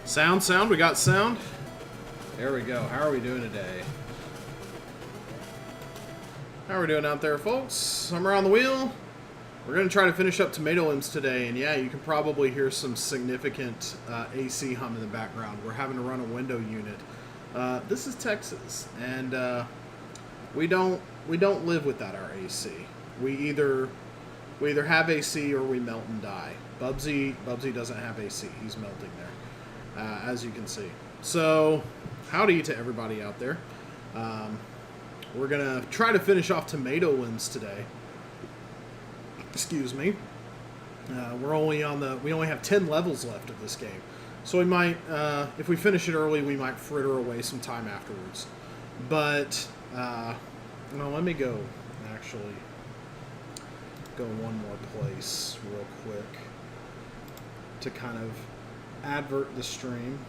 Sound, we got sound. There we go. How are we doing today? How are we doing out there, folks? I'm Around the Wheel. We're going to try to finish up TomatoLems today, and yeah, you can probably hear some significant AC hum in the background. We're having to run a window unit. This is Texas, and we don't live without our AC. We either have AC or we melt and die. Bubsy doesn't have AC. He's melting there, as you can see. So, howdy to everybody out there. We're gonna try to finish off TomatoLems today. Excuse me. We only have 10 levels left of this game, so we might, if we finish it early, we might fritter away some time afterwards. But no, let me go actually go one more place real quick to kind of advert the stream.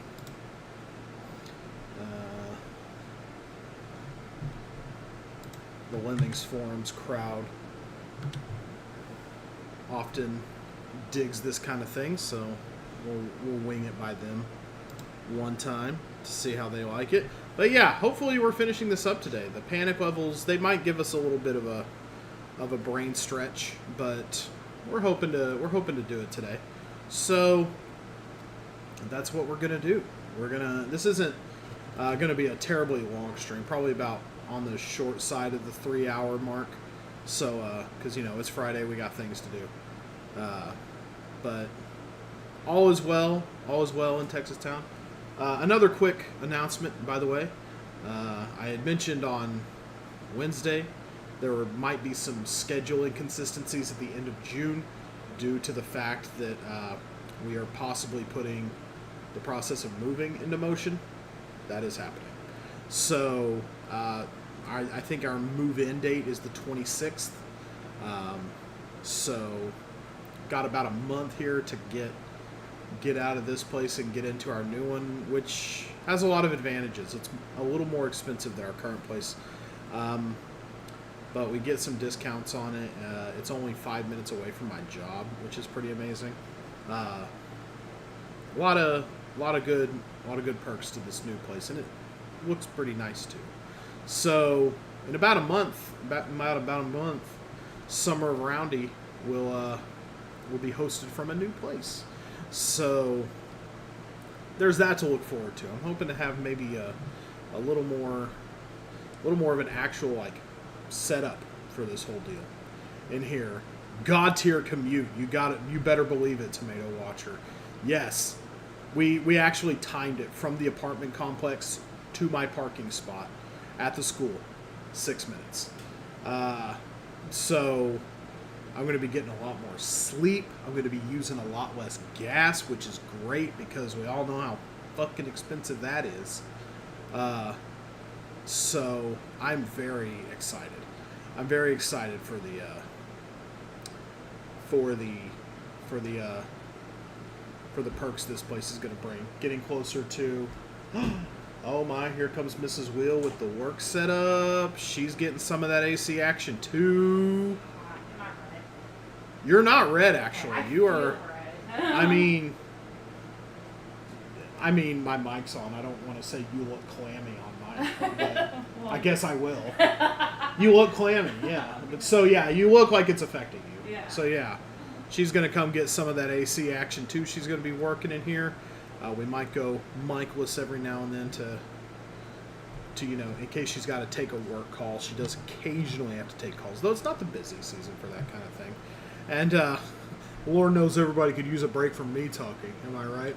The Lemmings forums crowd often digs this kind of thing, so we'll wing it by them one time to see how they like it. But yeah, hopefully we're finishing this up today. The panic levels, they might give us a little bit of a brain stretch, but we're hoping to do it today. So that's what we're gonna do. This isn't gonna be a terribly long stream, probably about on the short side of the 3-hour mark. So, because, it's Friday, we got things to do. But all is well in Texas Town. Another quick announcement, by the way. I had mentioned on Wednesday there might be some schedule inconsistencies at the end of June due to the fact that we are possibly putting the process of moving into motion. That is happening. So, I think our move-in date is the 26th. So, got about a month here to get out of this place and get into our new one, which has a lot of advantages. It's a little more expensive than our current place, but we get some discounts on it. It's only 5 minutes away from my job, which is pretty amazing. A lot of good perks to this new place, and it looks pretty nice too. So, in about a month, Summer of Roundy will be hosted from a new place. So, there's that to look forward to. I'm hoping to have maybe a little more of an actual setup for this whole deal in here. God tier commute. You better believe it, Tomato Watcher. Yes, we actually timed it from the apartment complex to my parking spot at the school, 6 minutes. So I'm going to be getting a lot more sleep. I'm going to be using a lot less gas, which is great because we all know how fucking expensive that is. So I'm very excited. I'm very excited for the perks this place is going to bring. Getting closer to. Oh my, here comes Mrs. Wheel with the work set up. She's getting some of that AC action too. You're not red, actually. You are. I mean, my mic's on. I don't want to say you look clammy on mine, but I guess I will. You look clammy, yeah. But so yeah, you look like it's affecting you. Yeah. So yeah, she's gonna come get some of that AC action too. She's gonna be working in here. We might go mic-less every now and then to in case she's got to take a work call. She does occasionally have to take calls, though it's not the busy season for that kind of thing. And Lord knows everybody could use a break from me talking. Am I right?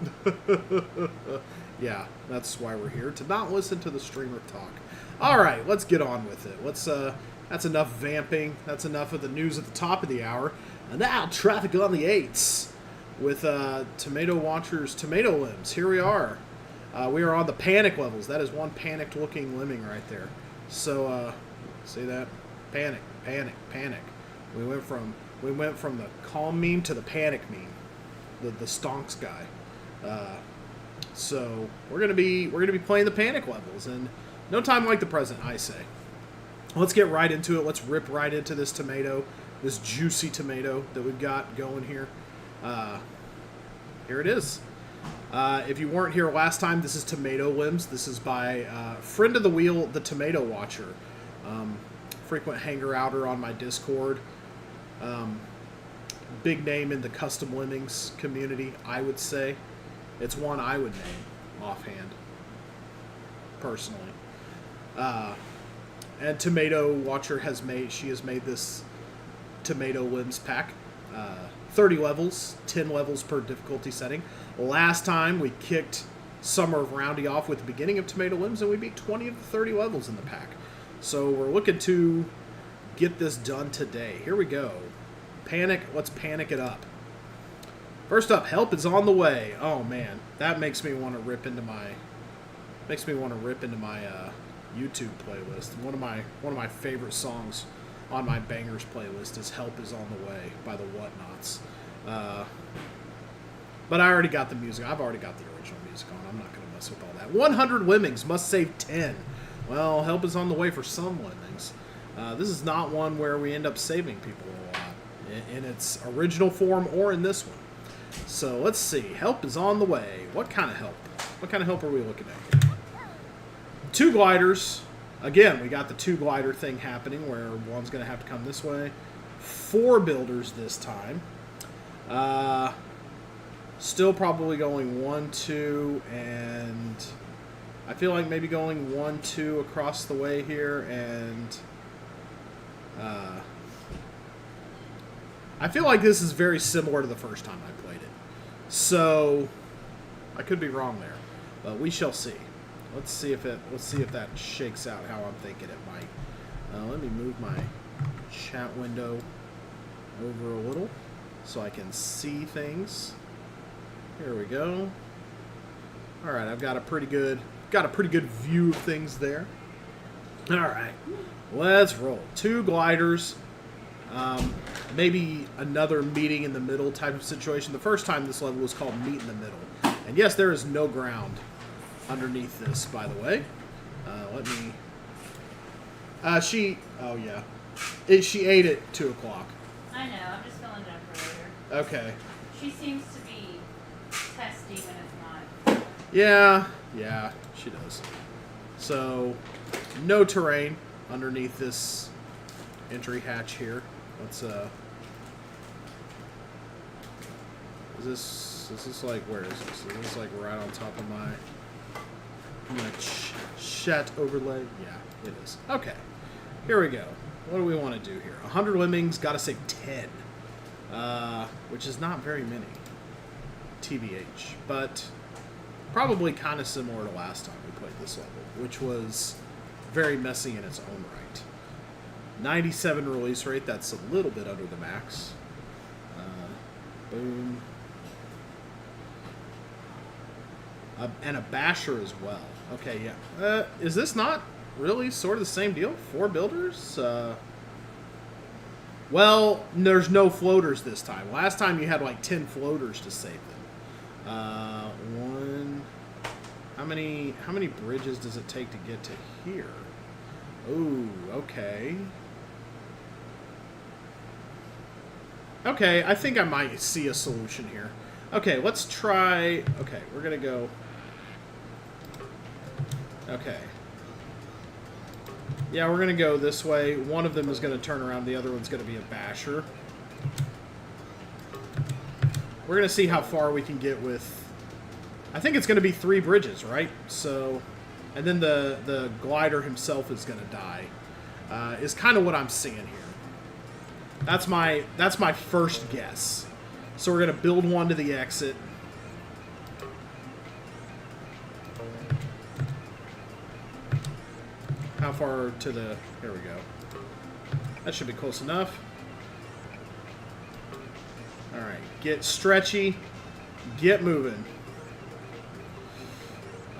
Yeah, that's why we're here, to not listen to the streamer talk. All right, let's get on with it. That's enough vamping. That's enough of the news at the top of the hour. And now, traffic on the 8s. With Tomato Watchers, TomatoLems. Here we are. We are on the panic levels. That is one panicked-looking lemming right there. So, see that? Panic, panic, panic. We went from the calm meme to the panic meme. The stonks guy. So we're gonna be playing the panic levels, and no time like the present, I say. Let's get right into it. Let's rip right into this tomato, this juicy tomato that we've got going here. Here it is. If you weren't here last time, this is TomatoLems. This is by friend of the wheel, the Tomato Watcher. Frequent hanger-outer on my Discord. Big name in the custom lemmings community, I would say. It's one I would name offhand, personally. And Tomato Watcher has made this TomatoLems pack. 30 levels, 10 levels per difficulty setting. Last time we kicked Summer of Roundy off with the beginning of TomatoLems, and we beat 20 of the 30 levels in the pack. So we're looking to get this done today. Here we go. Let's panic it up. First up, help is on the way. Oh man, that makes me want to rip into my YouTube playlist. One of my favorite songs on my bangers playlist is "Help Is on the Way" by the Whatnots. But I already got the music. I've already got the original music on. I'm not going to mess with all that. 100 lemmings must save 10. Well, help is on the way for some lemmings. This is not one where we end up saving people a lot in its original form or in this one. So let's see. Help is on the way. What kind of help? What kind of help are we looking at here? 2 gliders. Again, we got the 2 glider thing happening where one's going to have to come this way. 4 builders this time. Still probably going 1, 2, and I feel like maybe going 1, 2 across the way here, and I feel like this is very similar to the first time I played it. So I could be wrong there, but we shall see. Let's see if that shakes out how I'm thinking it might. Let me move my chat window over a little so I can see things. Here we go. All right, I've got a pretty good view of things there. All right, let's roll. 2 gliders. Maybe another meeting in the middle type of situation. The first time this level was called Meet in the Middle. And yes, there is no ground underneath this, by the way. Let me... she ate at 2 o'clock. I know, I'm just filling it up for later. Okay. She seems to be testy when it's not. Yeah, she does. So, no terrain underneath this entry hatch here. Let's, is this like, where is this? Is this like right on top of my chat overlay? Yeah, it is. Okay, here we go. What do we want to do here? 100 lemmings, gotta save 10. Which is not very many. TBH. But probably kind of similar to last time we played this level, which was very messy in its own right. 97 release rate, that's a little bit under the max. Boom. And a basher as well. Okay, yeah. Is this not really sort of the same deal? 4 builders? Well, there's no floaters this time. Last time you had like 10 floaters to save them. One. How many bridges does it take to get to here? Ooh, okay. Okay, I think I might see a solution here. Okay, let's try... Okay, we're gonna go... Okay. Yeah, we're gonna go this way. One of them is gonna turn around, the other one's gonna be a basher. We're gonna see how far we can get with... I think it's gonna be 3 bridges, right? So... And then the glider himself is gonna die. Is kind of what I'm seeing here. That's my first guess. So we're gonna build one to the exit. How far to the... Here we go. That should be close enough. Alright, get stretchy. Get moving.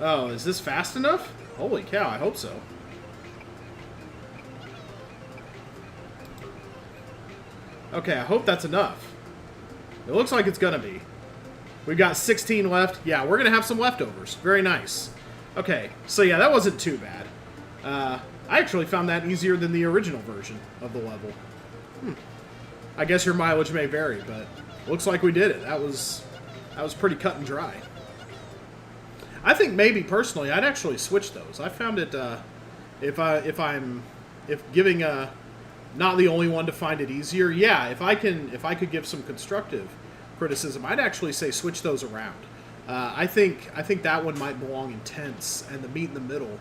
Oh, is this fast enough? Holy cow, I hope so. Okay, I hope that's enough. It looks like it's gonna be. We've got 16 left. Yeah, we're gonna have some leftovers. Very nice. Okay, so yeah, that wasn't too bad. I actually found that easier than the original version of the level. I guess your mileage may vary, but looks like we did it. That was pretty cut and dry. I think maybe personally, I'd actually switch those. I found it if giving a not the only one to find it easier. Yeah, if I could give some constructive criticism, I'd actually say switch those around. I think that one might belong in tents and the meat in the middle.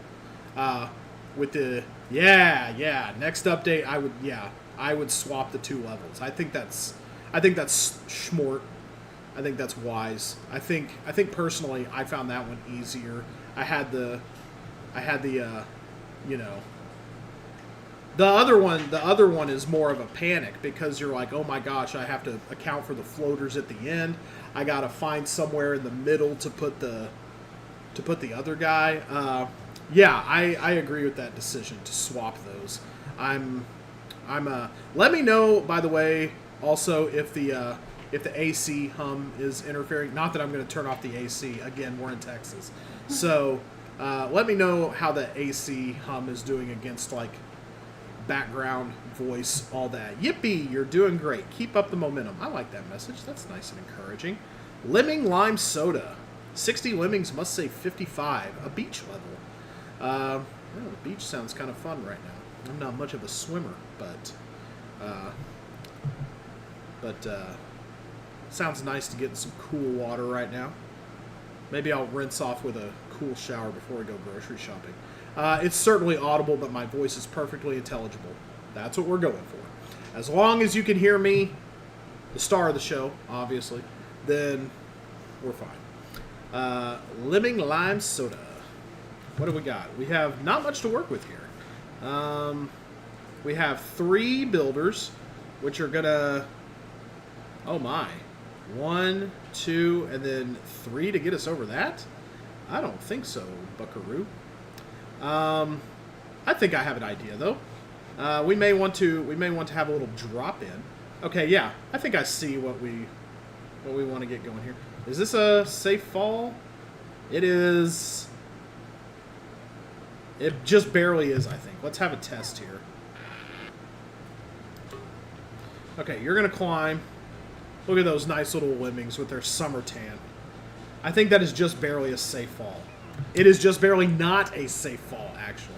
With the next update, I would swap the 2 levels. I think that's smart. I think that's wise. I think personally, I found that one easier. I had the the other one is more of a panic because you're like, oh my gosh, I have to account for the floaters at the end. I gotta find somewhere in the middle to put the other guy. I agree with that decision to swap those. Let me know, by the way, also if the AC hum is interfering. Not that I'm going to turn off the AC. Again, we're in Texas. So let me know how the AC hum is doing against, like, background, voice, all that. Yippee, you're doing great. Keep up the momentum. I like that message. That's nice and encouraging. Lemming lime soda. 60 lemmings must say 55. A beach level. The beach sounds kind of fun right now. I'm not much of a swimmer, but sounds nice to get in some cool water right now. Maybe I'll rinse off with a cool shower before we go grocery shopping. It's certainly audible, but my voice is perfectly intelligible. That's what we're going for. As long as you can hear me, the star of the show, obviously, then we're fine. Lemming lime soda. What do we got? We have not much to work with here. We have 3 builders, which are gonna... Oh my. 1, 2, and then 3 to get us over that? I don't think so, buckaroo. I think I have an idea, though. We may want to have a little drop in. Okay, yeah. I think I see what we want to get going here. Is this a safe fall? It is. It just barely is, I think. Let's have a test here. Okay, you're going to climb. Look at those nice little lemmings with their summer tan. I think that is just barely a safe fall. It is just barely not a safe fall, actually.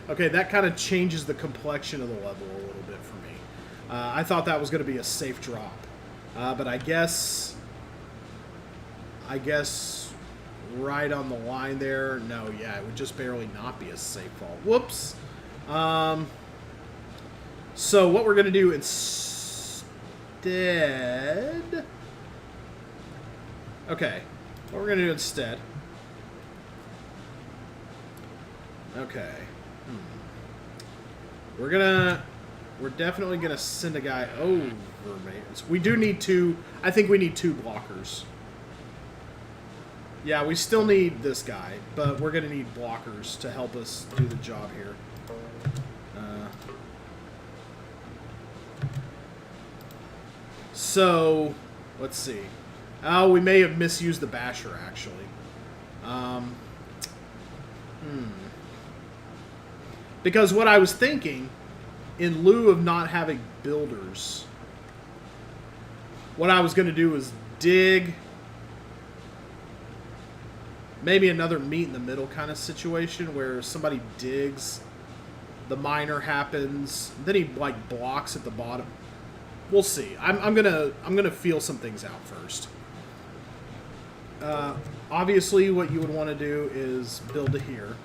Okay, that kind of changes the complexion of the level a little bit for me. I thought that was going to be a safe drop. But I guess right on the line there. No, yeah, it would just barely not be a safe fall. Whoops. So what we're going to do instead... Okay, what we're going to do instead... Okay. We're definitely gonna send a guy over maintenance. We do need 2. I think we need 2 blockers. Yeah, we still need this guy, but we're gonna need blockers to help us do the job here. So, let's see. Oh, we may have misused the basher, actually. Because what I was thinking, in lieu of not having builders, what I was going to do was dig maybe another meet in the middle kind of situation where somebody digs, the miner happens, then he like blocks at the bottom. We'll see. I'm gonna feel some things out first. Obviously, what you would want to do is build to here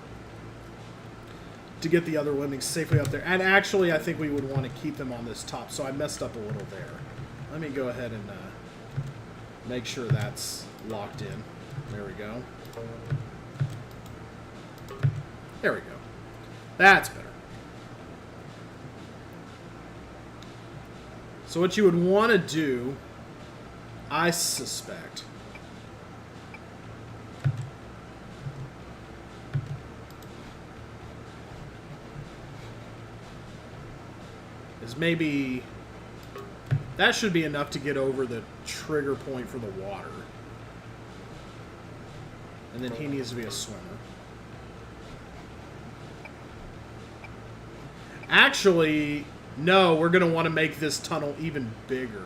to get the other lemmings safely up there. And actually, I think we would want to keep them on this top, so I messed up a little there. Let me go ahead and make sure that's locked in. There we go. There we go. That's better. So what you would want to do, I suspect, is maybe that should be enough to get over the trigger point for the water. And then he needs to be a swimmer. Actually, no, we're going to want to make this tunnel even bigger.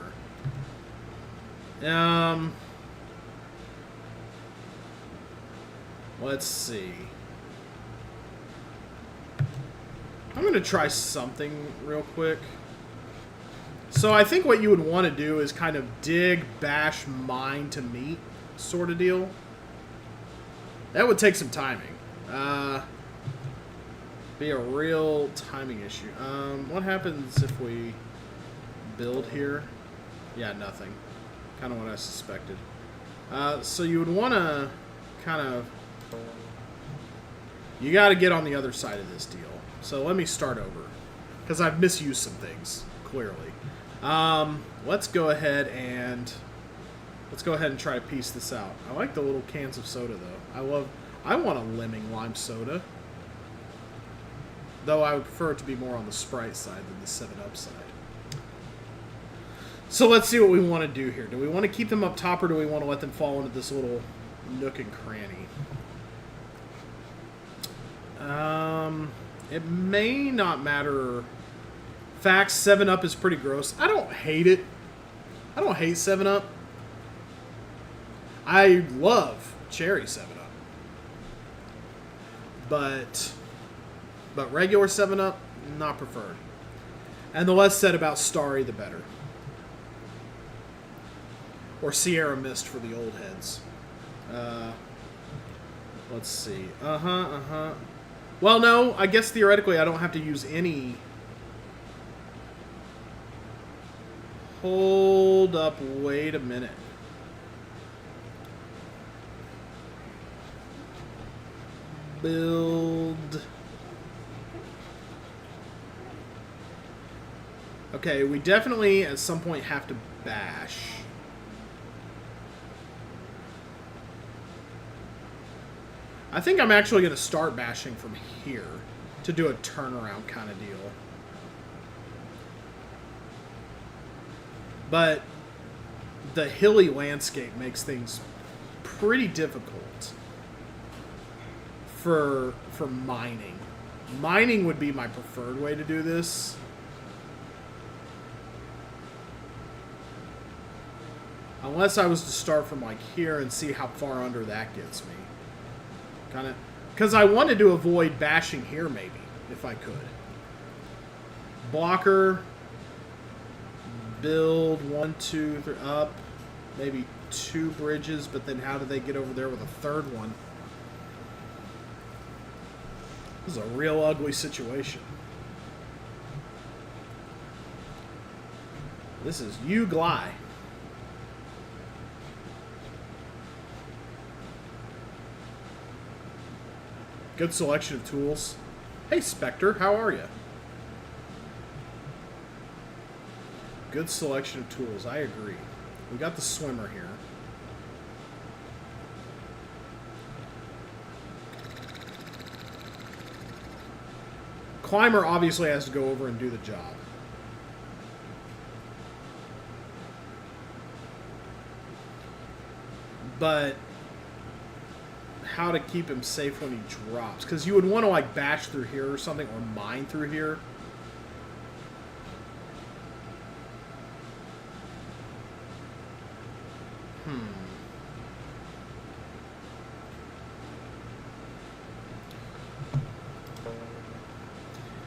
Let's see. I'm going to try something real quick. So I think what you would want to do is kind of dig, bash, mine to meat sort of deal. That would take some timing. Be a real timing issue. What happens if we build here? Yeah, nothing. Kind of what I suspected. So you would want to kind of... You got to get on the other side of this deal. So let me start over. Because I've misused some things, clearly. Let's go ahead and try to piece this out. I like the little cans of soda though. I want a lemon lime soda. Though I would prefer it to be more on the Sprite side than the 7-Up side. So let's see what we want to do here. Do we want to keep them up top or do we want to let them fall into this little nook and cranny? It may not matter. Facts, 7-Up is pretty gross. I don't hate it. I don't hate 7-Up. I love cherry 7-Up. But regular 7-Up, not preferred. And the less said about Starry, the better. Or Sierra Mist for the old heads. Let's see. Well, no, I guess theoretically I don't have to use any... Hold up, wait a minute. Build. Okay, we definitely at some point have to bash. I think I'm actually going to start bashing from here to do a turnaround kind of deal. But the hilly landscape makes things pretty difficult for mining. Mining would be my preferred way to do this. Unless I was to start from like here and see how far under that gets me. Kind of, because I wanted to avoid bashing here maybe, if I could. Blocker. Build 1, 2, 3, up. Maybe 2 bridges, but then how do they get over there with a third one? This is a real ugly situation. This is you Gly. Good selection of tools. Hey Spectre, how are you? Good selection of tools, I agree. We got the swimmer here. Climber obviously has to go over and do the job. But how to keep him safe when he drops? Because you would want to like bash through here or something, or mine through here.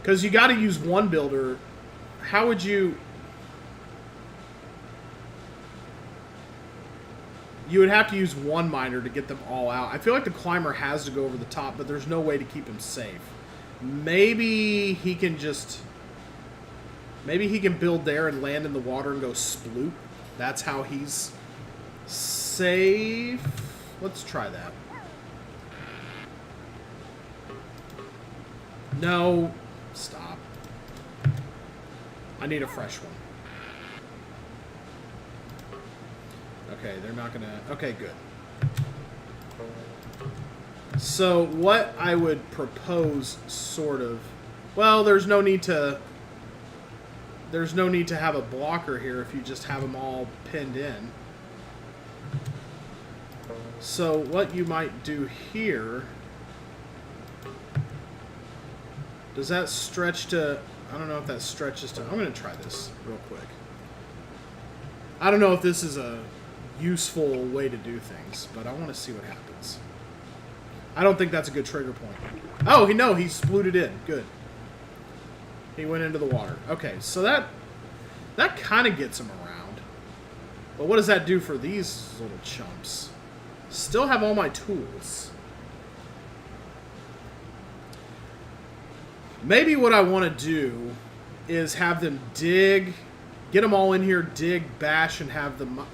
Because you got to use one builder. How would you... You would have to use one miner to get them all out. I feel like the climber has to go over the top, but there's no way to keep him safe. Maybe he can just... Maybe he can build there and land in the water and go sploop. That's how he's safe. Let's try that. No... Stop. I need a fresh one. Okay, they're not gonna... Okay, good. So, what I would propose, sort of... Well, there's no need to... There's no need to have a blocker here if you just have them all pinned in. So, what you might do here... Does that stretch to... I don't know if that stretches to... I'm going to try this real quick. I don't know if this is a useful way to do things, but I want to see what happens. I don't think that's a good trigger point. Oh, no, he splooted in. Good. He went into the water. Okay, so that kind of gets him around. But what does that do for these little chumps? Still have all my tools. Maybe what I want to do is have them dig, get them all in here, dig, bash, and have them...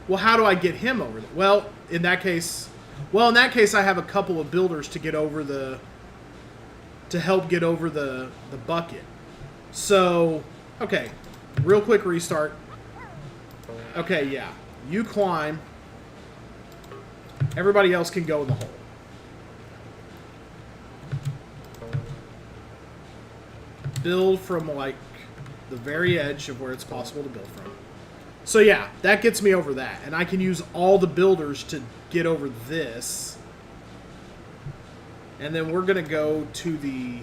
Well, how do I get him over there? Well, in that case, I have a couple of builders to get over the... to help get over the bucket. So, okay, real quick restart. Okay, yeah, you climb. Everybody else can go in the hole. Build from, like, the very edge of where it's possible to build from. So, yeah, that gets me over that. And I can use all the builders to get over this. And then we're going to go to the...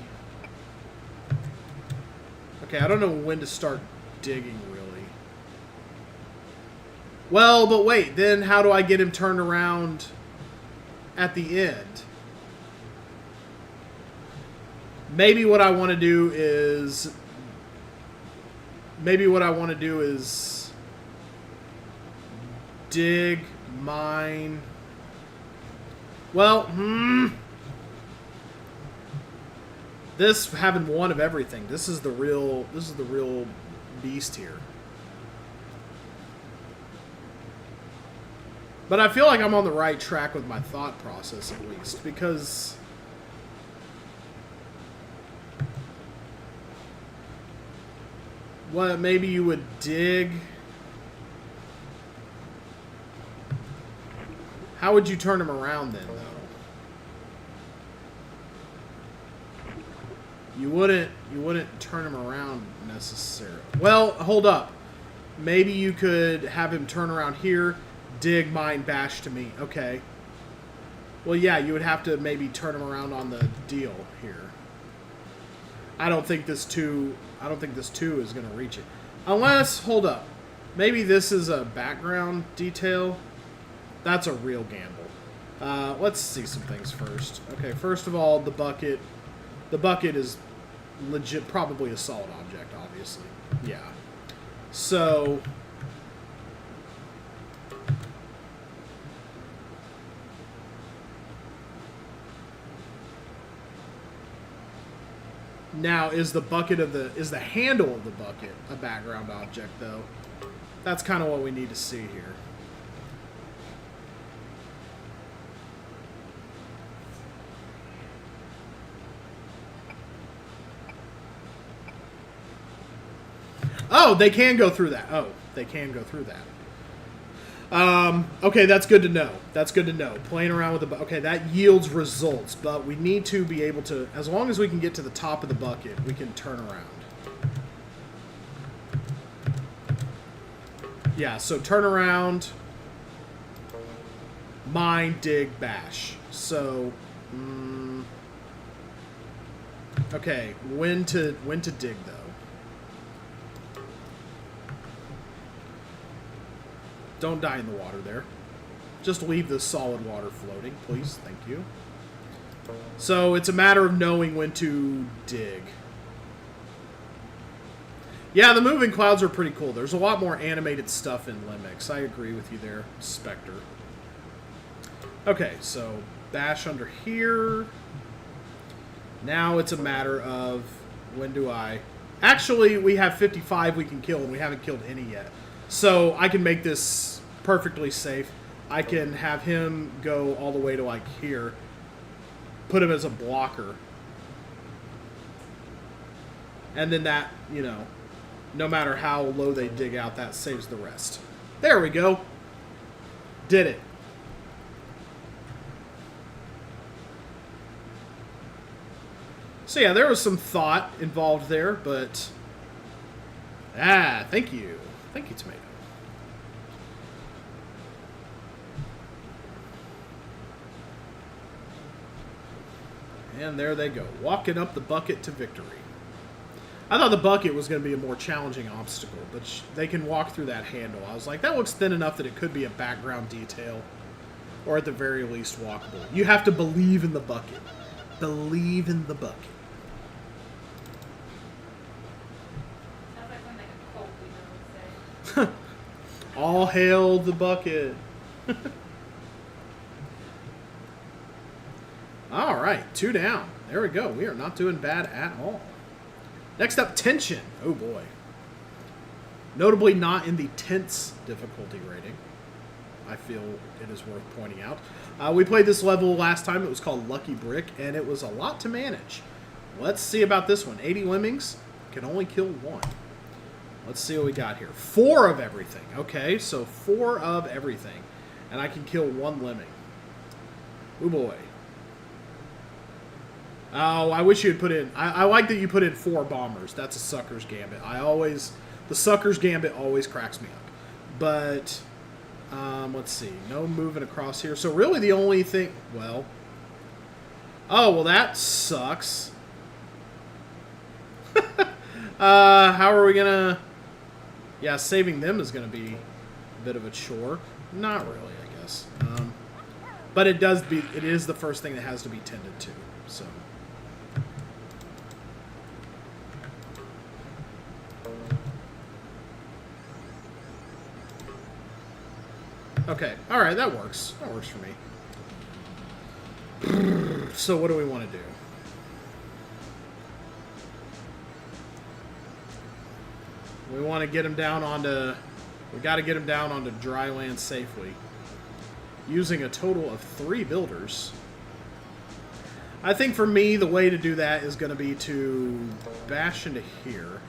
Okay, I don't know when to start digging, really. Well, but wait, then how do I get him turned around at the end? Maybe what I want to do is... dig, mine... Well, this having one of everything. This is the real beast here. But I feel like I'm on the right track with my thought process, at least, because what maybe you would dig. How would you turn him around then, though? You wouldn't turn him around necessarily. Well, hold up. Maybe you could have him turn around here, dig, mine, bash to me. Okay. Well, yeah, you would have to maybe turn him around on the deal here. I don't think this 2 is going to reach it. Unless, hold up. Maybe this is a background detail. That's a real gamble. Let's see some things first. Okay, first of all, the bucket. The bucket is legit, probably a solid object, obviously. Yeah. So... Now, is the handle of the bucket a background object, though? That's kind of what we need to see here. Oh, they can go through that. Oh, they can go through that. Okay, that's good to know. That's good to know. Playing around with the... Okay, that yields results, but we need to be able to... As long as we can get to the top of the bucket, we can turn around. Yeah, so turn around, mine, dig, bash. So, okay, when to dig, though? Don't die in the water there. Just leave the solid water floating, please. Thank you. So it's a matter of knowing when to dig. Yeah, the moving clouds are pretty cool. There's a lot more animated stuff in Limix. I agree with you there, Spectre. Okay, so bash under here. Now it's a matter of when do I... Actually, we have 55 we can kill, and we haven't killed any yet. So I can make this perfectly safe. I can have him go all the way to like here. Put him as a blocker. And then that, you know, no matter how low they dig out, that saves the rest. There we go. Did it. So yeah, there was some thought involved there, but... thank you. Thank you, Tomato. And there they go, walking up the bucket to victory. I thought the bucket was going to be a more challenging obstacle, but they can walk through that handle. I was like, that looks thin enough that it could be a background detail. Or at the very least, walkable. You have to believe in the bucket. Believe in the bucket. Sounds like something like a cult leader would say. All hail the bucket. All right, 2 down. There we go. We are not doing bad at all. Next up, tension. Oh boy. Notably not in the tense difficulty rating. I feel it is worth pointing out. We played this level last time. It was called Lucky Brick, and it was a lot to manage. Let's see about this one. 80 lemmings can only kill 1. Let's see what we got here. 4 of everything. Okay, so 4 of everything. And I can kill 1 lemming. Oh boy. Oh, I wish you had put in... I like that you put in 4 bombers. That's a sucker's gambit. The sucker's gambit always cracks me up. But... let's see. No moving across here. So really the only thing... Well... Oh, well that sucks. How are we gonna... Yeah, saving them is gonna be a bit of a chore. Not really, I guess. But it is the first thing that has to be tended to. So... Okay, alright, that works. That works for me. So what do we want to do? We want to get him down onto... We got to get him down onto dry land safely. Using a total of 3 builders. I think for me, the way to do that is going to be to bash into here.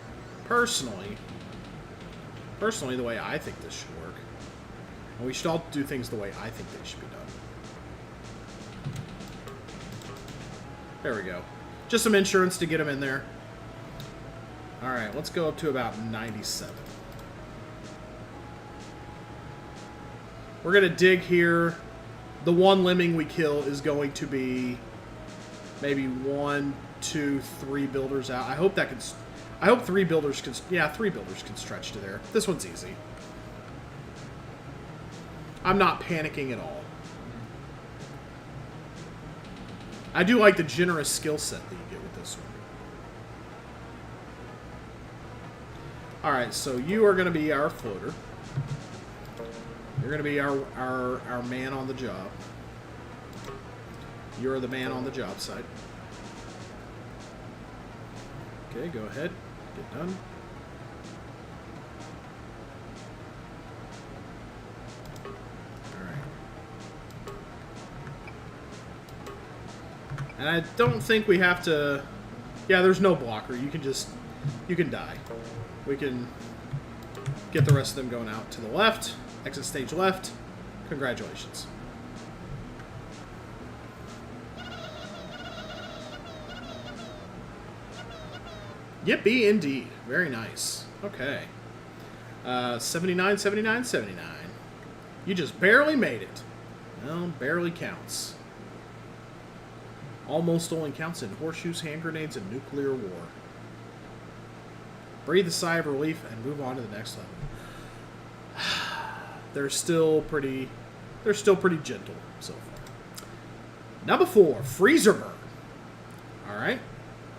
Personally, the way I think this should work. And we should all do things the way I think they should be done. There we go. Just some insurance to get him in there. Alright, let's go up to about 97. We're going to dig here. The 1 lemming we kill is going to be maybe 1, 2, 3 builders out. I hope that can... I hope 3 builders can... Yeah, 3 builders can stretch to there. This one's easy. I'm not panicking at all. I do like the generous skill set that you get with this one. Alright, so you are going to be our floater. You're going to be our man on the job. You're the man on the job site. Okay, go ahead. Get done. And I don't think we have to... Yeah, there's no blocker. You can just... You can die. We can get the rest of them going out to the left. Exit stage left. Congratulations. Yippee indeed. Very nice. Okay. 79, 79, 79. You just barely made it. Well, barely counts. Almost only counts in horseshoes, hand grenades, and nuclear war. Breathe a sigh of relief and move on to the next level. They're still pretty gentle so far. Number 4, freezer burn. Alright.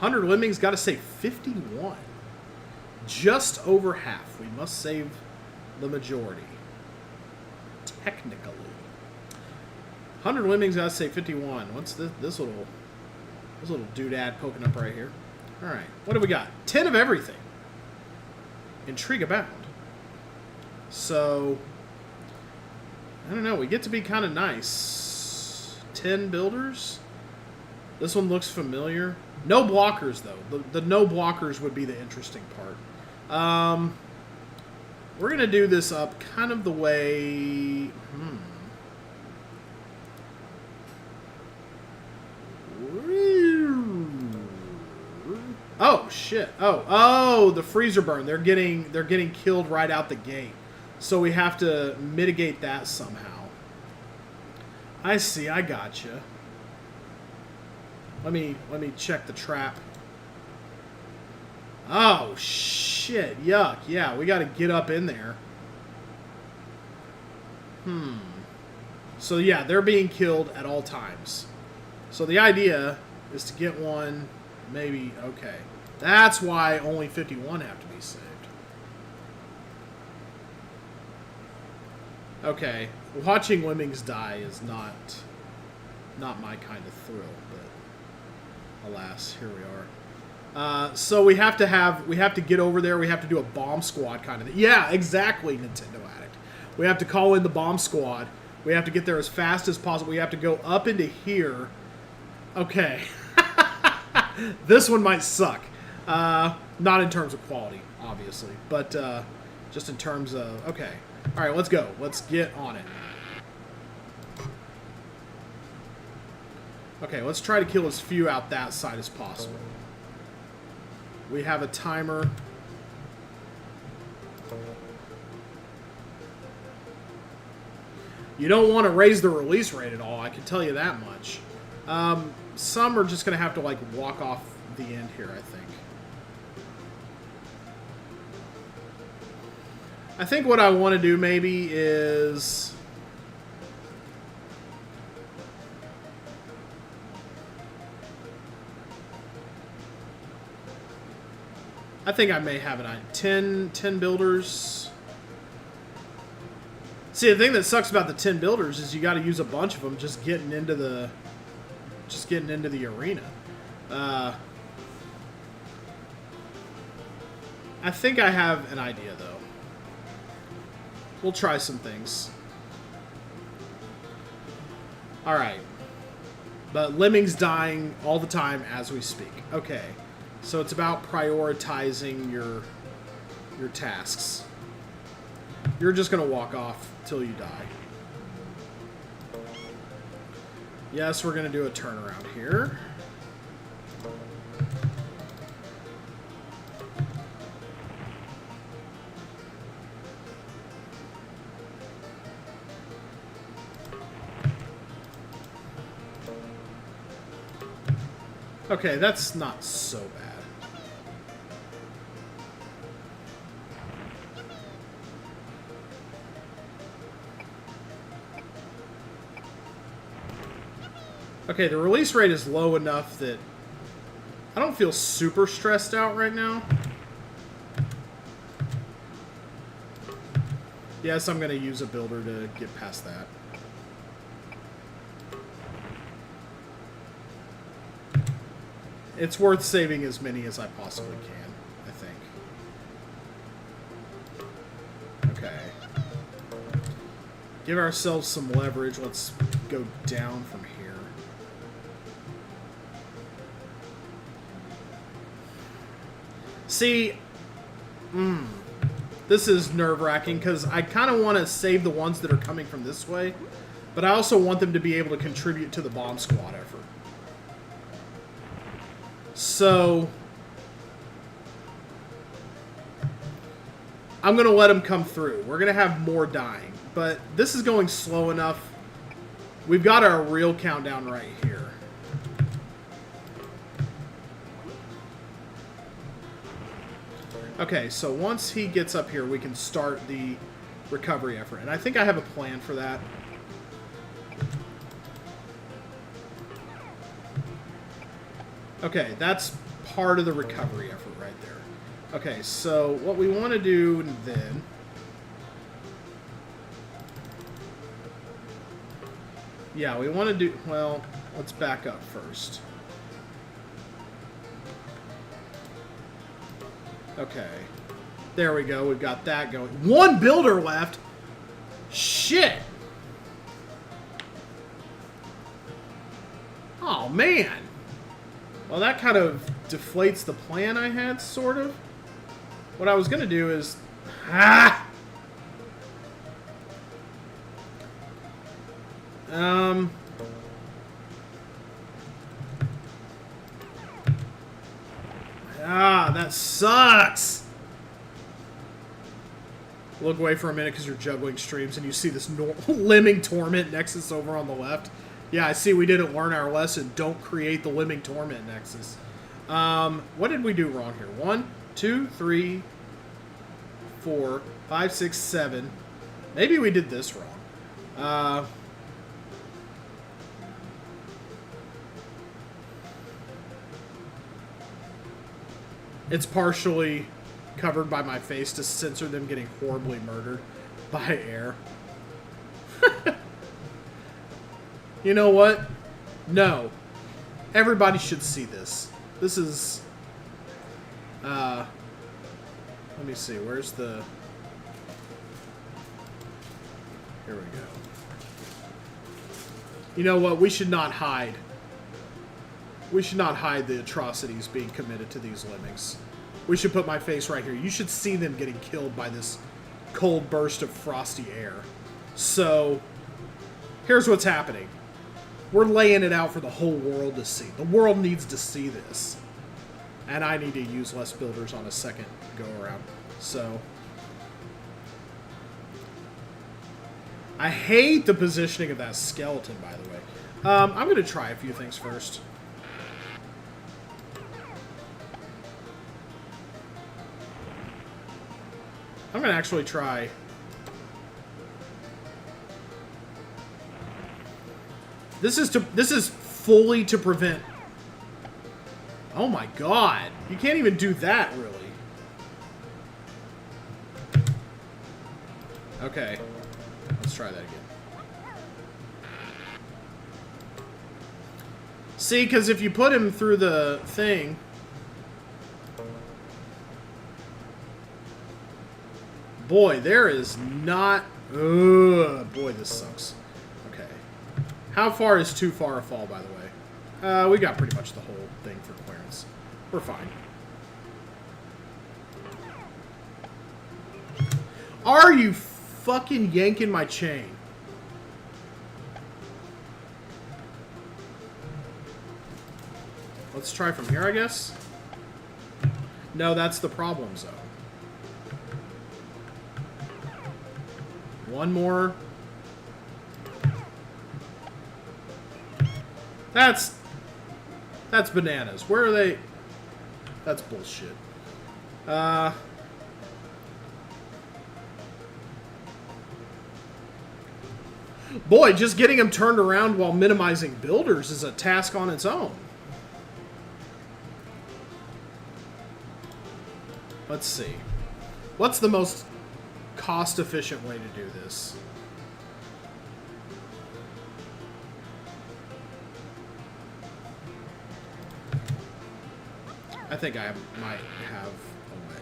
100 lemmings, got to save 51. Just over half. We must save the majority. Technically. 100 lemmings, got to save 51. What's this little doodad poking up right here? Alright, what do we got? 10 of everything. Intrigue abound. So, I don't know, we get to be kind of nice. 10 builders? This one looks familiar. No blockers, though. The no blockers would be the interesting part. We're going to do this up kind of the way... Oh shit! Oh, the freezer burn. They're getting killed right out the gate, so we have to mitigate that somehow. I see. I gotcha. Let me check the trap. Oh shit! Yuck! Yeah, we got to get up in there. So So yeah, they're being killed at all times. So the idea is to get one, maybe, okay. That's why only 51 have to be saved. Okay, watching lemmings die is not my kind of thrill, but alas, here we are. So we have to get over there. We have to do a bomb squad kind of thing. Yeah, exactly, Nintendo Addict. We have to call in the bomb squad. We have to get there as fast as possible. We have to go up into here. Okay. This one might suck. Not in terms of quality, obviously, but just in terms of... Okay. All right, let's go. Let's get on it. Okay, let's try to kill as few out that side as possible. We have a timer. You don't want to raise the release rate at all, I can tell you that much. Some are just going to have to, like, walk off the end here, I think. I think what I want to do maybe is... I think I may have an idea. 10 builders. See, the thing that sucks about the 10 builders is you got to use a bunch of them just getting into the arena. I think I have an idea, though. We'll try some things. Alright. But Lemming's dying all the time as we speak. Okay. So it's about prioritizing your tasks. You're just going to walk off till you die. Yes, we're going to do a turnaround here. Okay, that's not so bad. Okay, the release rate is low enough that I don't feel super stressed out right now. Yes, I'm going to use a builder to get past that. It's worth saving as many as I possibly can, I think. Okay. Give ourselves some leverage. Let's go down from here. See, this is nerve-wracking because I kind of want to save the ones that are coming from this way, but I also want them to be able to contribute to the bomb squad effort. So, I'm going to let them come through. We're going to have more dying, but this is going slow enough. We've got our real countdown right here. Okay, so once he gets up here, we can start the recovery effort. And I think I have a plan for that. Okay, that's part of the recovery effort right there. Okay, so what we want to do then... Yeah, we want to do... Well, let's back up first. Okay. There we go. We've got that going. One builder left! Shit! Oh, man! Well, that kind of deflates the plan I had, sort of. What I was going to do is... Ah! That sucks! Look away for a minute because you're juggling streams and you see this Lemming Torment Nexus over on the left. Yeah, I see we didn't learn our lesson. Don't create the Lemming Torment Nexus. What did we do wrong here? 1, 2, 3, 4, 5, 6, 7. Maybe we did this wrong. It's partially covered by my face to censor them getting horribly murdered by air. You know what? No. Everybody should see this. This is... let me see. Where's the... Here we go. You know what? We should not hide. We should not hide the atrocities being committed to these lemmings. We should put my face right here. You should see them getting killed by this cold burst of frosty air. So, here's what's happening. We're laying it out for the whole world to see. The world needs to see this. And I need to use less builders on a second go around. So, I hate the positioning of that skeleton, by the way. I'm going to try a few things first. I'm going to actually try... This is fully to prevent... Oh my god. You can't even do that, really. Okay. Let's try that again. See, because if you put him through the thing... Boy, there is not... Ugh, boy, this sucks. Okay. How far is too far a fall, by the way? We got pretty much the whole thing for clearance. We're fine. Are you fucking yanking my chain? Let's try from here, I guess? No, that's the problem zone. One more. That's bananas. Where are they? That's bullshit. Boy, just getting them turned around while minimizing builders is a task on its own. Let's see. What's the most cost-efficient way to do this? I think I might have a way.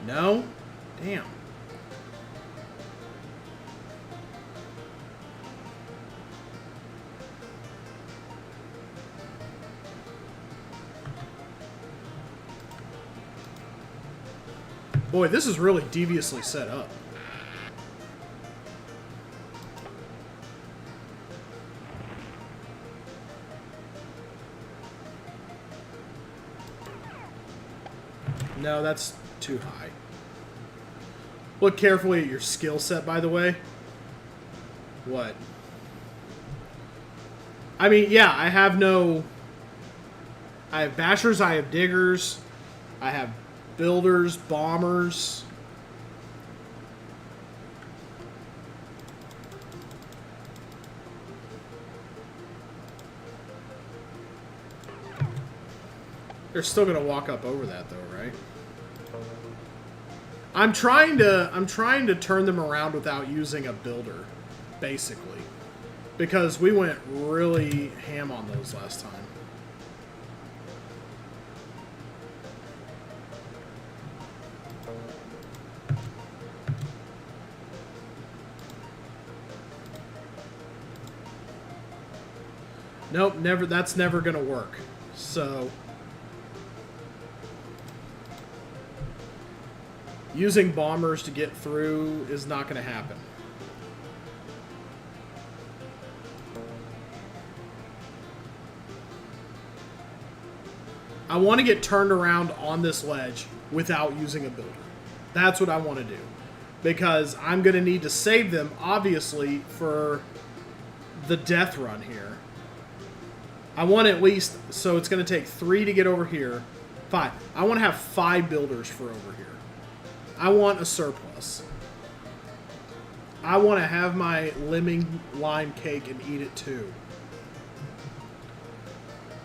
No? Damn. Boy, this is really deviously set up. No, that's too high. Look carefully at your skill set, by the way. What? I mean, yeah, I have bashers, I have diggers, I have builders, bombers. They're still gonna walk up over that though, right? I'm trying to turn them around without using a builder, basically. Because we went really ham on those last time. Nope, never. That's never gonna work. So using bombers to get through is not gonna happen. I want to get turned around on this ledge without using a builder. That's what I want to do. Because I'm going to need to save them, obviously, for the death run here. I want at least... So it's going to take 3 to get over here. 5. I want to have 5 builders for over here. I want a surplus. I want to have my lemon lime cake and eat it too.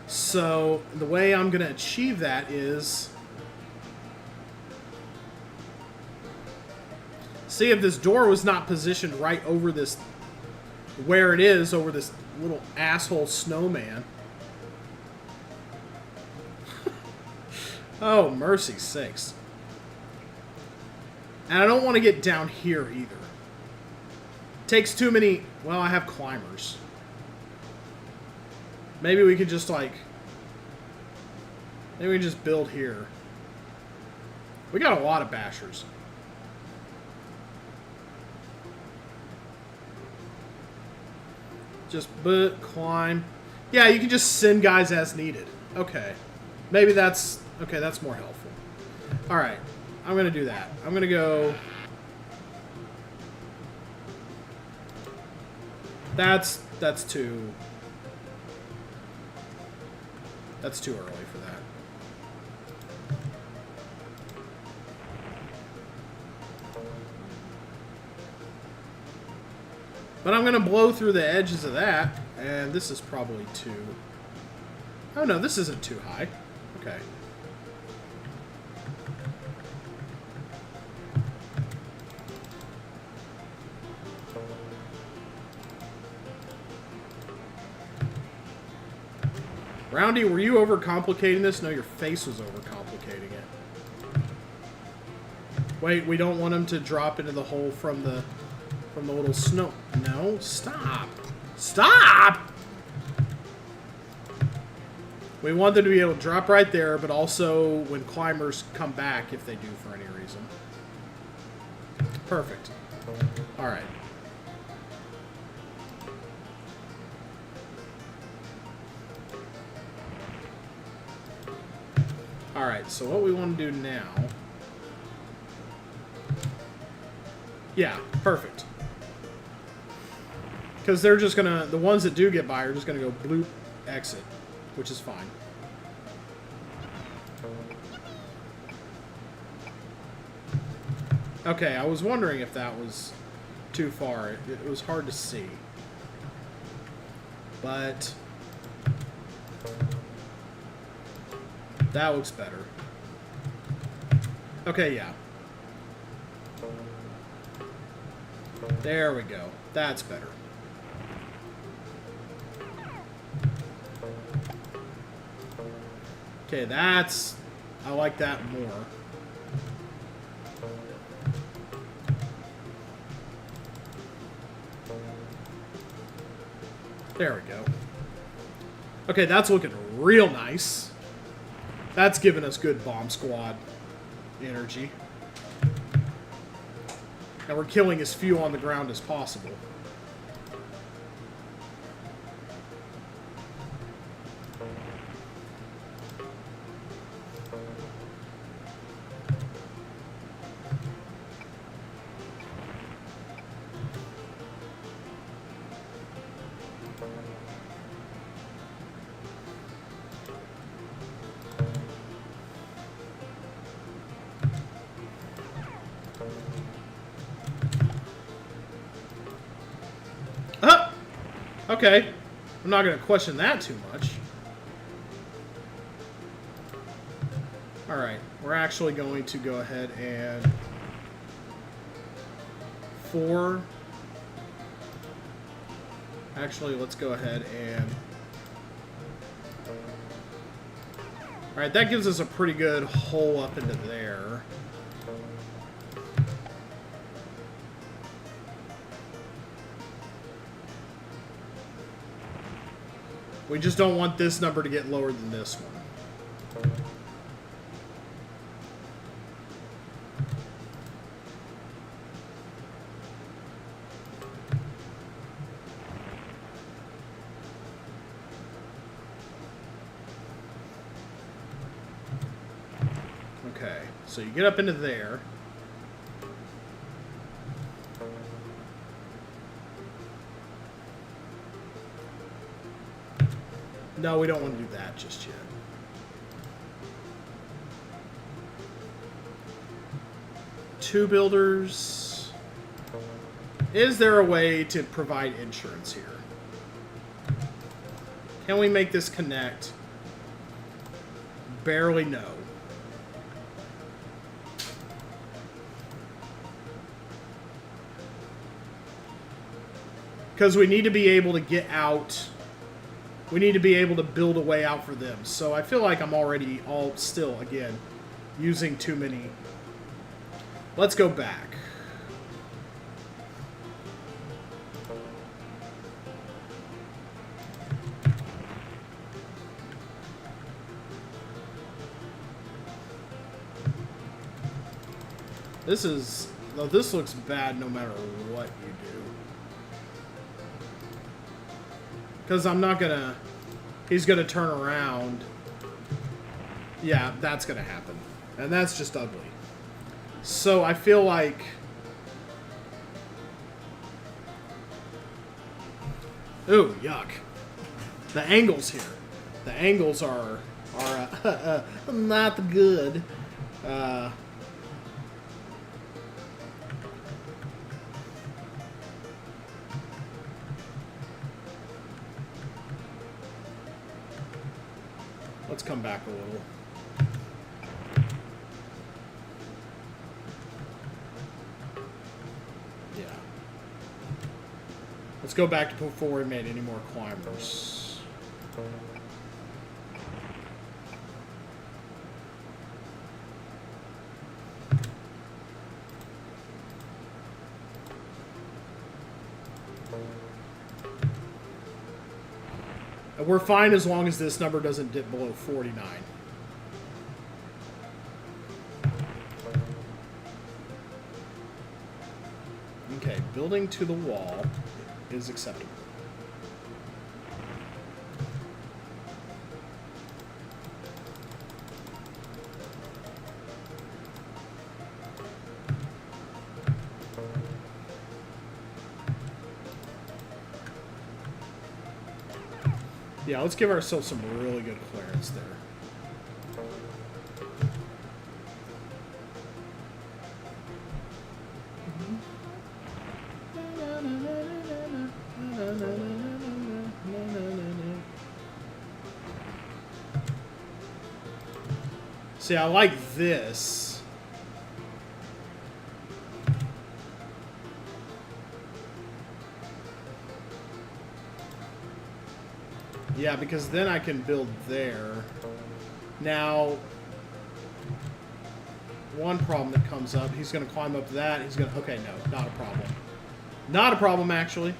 So the way I'm going to achieve that is... See, if this door was not positioned right over this... Where it is, over this little asshole snowman. Oh, mercy sakes. And I don't want to get down here either. Takes too many... Well, I have climbers. Maybe we could just, like... Maybe we can just build here. We got a lot of bashers. Just climb. Yeah, you can just send guys as needed. Okay. Maybe that's... Okay, that's more helpful. Alright. I'm going to do that. I'm going to go... That's too... That's too early for that. But I'm going to blow through the edges of that, and this is probably too... Oh no, this isn't too high. Okay. Roundy, were you overcomplicating this? No, your face was overcomplicating it. Wait, we don't want him to drop into the hole from the little snow. No, stop. Stop! We want them to be able to drop right there, but also when climbers come back, if they do for any reason. Perfect. Alright. Alright, so what we want to do now... Yeah, perfect. Because they're just gonna... The ones that do get by are just gonna go bloop, exit. Which is fine. Okay, I was wondering if that was too far. It was hard to see. But... That looks better. Okay, yeah. There we go. That's better. Okay, that's... I like that more. There we go. Okay, that's looking real nice. That's giving us good bomb squad energy. And we're killing as few on the ground as possible. Okay, I'm not going to question that too much. Alright, we're actually going to go ahead and... 4... Actually, let's go ahead and... Alright, that gives us a pretty good hole up into there. We just don't want this number to get lower than this one. Okay, so you get up into there. No, we don't want to do that just yet. Two builders. Is there a way to provide insurance here? Can we make this connect? Barely no. Because we need to be able to get out. We need to be able to build a way out for them. So I feel like I'm already still, again, using too many. Let's go back. This looks bad no matter what you do. Because I'm not gonna... He's gonna turn around. Yeah, that's gonna happen. And that's just ugly. So I feel like... Ooh, yuck. The angles here. The angles are not good. Let's come back a little. Yeah. Let's go back to before we made any more climbers. We're fine as long as this number doesn't dip below 49. Okay, building to the wall is acceptable. Yeah, let's give ourselves some really good clearance there. See, I like this. Yeah, because then I can build there. Now, one problem that comes up, he's going to climb up that. He's going to... Okay, no, not a problem. Not a problem, actually.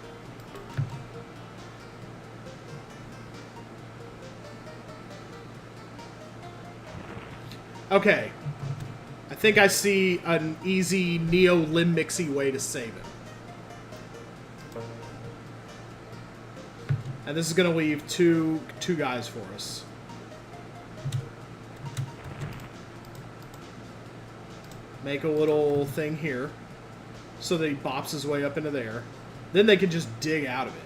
Okay. I think I see an easy neo-limb mixy way to save it. And this is going to leave two guys for us. Make a little thing here so that he bops his way up into there. Then they can just dig out of it.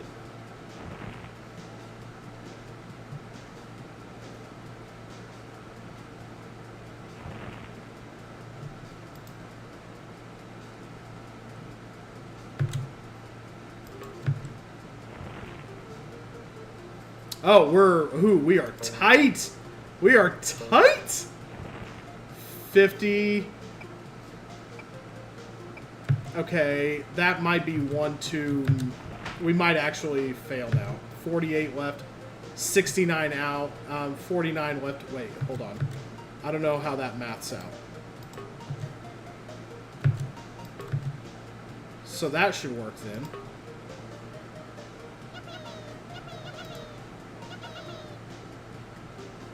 Oh, we are tight. We are tight. 50. Okay, that might be 1, 2. We might actually fail now. 48 left. 69 out. 49 left. Wait, hold on. I don't know how that maths out. So that should work then.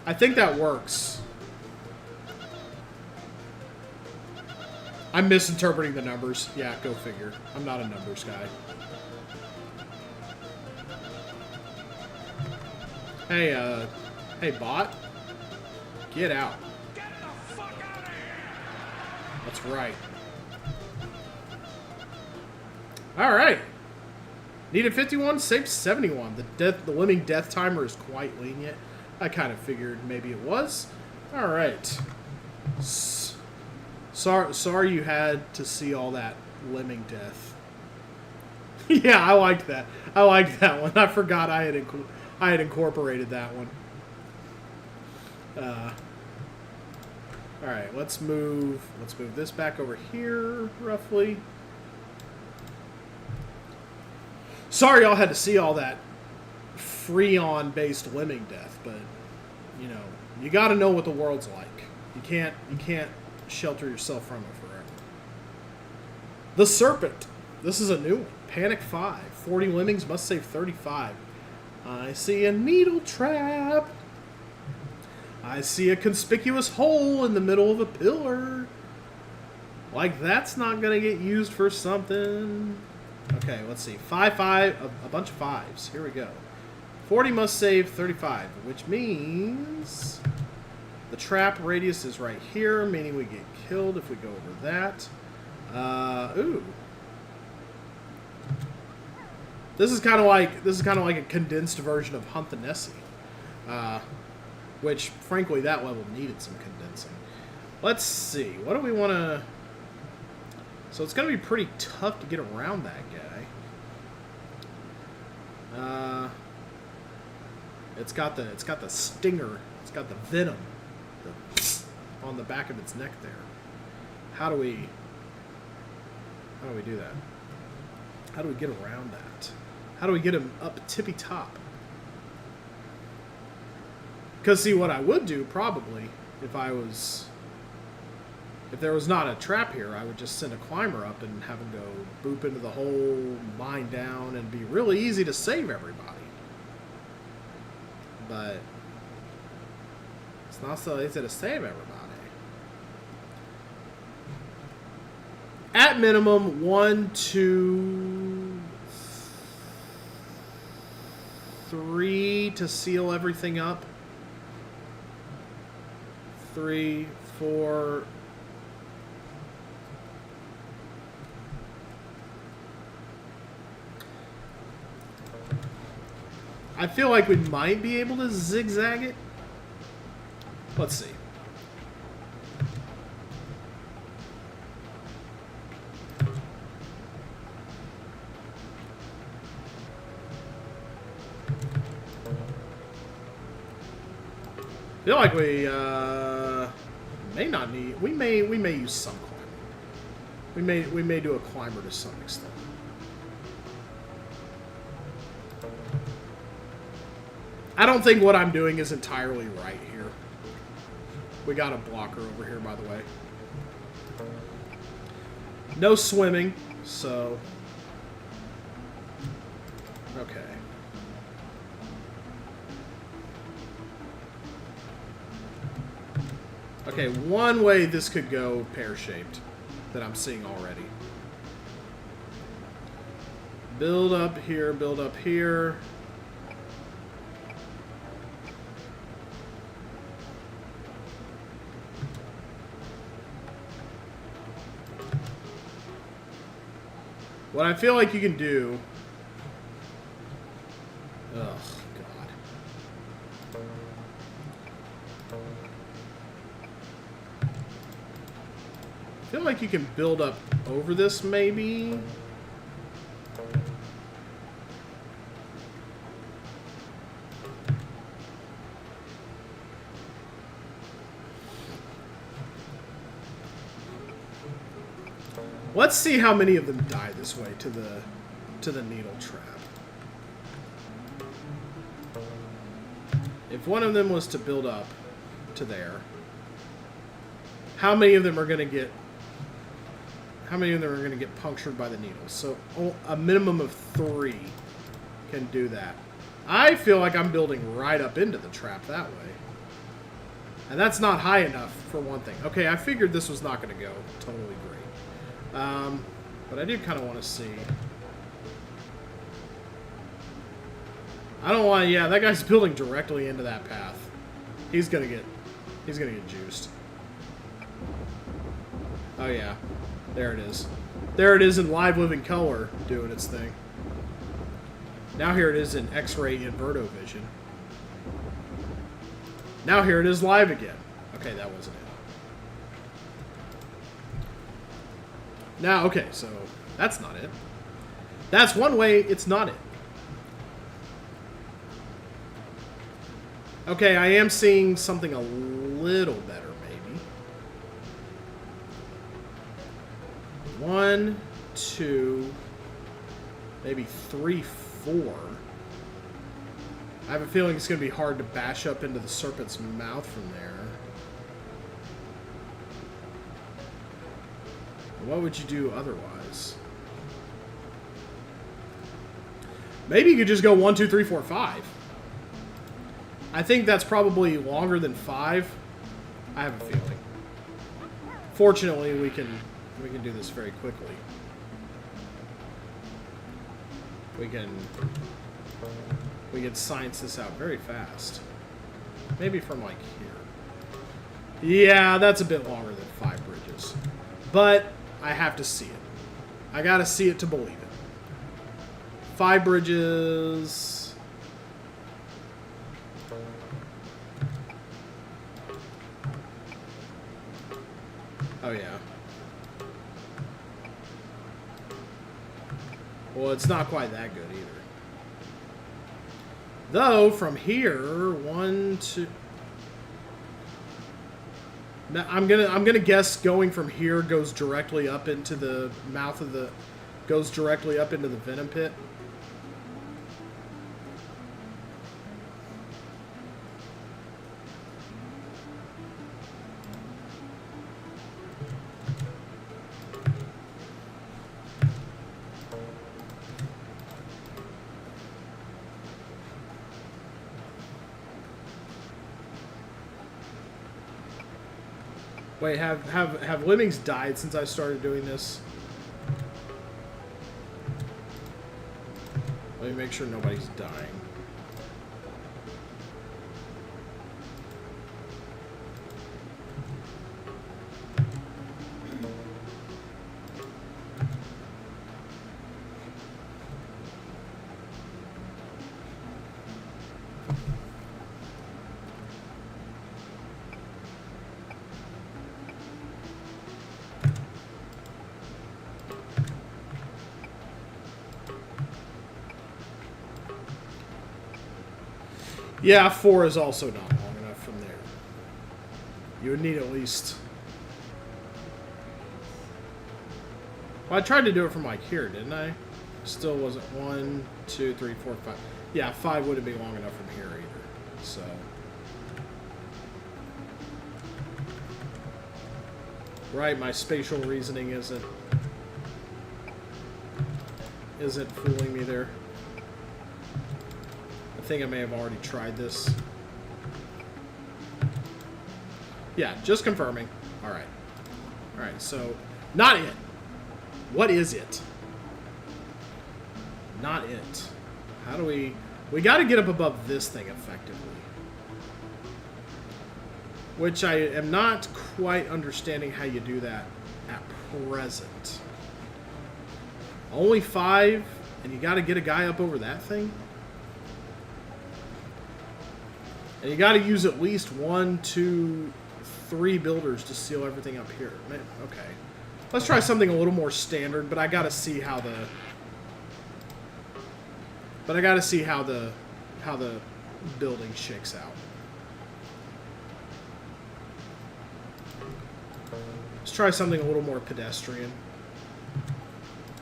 I think that works. I'm misinterpreting the numbers. Yeah, go figure. I'm not a numbers guy. Hey, hey, bot. Get out. Get the fuck out of here! That's right. All right. Needed 51, saved 71. The limbing death timer is quite lenient. I kind of figured maybe it was. All right. Sorry you had to see all that limbing death. Yeah, I liked that. I liked that one. I forgot I had incorporated that one. All right, let's move this back over here roughly. Sorry y'all had to see all that Freon based lemming death, but you know, you got to know what the world's like. You can't shelter yourself from it forever. The Serpent. This is a new one. Panic 5. 40 lemmings must save 35. I see a needle trap. I see a conspicuous hole in the middle of a pillar. Like that's not going to get used for something. Okay, let's see. 5, 5, a bunch of 5s. Here we go. 40 must save 35, which means the trap radius is right here, meaning we get killed if we go over that. Ooh. This is kind of like a condensed version of Hunt the Nessie. Which, frankly, that level needed some condensing. Let's see. What do we want to... So it's going to be pretty tough to get around that guy. It's got the stinger. It's got the venom on the back of its neck there. How do we do that? How do we get around that? How do we get him up tippy top? Because, see, what I would do, probably, if there was not a trap here, I would just send a climber up and have him go boop into the hole, mine down, and be really easy to save everybody. But it's not so easy to save everybody. At minimum, 1, 2, 3 to seal everything up. 3, 4. I feel like we might be able to zigzag it. Let's see. I feel like we may not need. We may use some climbing. We may do a climber to some extent. I don't think what I'm doing is entirely right here. We got a blocker over here, by the way. No swimming, so okay. Okay, one way this could go pear-shaped that I'm seeing already. Build up here, build up here. What I feel like you can do... Ugh, God. I feel like you can build up over this, maybe. Let's see how many of them die this way to the needle trap. If one of them was to build up to there, how many of them are going to get? How many of them are going to get punctured by the needles? So a minimum of 3 can do that. I feel like I'm building right up into the trap that way. And that's not high enough for one thing. Okay, I figured this was not going to go totally great. But I do kind of want to see. I don't want. Yeah, that guy's building directly into that path. He's gonna get juiced. Oh yeah, there it is. There it is in live living color, doing its thing. Now here it is in X-ray inverto vision. Now here it is live again. Okay, that wasn't it. Now, okay, so that's not it. That's one way it's not it. Okay, I am seeing something a little better, maybe. 1, 2, maybe 3, 4. I have a feeling it's going to be hard to bash up into the serpent's mouth from there. What would you do otherwise? Maybe you could just go 1, 2, 3, 4, 5. I think that's probably longer than 5. I have a feeling. Fortunately, we can do this very quickly. We can science this out very fast. Maybe from like here. Yeah, that's a bit longer than 5 bridges. But I have to see it. I gotta see it to believe it. 5 bridges. Oh yeah. Well, it's not quite that good either. Though from here, 1, 2. Now, I'm gonna guess going from here goes directly up into the mouth of the, goes directly up into the venom pit. Wait, have lemmings died since I started doing this? Let me make sure nobody's dying. Yeah, 4 is also not long enough from there. You would need at least... Well, I tried to do it from like here, didn't I? Still wasn't 1, 2, 3, 4, 5. Yeah, 5 wouldn't be long enough from here either. So... Right, my spatial reasoning isn't fooling me there. I think I may have already tried this. Yeah, just confirming. Alright. Alright, so... Not it! What is it? Not it. How do we... We gotta get up above this thing effectively. Which I am not quite understanding how you do that at present. Only 5, and you gotta get a guy up over that thing? And you got to use at least 1, 2, 3 builders to seal everything up here. Okay. Let's try something a little more standard, but I got to see how the... But I got to see how the building shakes out. Let's try something a little more pedestrian.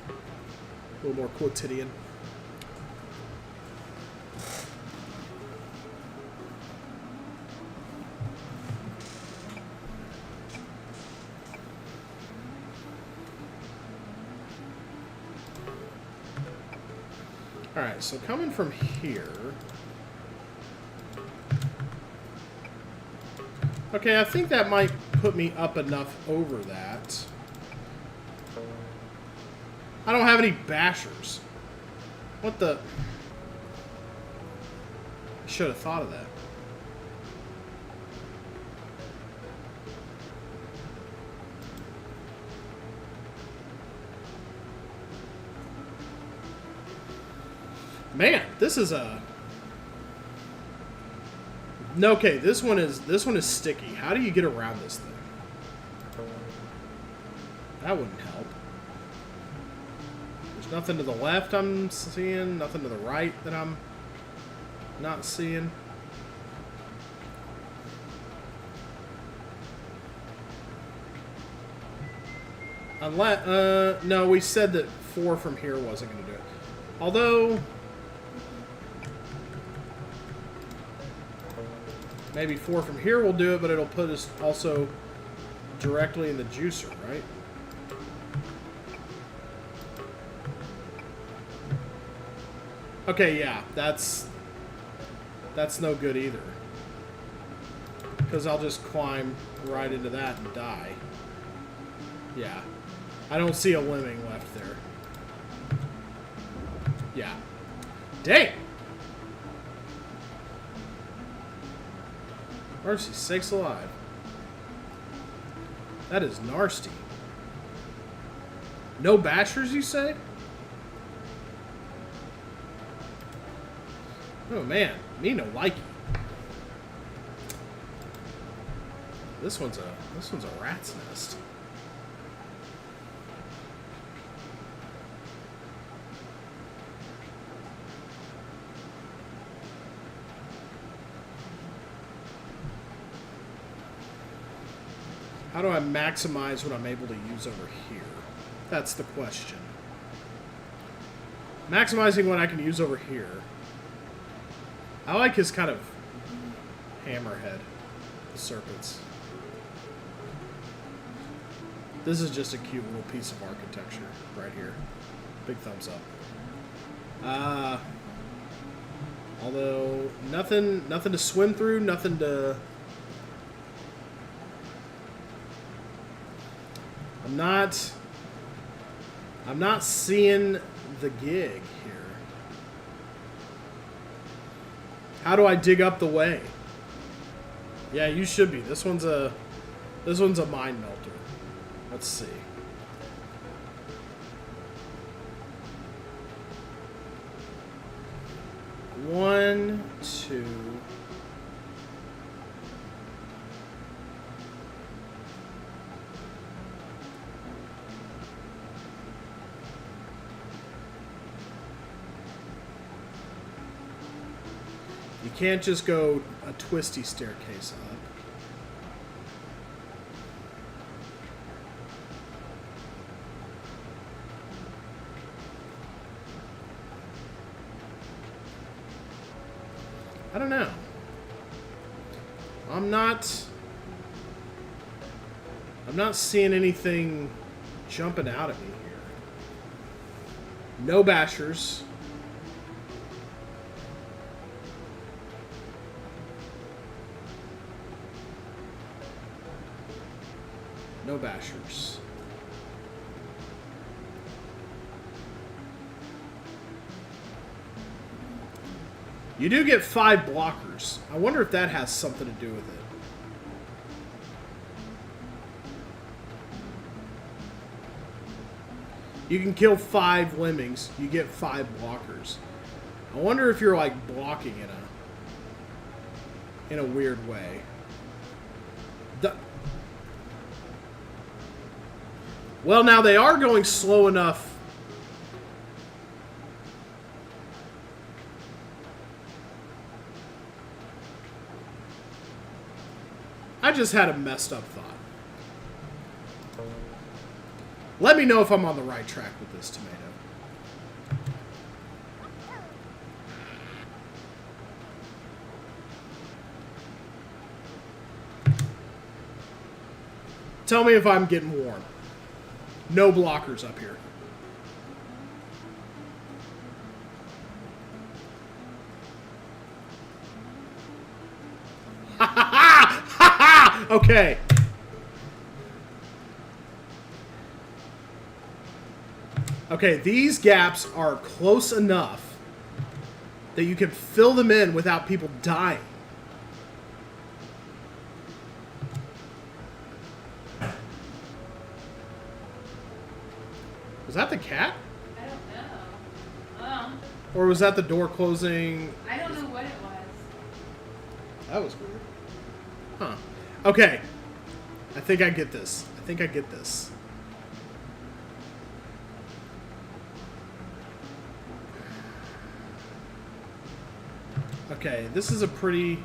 A little more quotidian. Alright, so coming from here... Okay, I think that might put me up enough over that. I don't have any bashers. What the... I should have thought of that. Man, this is a... Okay, this one is sticky. How do you get around this thing? That wouldn't help. There's There's nothing to the left I'm seeing. Nothing to the right that I'm not seeing. Unless, no, we said that 4 from here wasn't going to do it. Although, maybe 4 from here will do it, but it'll put us also directly in the juicer, right? Okay, yeah, that's no good either. Because I'll just climb right into that and die. Yeah. I don't see a lemming left there. Yeah. Dang! Mercy sakes alive. That is nasty. No bashers, you say? Oh man, me no likey. This one's a rat's nest. How do I maximize what I'm able to use over here? That's the question. Maximizing what I can use over here. I like his kind of hammerhead, the serpents. This is just a cute little piece of architecture right here. Big thumbs up. Although nothing to swim through, nothing to. I'm not seeing the gig here. How do I dig up the way? Yeah, you should be. This one's a mind melter. Let's see. One, two. You can't just go a twisty staircase up. I don't know. I'm not seeing anything jumping out at me here. No bashers. No bashers. You do get 5 blockers. I wonder if that has something to do with it. You can kill 5 lemmings. You get 5 blockers. I wonder if you're like blocking in a weird way. Well, now they are going slow enough. I just had a messed up thought. Let me know if I'm on the right track with this tomato. Tell me if I'm getting warm. No blockers up here. Ha ha ha! Ha ha! Okay. Okay, these gaps are close enough that you can fill them in without people dying. Was that the cat? I don't know. Or was that the door closing? I don't know what it was. That was weird. Huh. Okay. I think I get this. Okay, this is a pretty...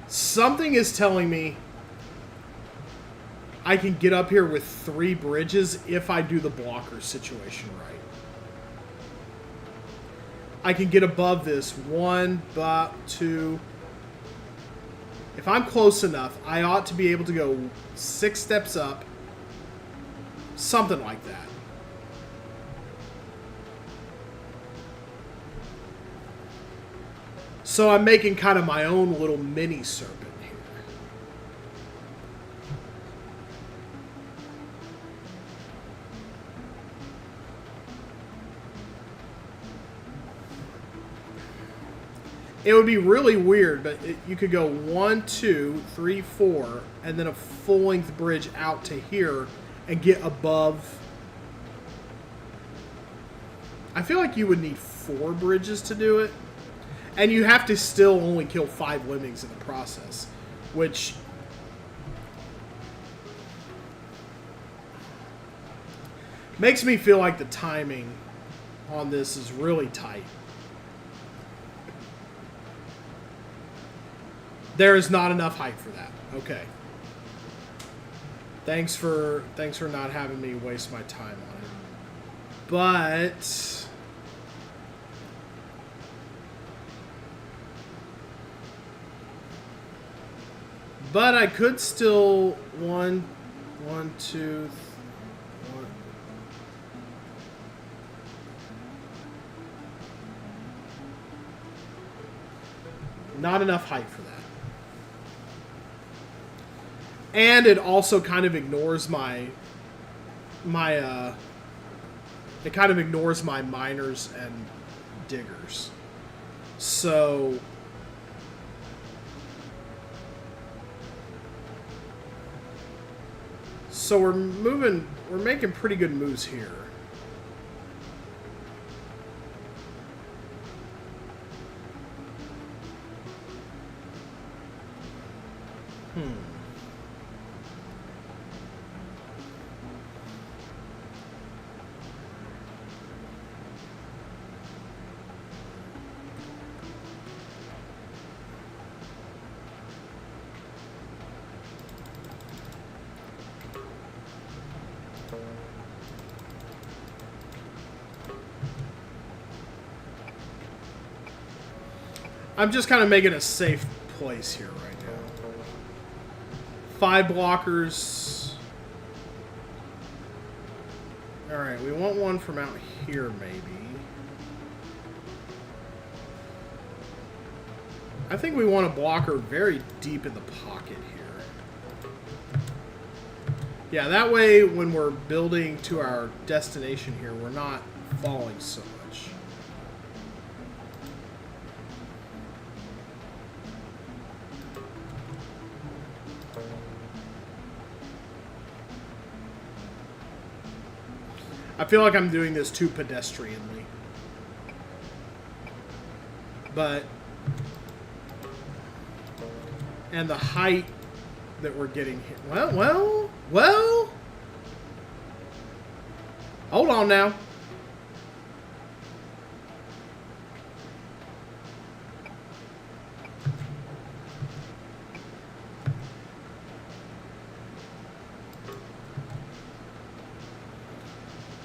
Something is telling me I can get up here with 3 bridges if I do the blocker situation right. I can get above this 1, 2. If I'm close enough, I ought to be able to go 6 steps up. Something like that. So I'm making kind of my own little mini serpent here. It would be really weird, but you could go 1, 2, 3, 4, and then a full-length bridge out to here and get above. I feel like you would need 4 bridges to do it. And you have to still only kill 5 lemmings in the process, which makes me feel like the timing on this is really tight. There is not enough height for that. Okay. Thanks for not having me waste my time on it. But I could still 1, 2, 1. Not enough height for that. And it also kind of ignores it kind of ignores my miners and diggers. So we're making pretty good moves here. I'm just kind of making a safe place here right now. 5 blockers. Alright, we want one from out here, maybe. I think we want a blocker very deep in the pocket here. Yeah, that way when we're building to our destination here, we're not falling so much. I feel like I'm doing this too pedestrianly. But... And the height that we're getting here... Well... Hold on now.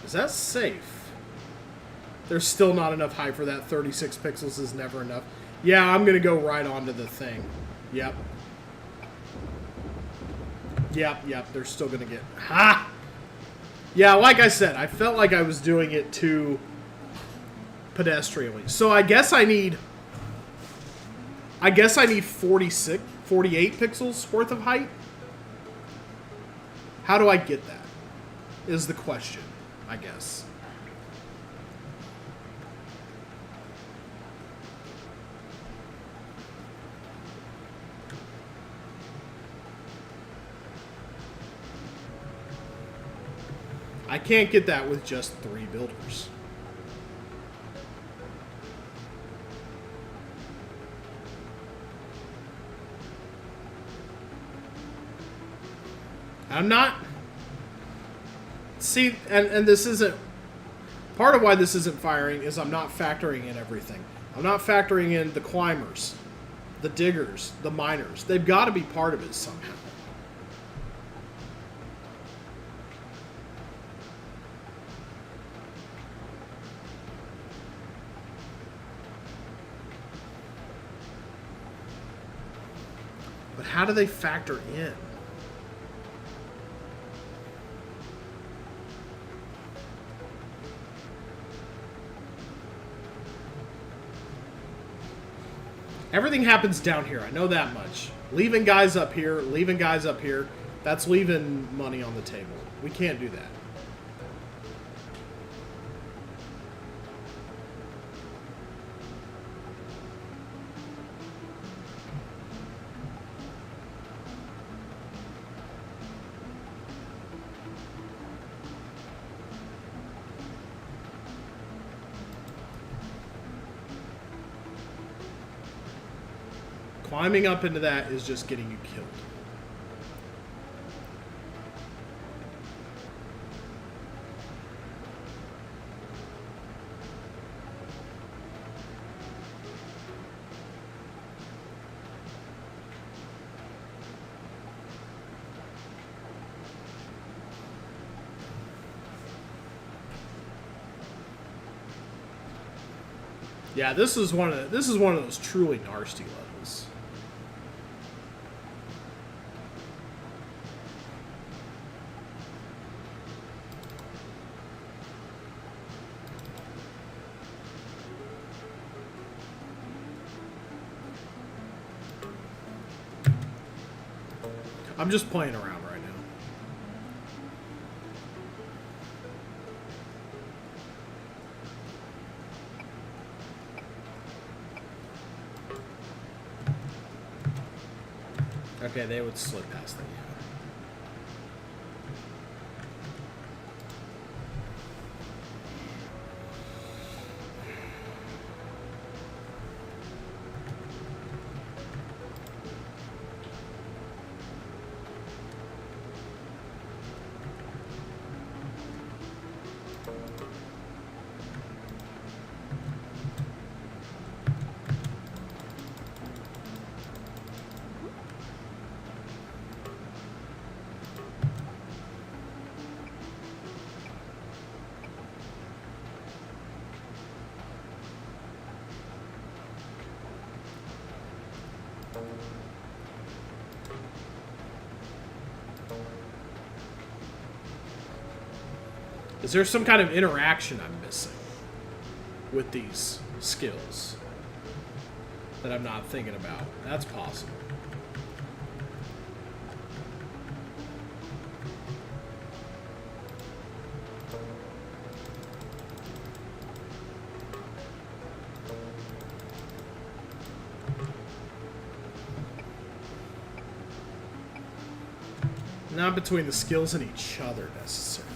Is that safe? There's still not enough height for that. 36 pixels is never enough. Yeah, I'm going to go right onto the thing. Yep. Yep. They're still going to get... Ha! Yeah, like I said, I felt like I was doing it too pedestrianly. So I guess I need 48 pixels worth of height. How do I get that? Is the question. I guess. I can't get that with just 3 builders. I'm not See, and this isn't... Part of why this isn't firing is I'm not factoring in everything. I'm not factoring in the climbers, the diggers, the miners. They've got to be part of it somehow. But how do they factor in? Everything happens down here. I know that much. Leaving guys up here, that's leaving money on the table. We can't do that. Climbing up into that is just getting you killed. Yeah, this is one of those truly nasty levels. I'm just playing around right now. Okay, they would slip past that. Is there some kind of interaction I'm missing with these skills that I'm not thinking about? That's possible. Not between the skills and each other necessarily.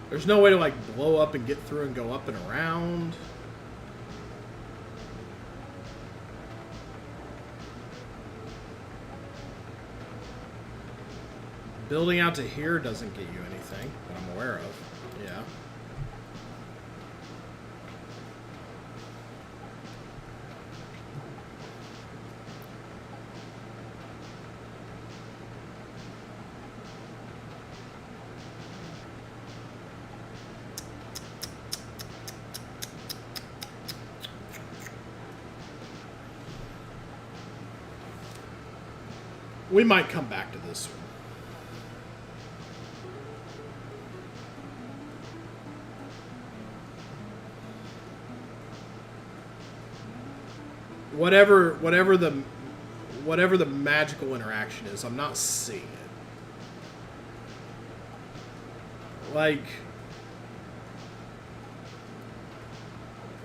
There's no way to like blow up and get through and go up and around. Building out to here doesn't get you anything that I'm aware of. Yeah. We might come back to this one. Whatever the magical interaction is, I'm not seeing it. Like,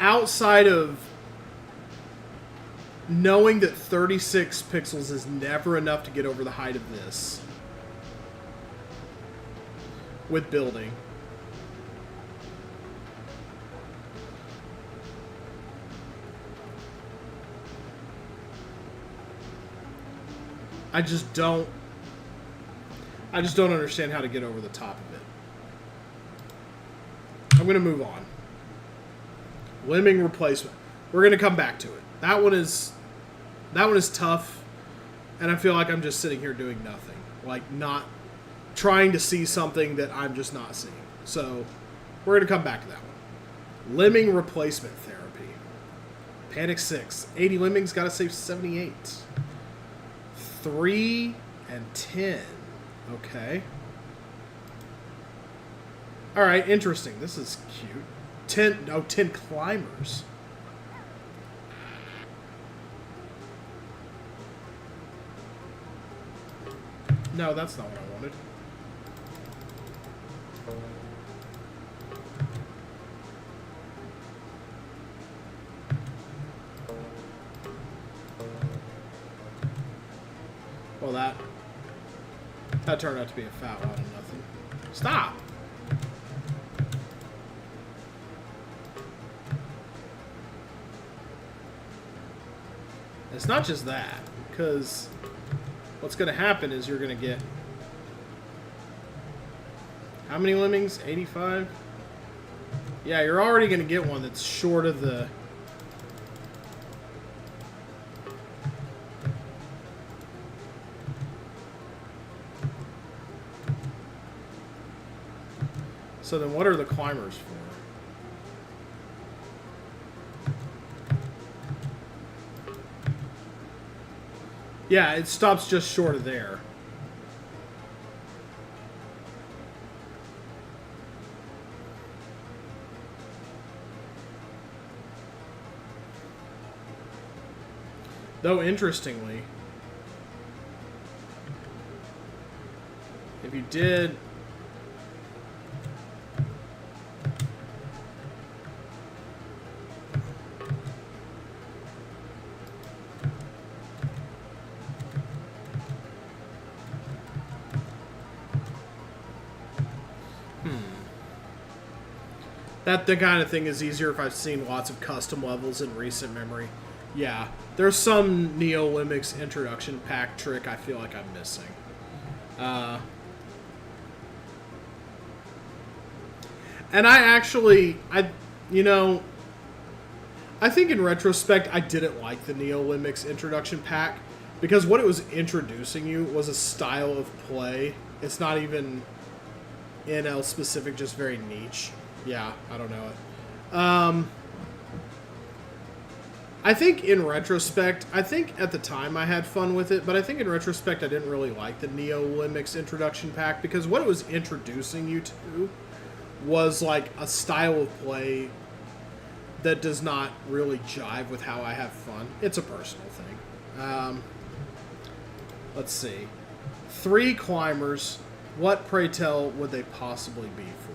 outside of knowing that 36 pixels is never enough to get over the height of this with building. I just don't understand how to get over the top of it. I'm gonna move on. Lemming replacement. We're gonna come back to it. That one is tough, and I feel like I'm just sitting here doing nothing, like not trying to see something that I'm just not seeing. So we're gonna come back to that one. Lemming replacement therapy. Panic 6. 80 lemmings, gotta save 78. 3 and 10. Okay. Alright, interesting. This is cute. 10 climbers. No, that's not what I wanted. Well, that turned out to be a foul out of nothing. Stop! It's not just that, because what's going to happen is you're going to get... How many lemmings? 85? Yeah, you're already going to get one that's short of the... So then what are the climbers for? Yeah, it stops just short of there. Though, interestingly, if you did... That the kind of thing is easier if I've seen lots of custom levels in recent memory. Yeah, there's some NeoLemmix introduction pack trick I feel like I'm missing. And I think in retrospect I didn't like the NeoLemmix introduction pack because what it was introducing you was a style of play. It's not even NL specific, just very niche. Yeah, I don't know it. I think in retrospect, I think at the time I had fun with it, but I think in retrospect I didn't really like the NeoLemmix introduction pack because what it was introducing you to was like a style of play that does not really jive with how I have fun. It's a personal thing. Let's see. 3 climbers. What, pray tell, would they possibly be for?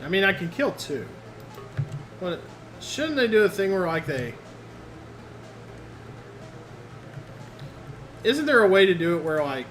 I mean, I can kill 2. But shouldn't they do a thing where, like, they... Isn't there a way to do it where, like...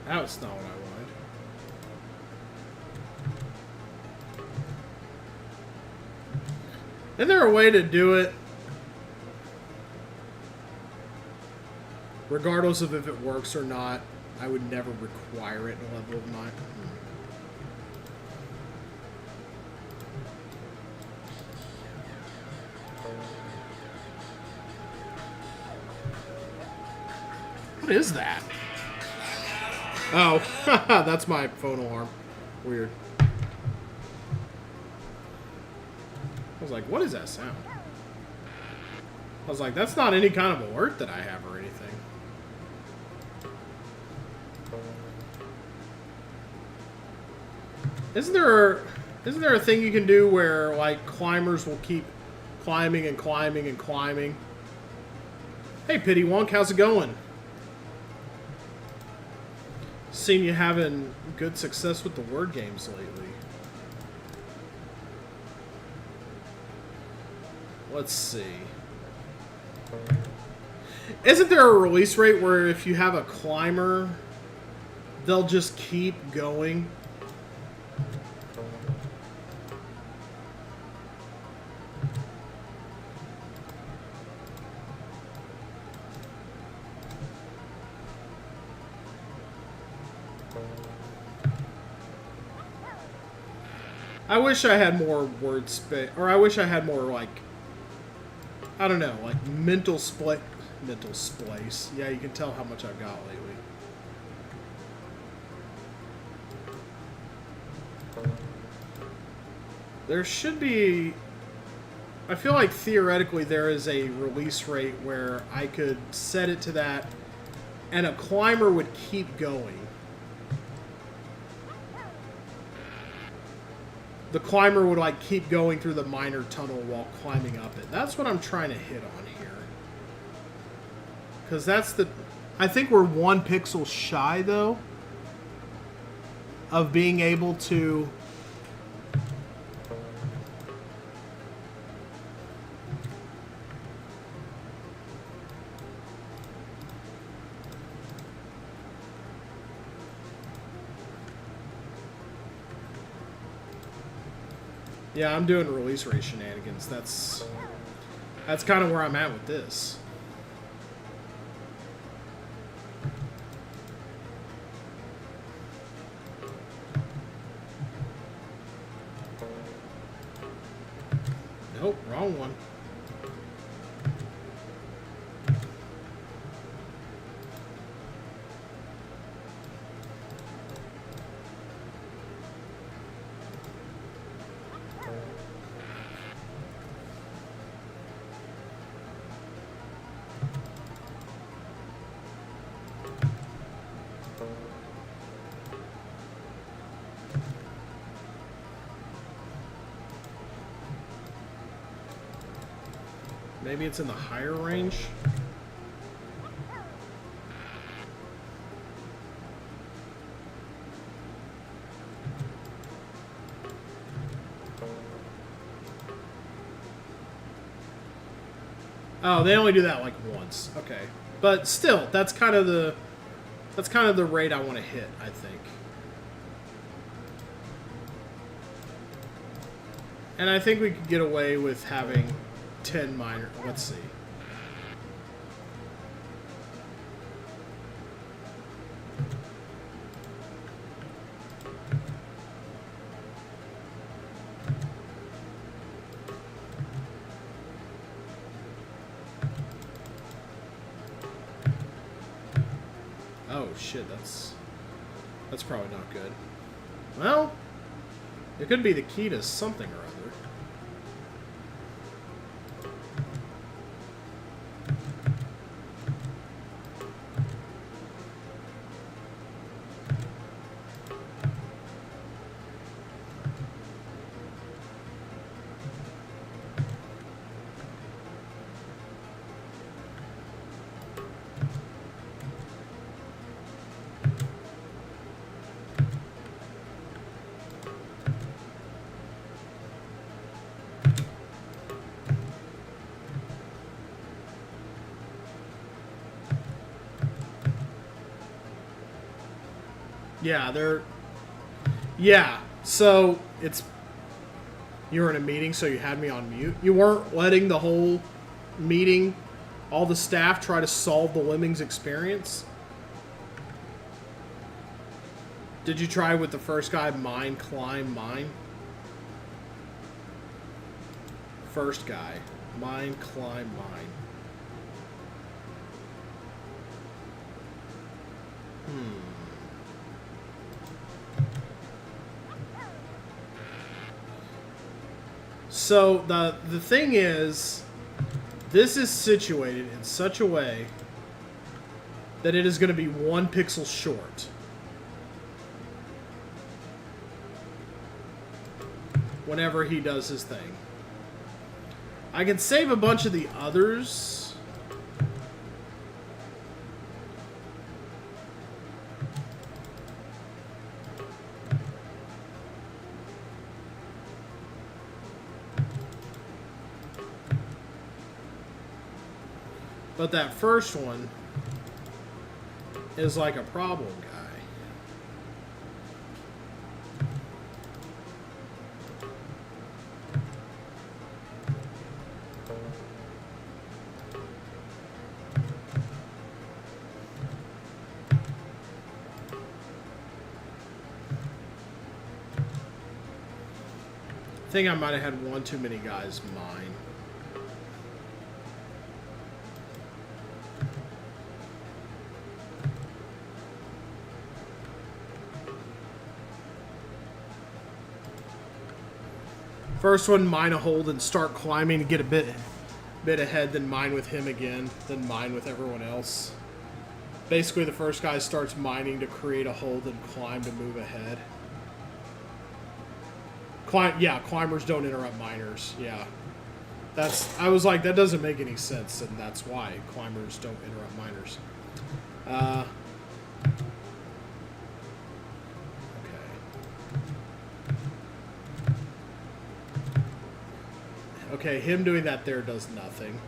That's not what I wanted. Isn't there a way to do it regardless of if it works or not? I would never require it in a level of mine. What is that? Oh, that's my phone alarm. Weird. I was like, what is that sound? I was like, that's not any kind of alert that I have or anything. Isn't there a thing you can do where, like, climbers will keep climbing and climbing and climbing? Hey, Pity Wonk, how's it going? Seen you having good success with the word games lately. Let's see. Isn't there a release rate where if you have a climber, they'll just keep going? I wish I had more word space, or I wish I had more, like, I don't know, like mental splice. Yeah, you can tell how much I've got lately. There should be, I feel like theoretically there is a release rate where I could set it to that and a climber would keep going. The climber would, like, keep going through the minor tunnel while climbing up it. That's what I'm trying to hit on here. Because that's the... I think we're 1 pixel shy, though, of being able to... Yeah, I'm doing release rate shenanigans. That's kind of where I'm at with this. Nope, wrong one. Maybe it's in the higher range. Oh, they only do that like once. Okay. But still, that's kind of the rate I want to hit, I think. And I think we could get away with having 10 minor. Let's see. Oh shit, that's probably not good. Well, it could be the key to something or other. Yeah, yeah, so you were in a meeting, so you had me on mute. You weren't letting the whole meeting, all the staff, try to solve the lemmings experience? Did you try with the first guy, mine, climb, mine? First guy, mine, climb, mine. So the thing is, this is situated in such a way that it is going to be 1 pixel short. Whenever he does his thing. I can save a bunch of the others. But that first one is like a problem guy. I think I might have had one too many guys mine. First one, mine a hold and start climbing to get a bit ahead, then mine with him again, then mine with everyone else. Basically, the first guy starts mining to create a hold and climb to move ahead. Yeah, climbers don't interrupt miners. Yeah. I was like, that doesn't make any sense, and that's why climbers don't interrupt miners. Okay, him doing that there does nothing.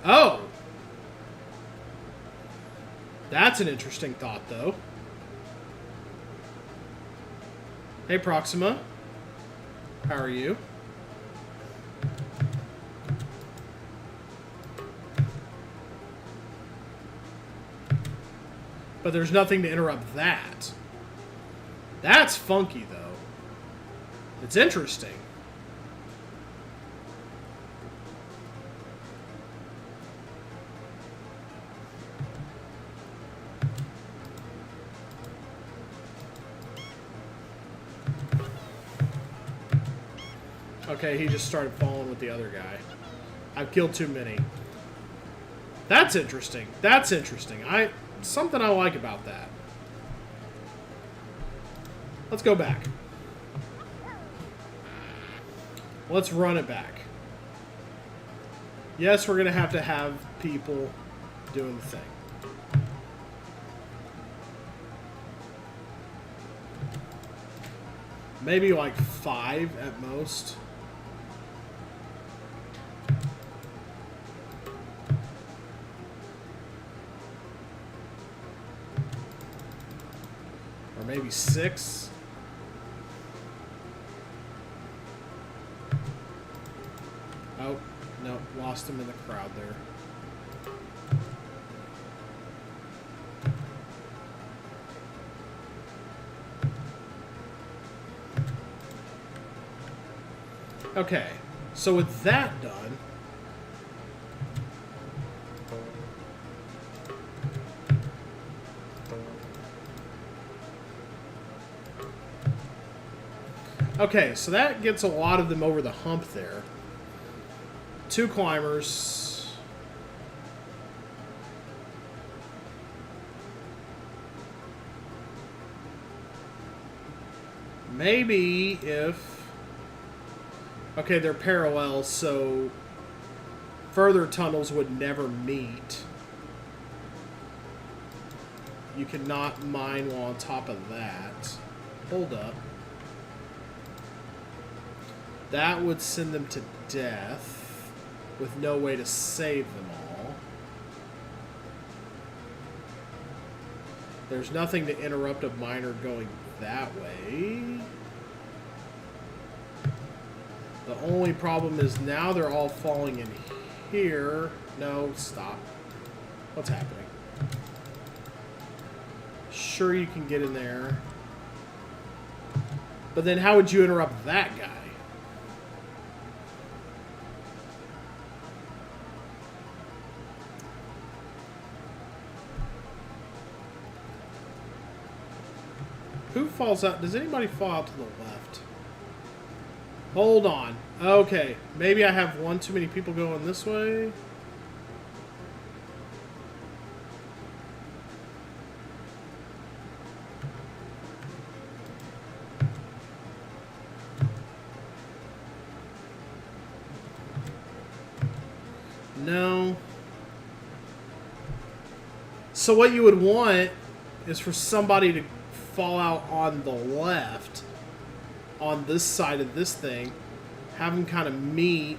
Oh! That's an interesting thought, though. Hey, Proxima. How are you? But there's nothing to interrupt that. That's funky, though. It's interesting. Okay, he just started falling with the other guy. I've killed too many. That's interesting. That's interesting. Something I like about that. Let's go back. Let's run it back. Yes, we're going to have people doing the thing. Maybe like 5 at most. Or maybe 6. Oh, no, lost him in the crowd there. Okay, so with that done, okay, so that gets a lot of them over the hump there. 2 climbers. Maybe if... Okay, they're parallel, so further tunnels would never meet. You cannot mine while on top of that. Hold up. That would send them to death with no way to save them all. There's nothing to interrupt a miner going that way. The only problem is now they're all falling in here. No, stop. What's happening? Sure, you can get in there. But then how would you interrupt that guy? Who falls out? Does anybody fall out to the left? Hold on. Okay. Maybe I have one too many people going this way. No. So what you would want is for somebody to fall out on the left on this side of this thing, have them kind of meet.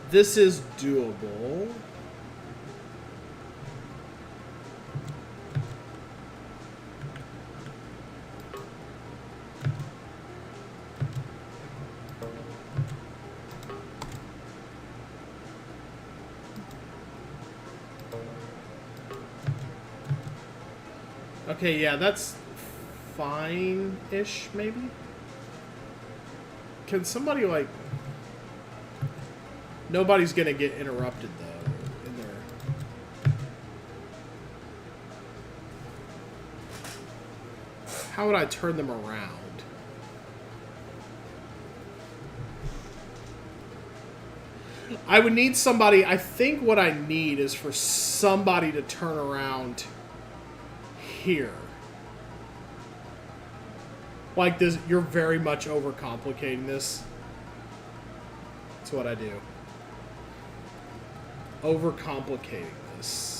This is doable. Okay, yeah, that's fine-ish, maybe? Can somebody, like... Nobody's gonna get interrupted, though, in there. How would I turn them around? I would need somebody... I think what I need is for somebody to turn around... here. Like this, you're very much overcomplicating this. That's what I do. Overcomplicating this.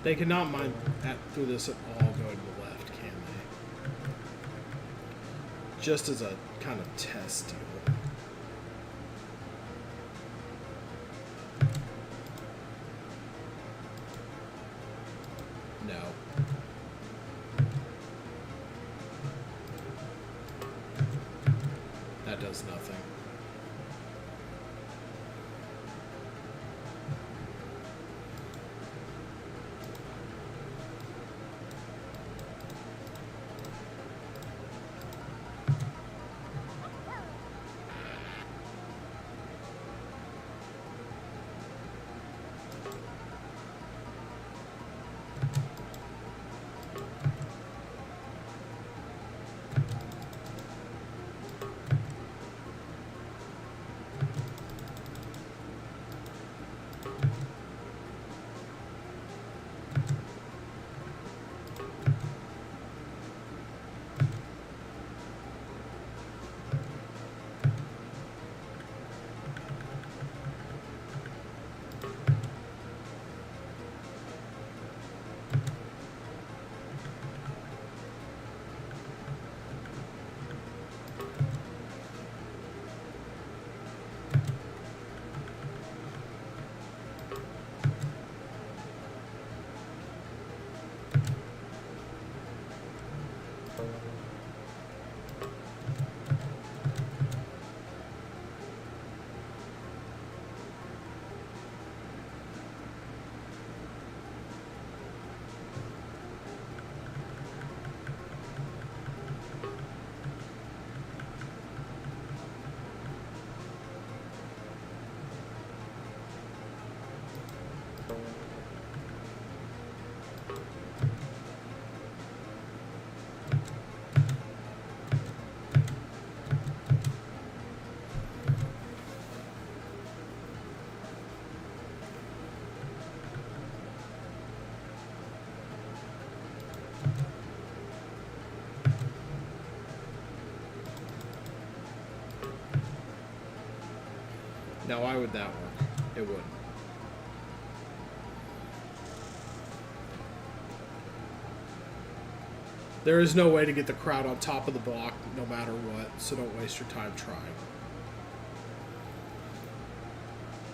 They cannot mine through this at all going to the left, can they? Just as a kind of test deal. No. That does nothing. Now, why would that work? It wouldn't. There is no way to get the crowd on top of the block no matter what, so don't waste your time trying.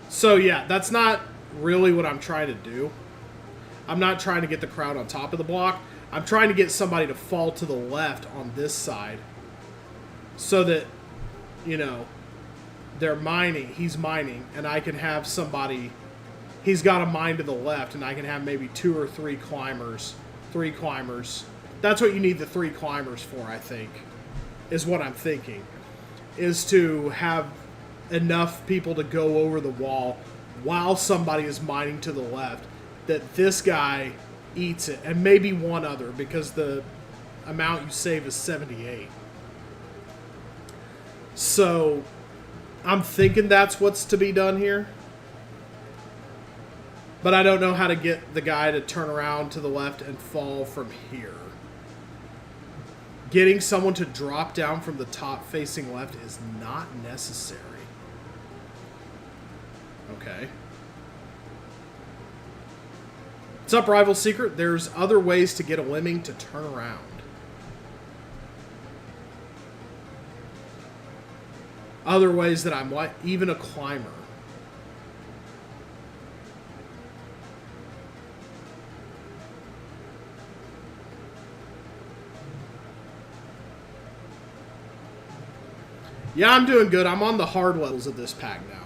So yeah, that's not really what I'm trying to do. I'm not trying to get the crowd on top of the block. I'm trying to get somebody to fall to the left on this side so that, you know, they're mining, he's mining, and I can have somebody, he's got a mine to the left, and I can have maybe 2 or 3 climbers. 3 climbers. That's what you need the 3 climbers for, I think, is what I'm thinking. Is to have enough people to go over the wall while somebody is mining to the left, that this guy eats it, and maybe one other, because the amount you save is 78. So, I'm thinking that's what's to be done here. But I don't know how to get the guy to turn around to the left and fall from here. Getting someone to drop down from the top facing left is not necessary. Okay. What's up, Rival Secret? There's other ways to get a lemming to turn around. Other ways that I'm like, even a climber. Yeah, I'm doing good. I'm on the hard levels of this pack now.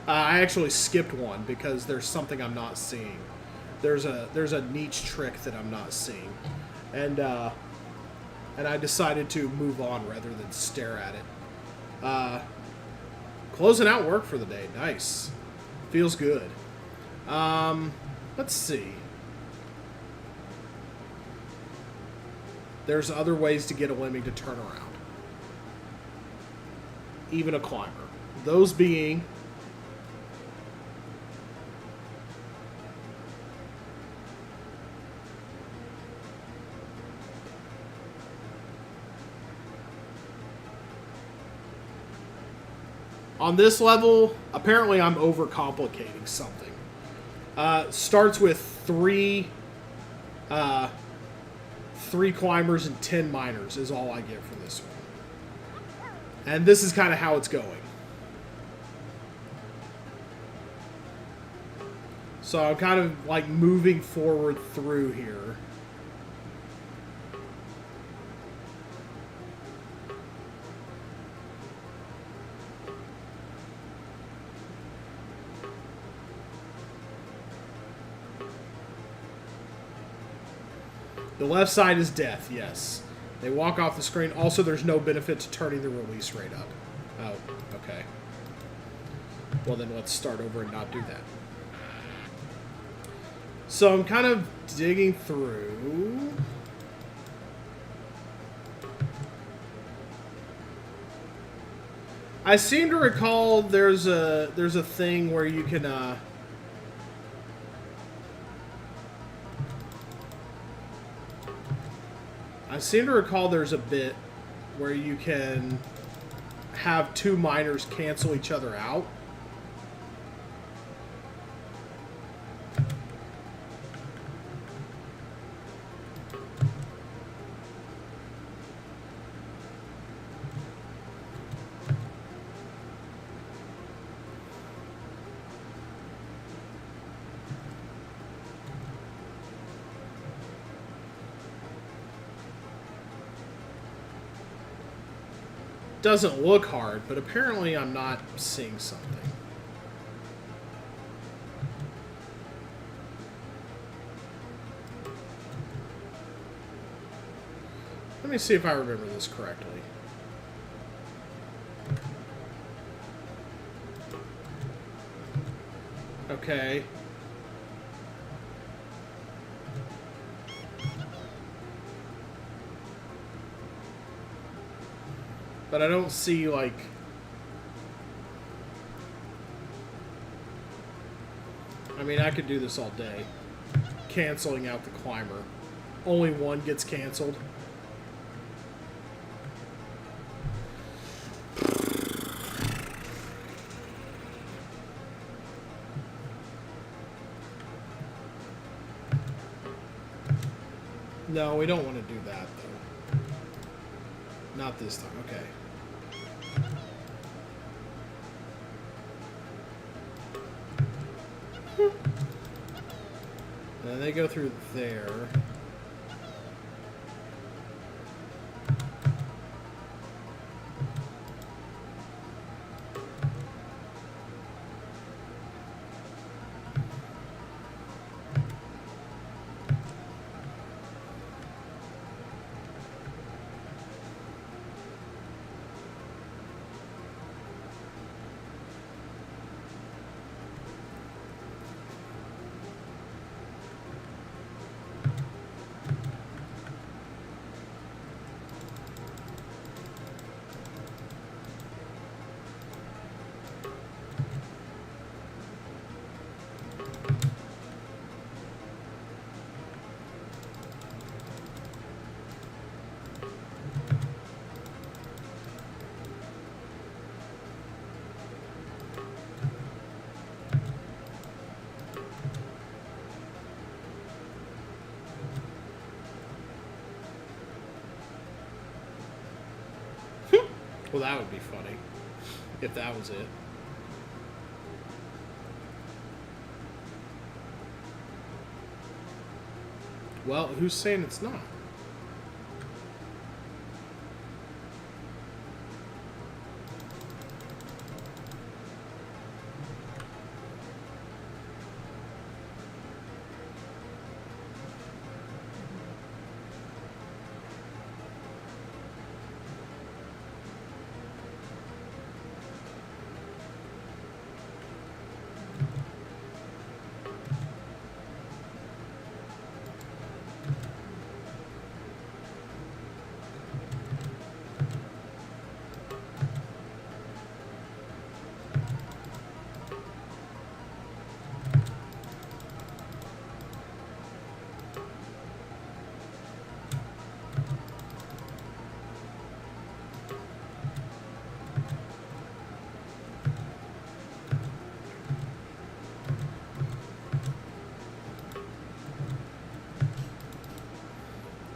I actually skipped one because there's something I'm not seeing. There's a niche trick that I'm not seeing, and I decided to move on rather than stare at it. Closing out work for the day. Nice. Feels good. Let's see. There's other ways to get a lemming to turn around. Even a climber. Those being... On this level, apparently I'm overcomplicating something. Starts with 3 climbers and 10 miners is all I get for this one. And this is kind of how it's going. So I'm kind of like moving forward through here. The left side is death, yes. They walk off the screen. Also, there's no benefit to turning the release rate up. Oh, okay. Well, then let's start over and not do that. So I'm kind of digging through. I seem to recall there's a thing where you can I seem to recall there's a bit where you can have 2 miners cancel each other out. Doesn't look hard, but apparently I'm not seeing something. Let me see if I remember this correctly. Okay. But I don't see, like... I mean, I could do this all day. Canceling out the climber. Only one gets canceled. No, we don't want to do that, though. Not this time. Okay. And then they go through there. Well, that would be funny if that was it. Well, who's saying it's not?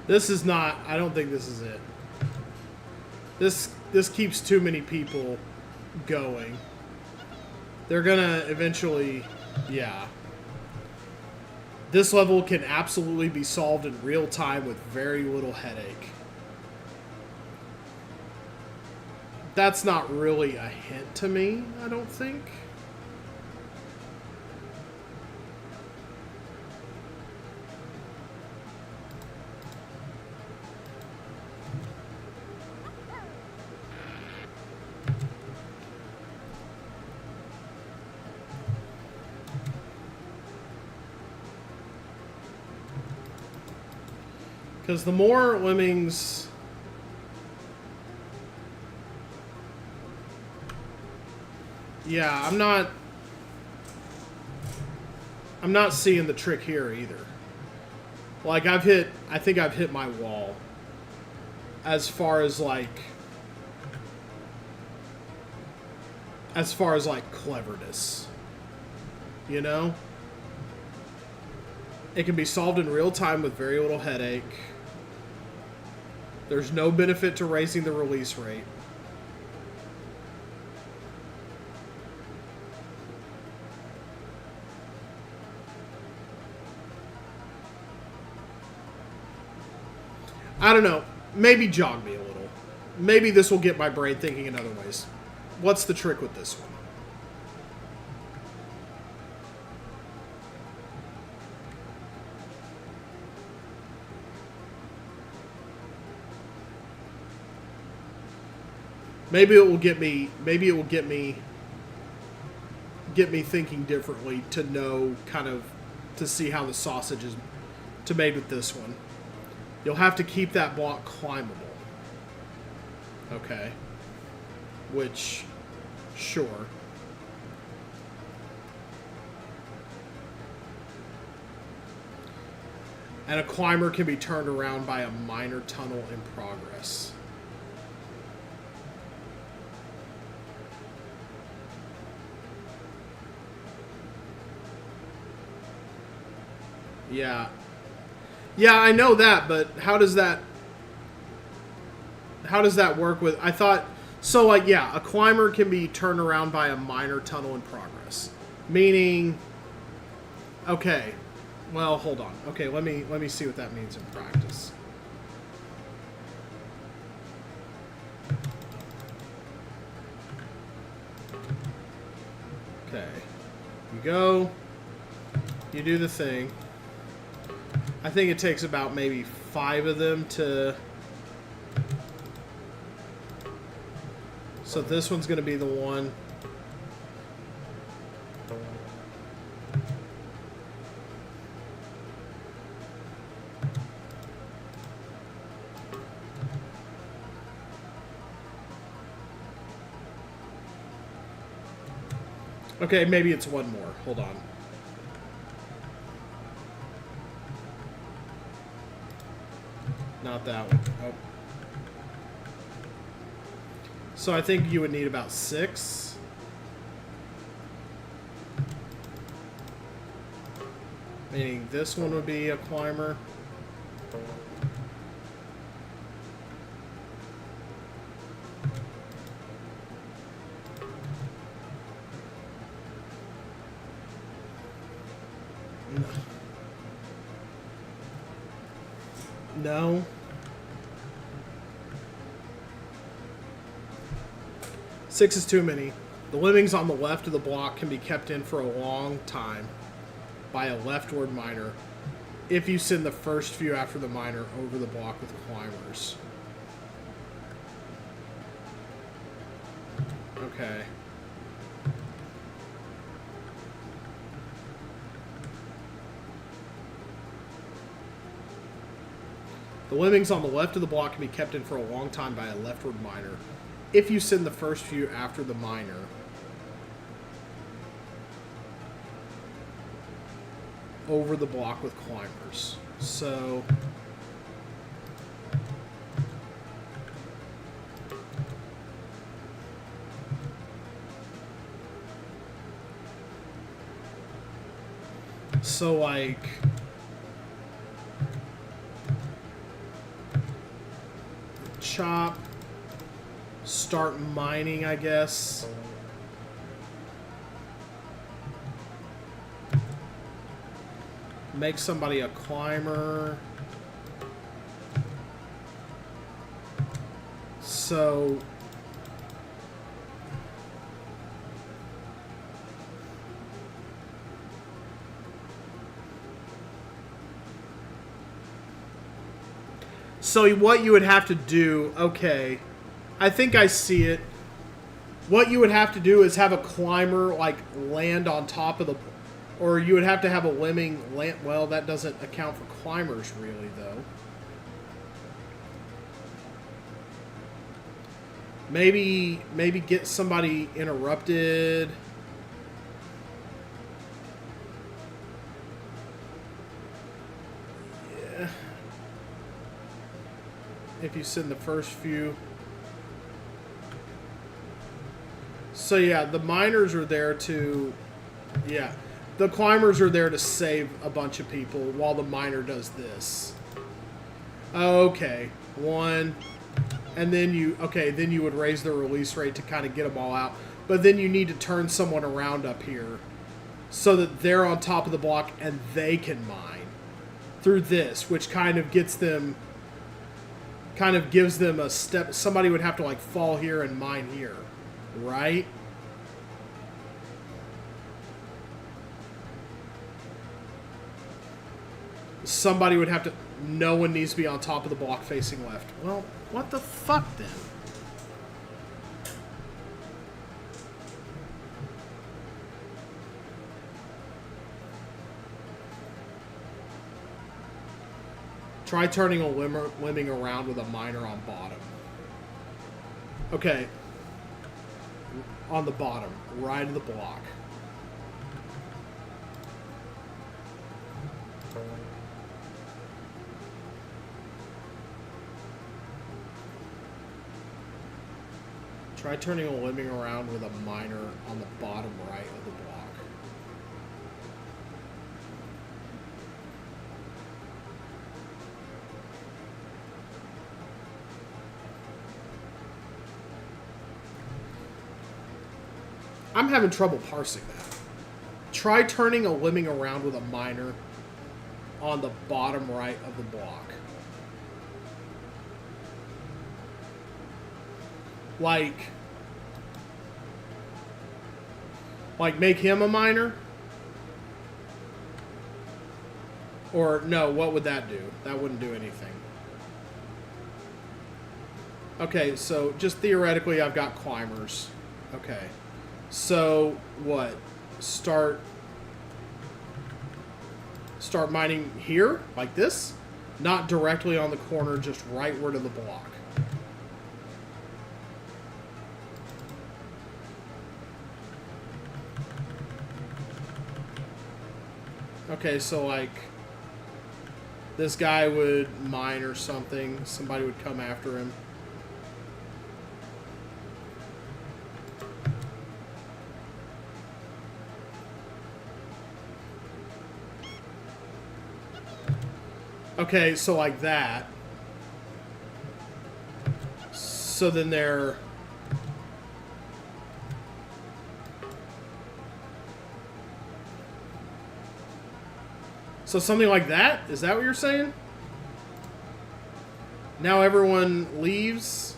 This is not, I don't think this is it. This keeps too many people going. They're gonna eventually, yeah. This level can absolutely be solved in real time with very little headache. That's not really a hint to me, I don't think. Because the more lemmings... Yeah, I'm not seeing the trick here either. Like, I think I've hit my wall. As far as like cleverness. You know? It can be solved in real time with very little headache. There's no benefit to raising the release rate. I don't know. Maybe jog me a little. Maybe this will get my brain thinking in other ways. What's the trick with this one? Maybe it will get me thinking differently to know kind of to see how the sausage is made with this one. You'll have to keep that block climbable. Okay. Which, sure. And a climber can be turned around by a minor tunnel in progress. Yeah. Yeah, I know that, but how does that work with... I thought... So, like, yeah, a climber can be turned around by a minor tunnel in progress. Meaning... Okay. Well, hold on. Okay, let me see what that means in practice. Okay. You go. You do the thing. I think it takes about maybe 5 of them to... So this one's going to be the one. Okay, maybe it's one more. Hold on. Not that one. Oh. So I think you would need about 6. Meaning this one would be a climber. No. 6 is too many. The lemmings on the left of the block can be kept in for a long time by a leftward miner if you send the first few after the miner over the block with climbers. Okay. The lemmings on the left of the block can be kept in for a long time by a leftward miner if you send the first few after the miner over the block with climbers. So like chop, start mining, I guess. Make somebody a climber. So what you would have to do, okay, I think I see it. What you would have to do is have a climber, like, land on top of the... Or you would have to have a lemming land... Well, that doesn't account for climbers, really, though. Maybe get somebody interrupted. Yeah. If you send the first few... So yeah, the miners are there to... Yeah. The climbers are there to save a bunch of people while the miner does this. Okay. 1. And then you... Okay, then you would raise the release rate to kind of get them all out. But then you need to turn someone around up here so that they're on top of the block and they can mine through this, which kind of gets them... Kind of gives them a step... Somebody would have to, like, fall here and mine here. Right? Somebody would have to... No one needs to be on top of the block facing left. Well, what the fuck then? Try turning a lemming around with a miner on bottom. Okay. On the bottom, right of the block. Try turning a lemming around with a miner on the bottom right of the block. I'm having trouble parsing that. Try turning a lemming around with a miner on the bottom right of the block. Like make him a miner? Or, no, what would that do? That wouldn't do anything. Okay, so just theoretically, I've got climbers. Okay. So, what? Start mining here? Like this? Not directly on the corner, just rightward of the block. Okay, so like this guy would mine or something. Somebody would come after him. Okay, so like that. So then they're... So something like that? Is that what you're saying? Now everyone leaves?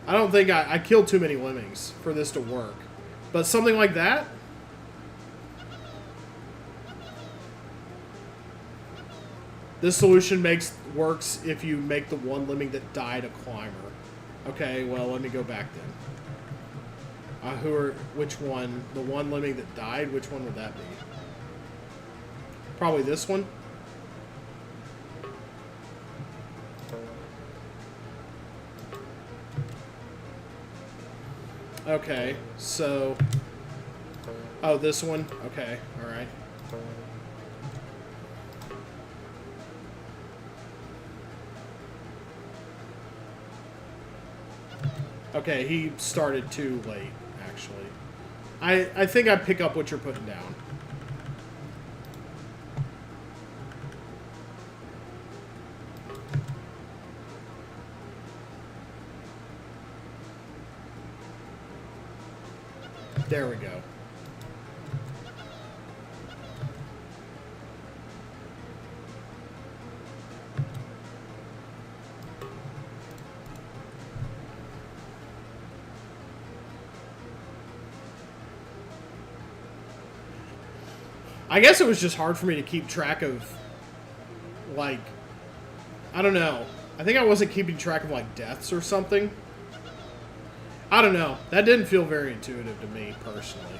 I don't think I killed too many lemmings for this to work. But something like that? This solution works if you make the one lemming that died a climber. Okay, well, let me go back then. Which one? The one lemming that died? Which one would that be? Probably this one. Okay, so... Oh, this one? Okay, alright. Okay, he started too late, actually. I think I pick up what you're putting down. There we go. I guess it was just hard for me to keep track of, like, I don't know. I think I wasn't keeping track of, like, deaths or something. I don't know. That didn't feel very intuitive to me, personally.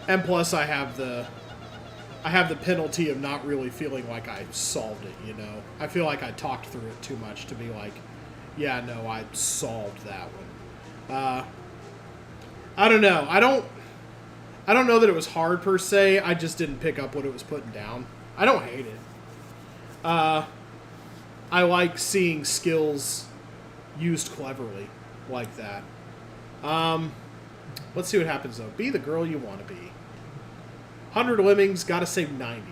And plus, I have the penalty of not really feeling like I solved it, you know? I feel like I talked through it too much to be like, yeah, no, I solved that one. I don't know. I don't know that it was hard per se. I just didn't pick up what it was putting down. I don't hate it. I like seeing skills used cleverly like that. Let's see what happens though. Be the girl you want to be. 100 lemmings, gotta save 90.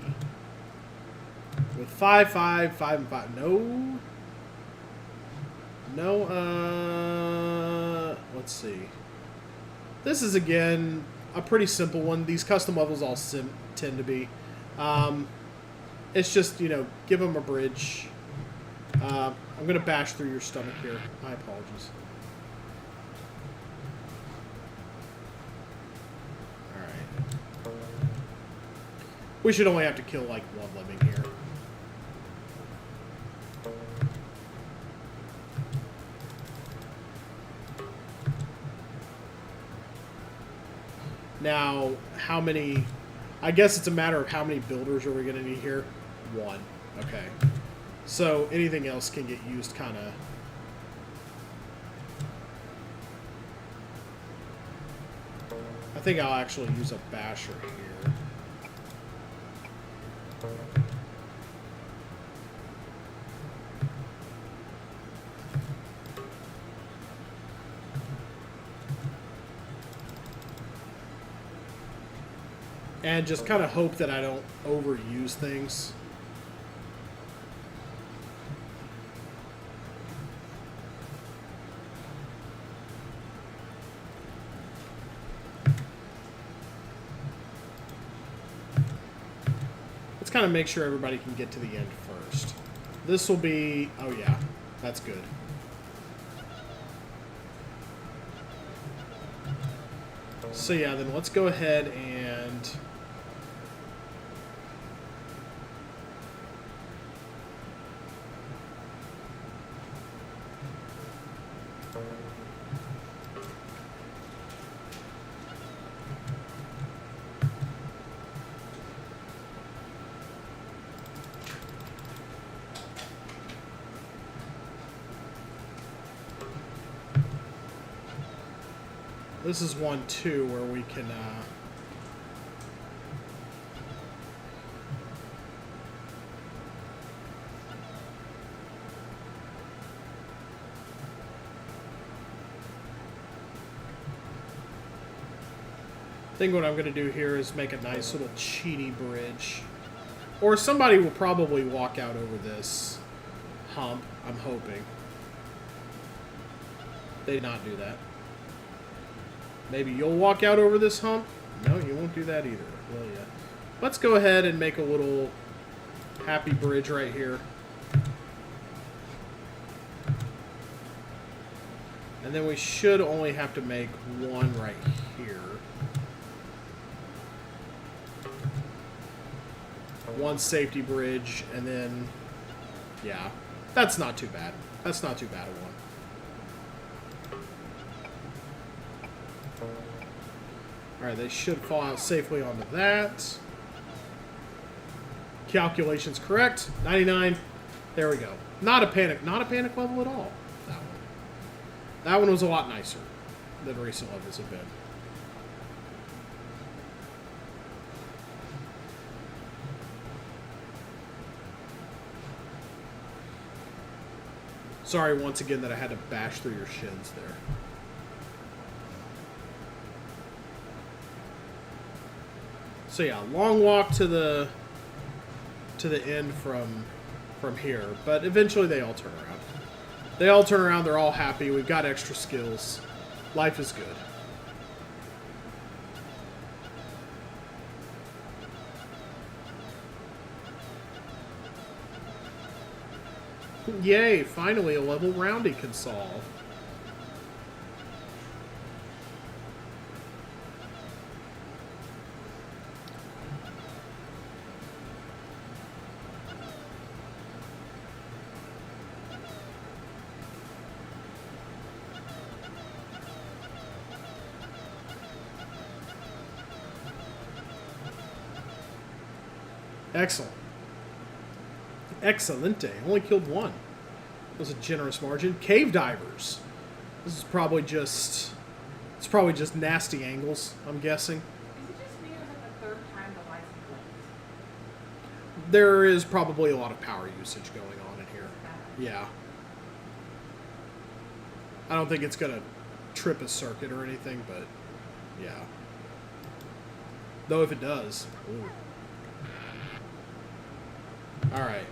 With 5, 5, 5, and 5. No. No, let's see. This is, again, a pretty simple one. These custom levels all tend to be. It's just, you know, give them a bridge. I'm going to bash through your stomach here. My apologies. Alright. We should only have to kill, like, one lemming here. Now, how many... I guess it's a matter of how many builders are we going to need here? One. Okay. So, anything else can get used kind of... I think I'll actually use a basher here. And just kind of hope that I don't overuse things. Let's kind of make sure everybody can get to the end first. This will be... Oh, yeah. That's good. So, yeah, then let's go ahead and... This is one, too, where we can, I think what I'm going to do here is make a nice little cheaty bridge. Or somebody will probably walk out over this hump, I'm hoping. They did not do that. Maybe you'll walk out over this hump? No, you won't do that either, will ya? Let's go ahead and make a little happy bridge right here. And then we should only have to make one right here. One safety bridge, and then, yeah, that's not too bad. That's not too bad a one. Alright, they should fall out safely onto that. Calculations correct. 99. There we go. Not a panic level at all. That one. That one was a lot nicer than recent levels have been. Sorry once again that I had to bash through your shins there. So yeah, long walk to the end from here, but eventually they all turn around. They all turn around, they're all happy, we've got extra skills. Life is good. Yay, finally a level Roundy can solve. Excellent. Excelente. Only killed one. That was a generous margin. Cave divers. This is probably just... It's probably just nasty angles, I'm guessing. Is it just me or is it the third time the lights have blinked? There is probably a lot of power usage going on in here. Yeah. I don't think it's going to trip a circuit or anything, but yeah. Though if it does... Ooh. Alright.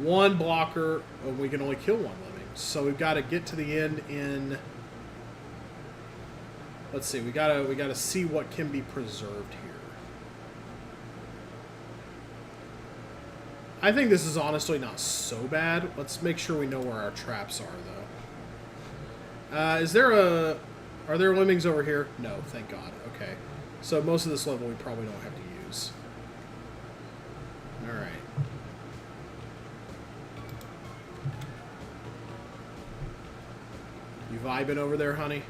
One blocker, and we can only kill one lemming. So we've got to get to the end in... Let's see, we gotta see what can be preserved here. I think this is honestly not so bad. Let's make sure we know where our traps are, though. Are there lemmings over here? No, thank God. Okay. So most of this level we probably don't have to use. Alright. You vibing over there, honey?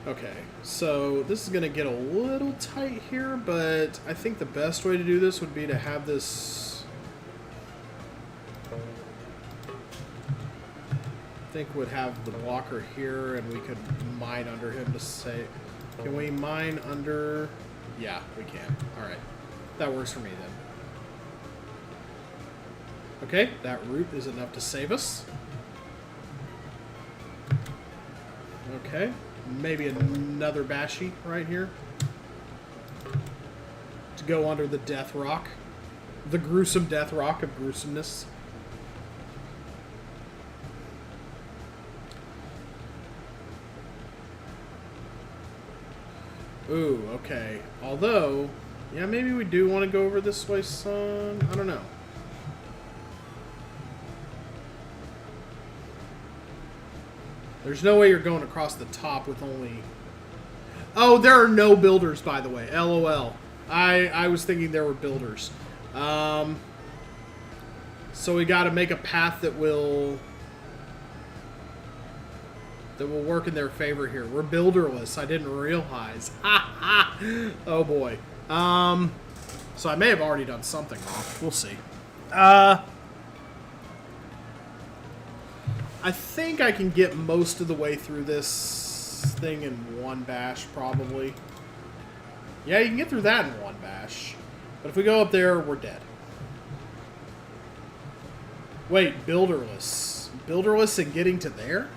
Okay, so this is going to get a little tight here, but I think the best way to do this would be to have this... I think would have the blocker here, and we could mine under him to say... Can we mine under... Yeah, we can. Alright. That works for me, then. Okay, that root is enough to save us. Okay. Maybe another Bashy right here. To go under the death rock. The gruesome death rock of gruesomeness. Ooh, okay. Although, yeah, maybe we do want to go over this way, son. I don't know. There's no way you're going across the top with only... Oh, there are no builders, by the way. LOL. I was thinking there were builders. So we got to make a path that will work in their favor here. We're builderless. I didn't realize. Oh boy. So I may have already done something wrong. We'll see. I think I can get most of the way through this thing in one bash, probably. Yeah, you can get through that in one bash. But if we go up there, we're dead. Wait, builderless. Builderless and getting to there?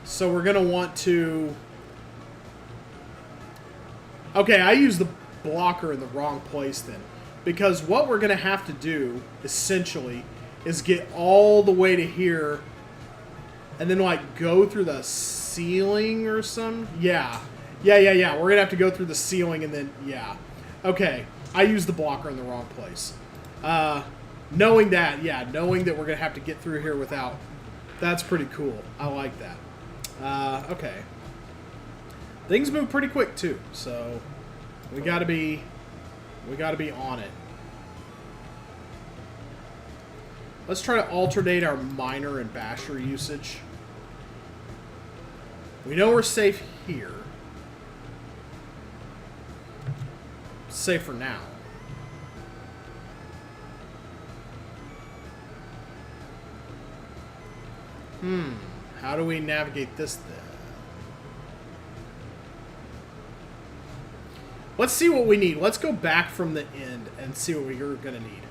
So we're going to want to... Okay, I used the blocker in the wrong place then. Because what we're going to have to do, essentially, is get all the way to here and then, like, go through the ceiling or something. Yeah. Yeah. We're going to have to go through the ceiling and then, yeah. Okay, I used the blocker in the wrong place. Knowing that, yeah, knowing that we're going to have to get through here without... That's pretty cool. I like that. Okay. Things move pretty quick, too, so... We gotta be on it. Let's try to alternate our miner and basher usage. We know we're safe here. Safe for now. How do we navigate this then? Let's see what we need. Let's go back from the end and see what we're going to need.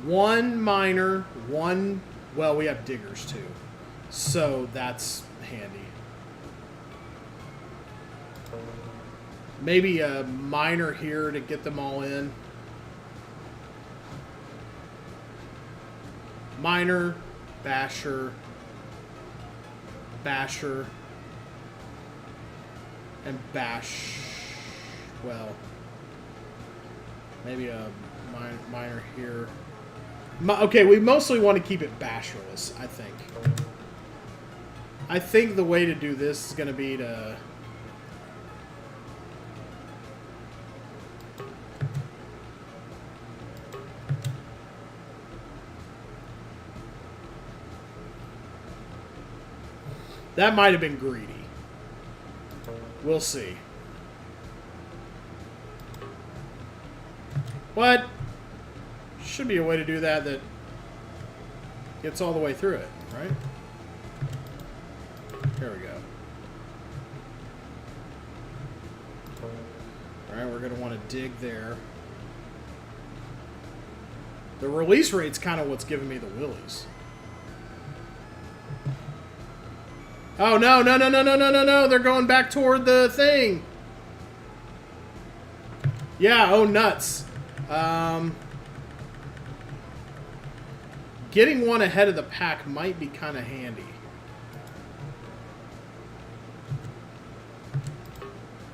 One miner, one... Well, we have diggers, too. So, that's handy. Maybe a miner here to get them all in. Miner, basher, and bash... Well, maybe a miner here. Okay, we mostly want to keep it basherless, I think. I think the way to do this is going to be to... That might have been greedy. We'll see. What? Should be a way to do that that gets all the way through it, right? There we go. Alright, we're going to want to dig there. The release rate's kind of what's giving me the willies. Oh, no. They're going back toward the thing. Yeah, oh, nuts. Getting one ahead of the pack might be kind of handy.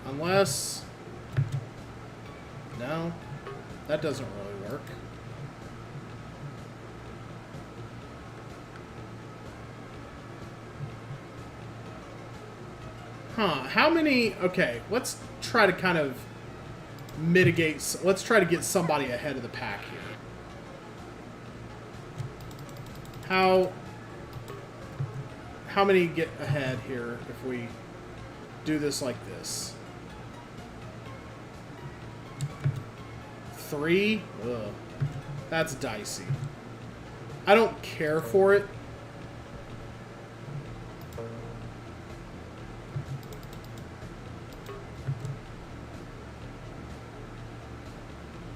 Unless... No, that doesn't really work. Huh, how many... Okay, let's try to kind of mitigate... Let's try to get somebody ahead of the pack here. How many get ahead here if we do this like this? 3? Ugh. That's dicey. I don't care for it.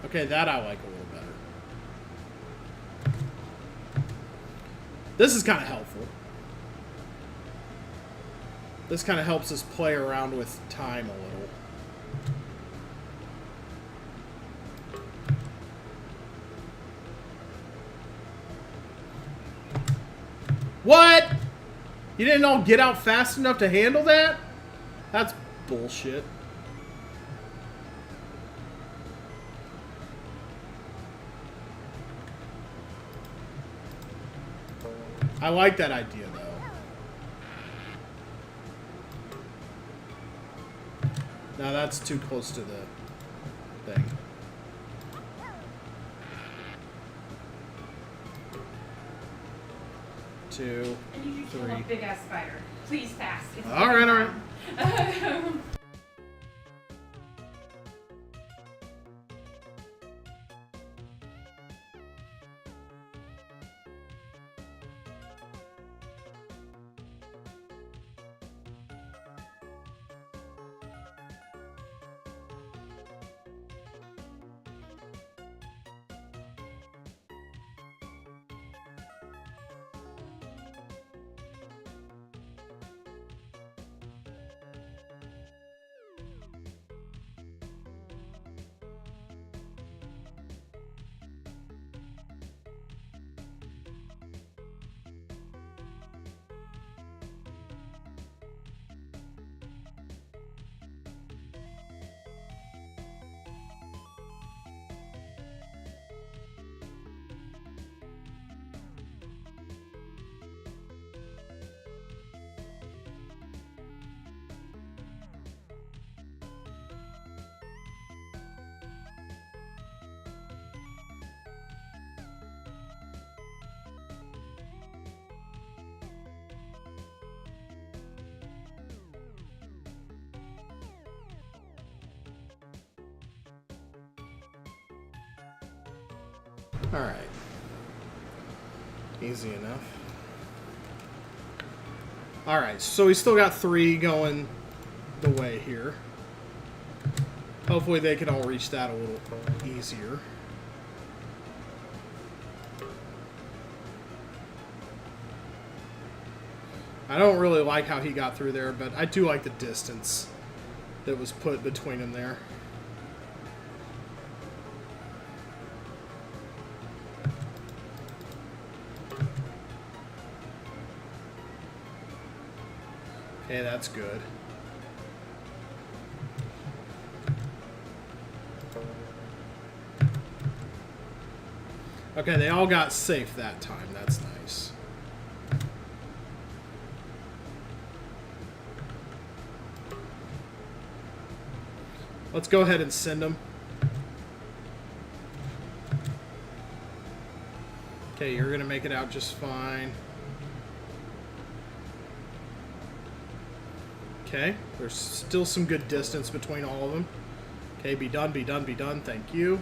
Okay, that I like a little better. This is kind of helpful. This kind of helps us play around with time a little. What? You didn't all get out fast enough to handle that? That's bullshit. I like that idea, though. Now that's too close to the thing. Two, And you do kill three. a big ass spider. Please fast. It's All right, all right. Alright. Easy enough. Alright, so we still got 3 going the way here. Hopefully they can all reach that a little easier. I don't really like how he got through there, but I do like the distance that was put between them there. Okay, that's good. Okay, they all got safe that time. That's nice. Let's go ahead and send them. Okay, you're going to make it out just fine. Okay, there's still some good distance between all of them. Okay, be done, be done, be done. Thank you.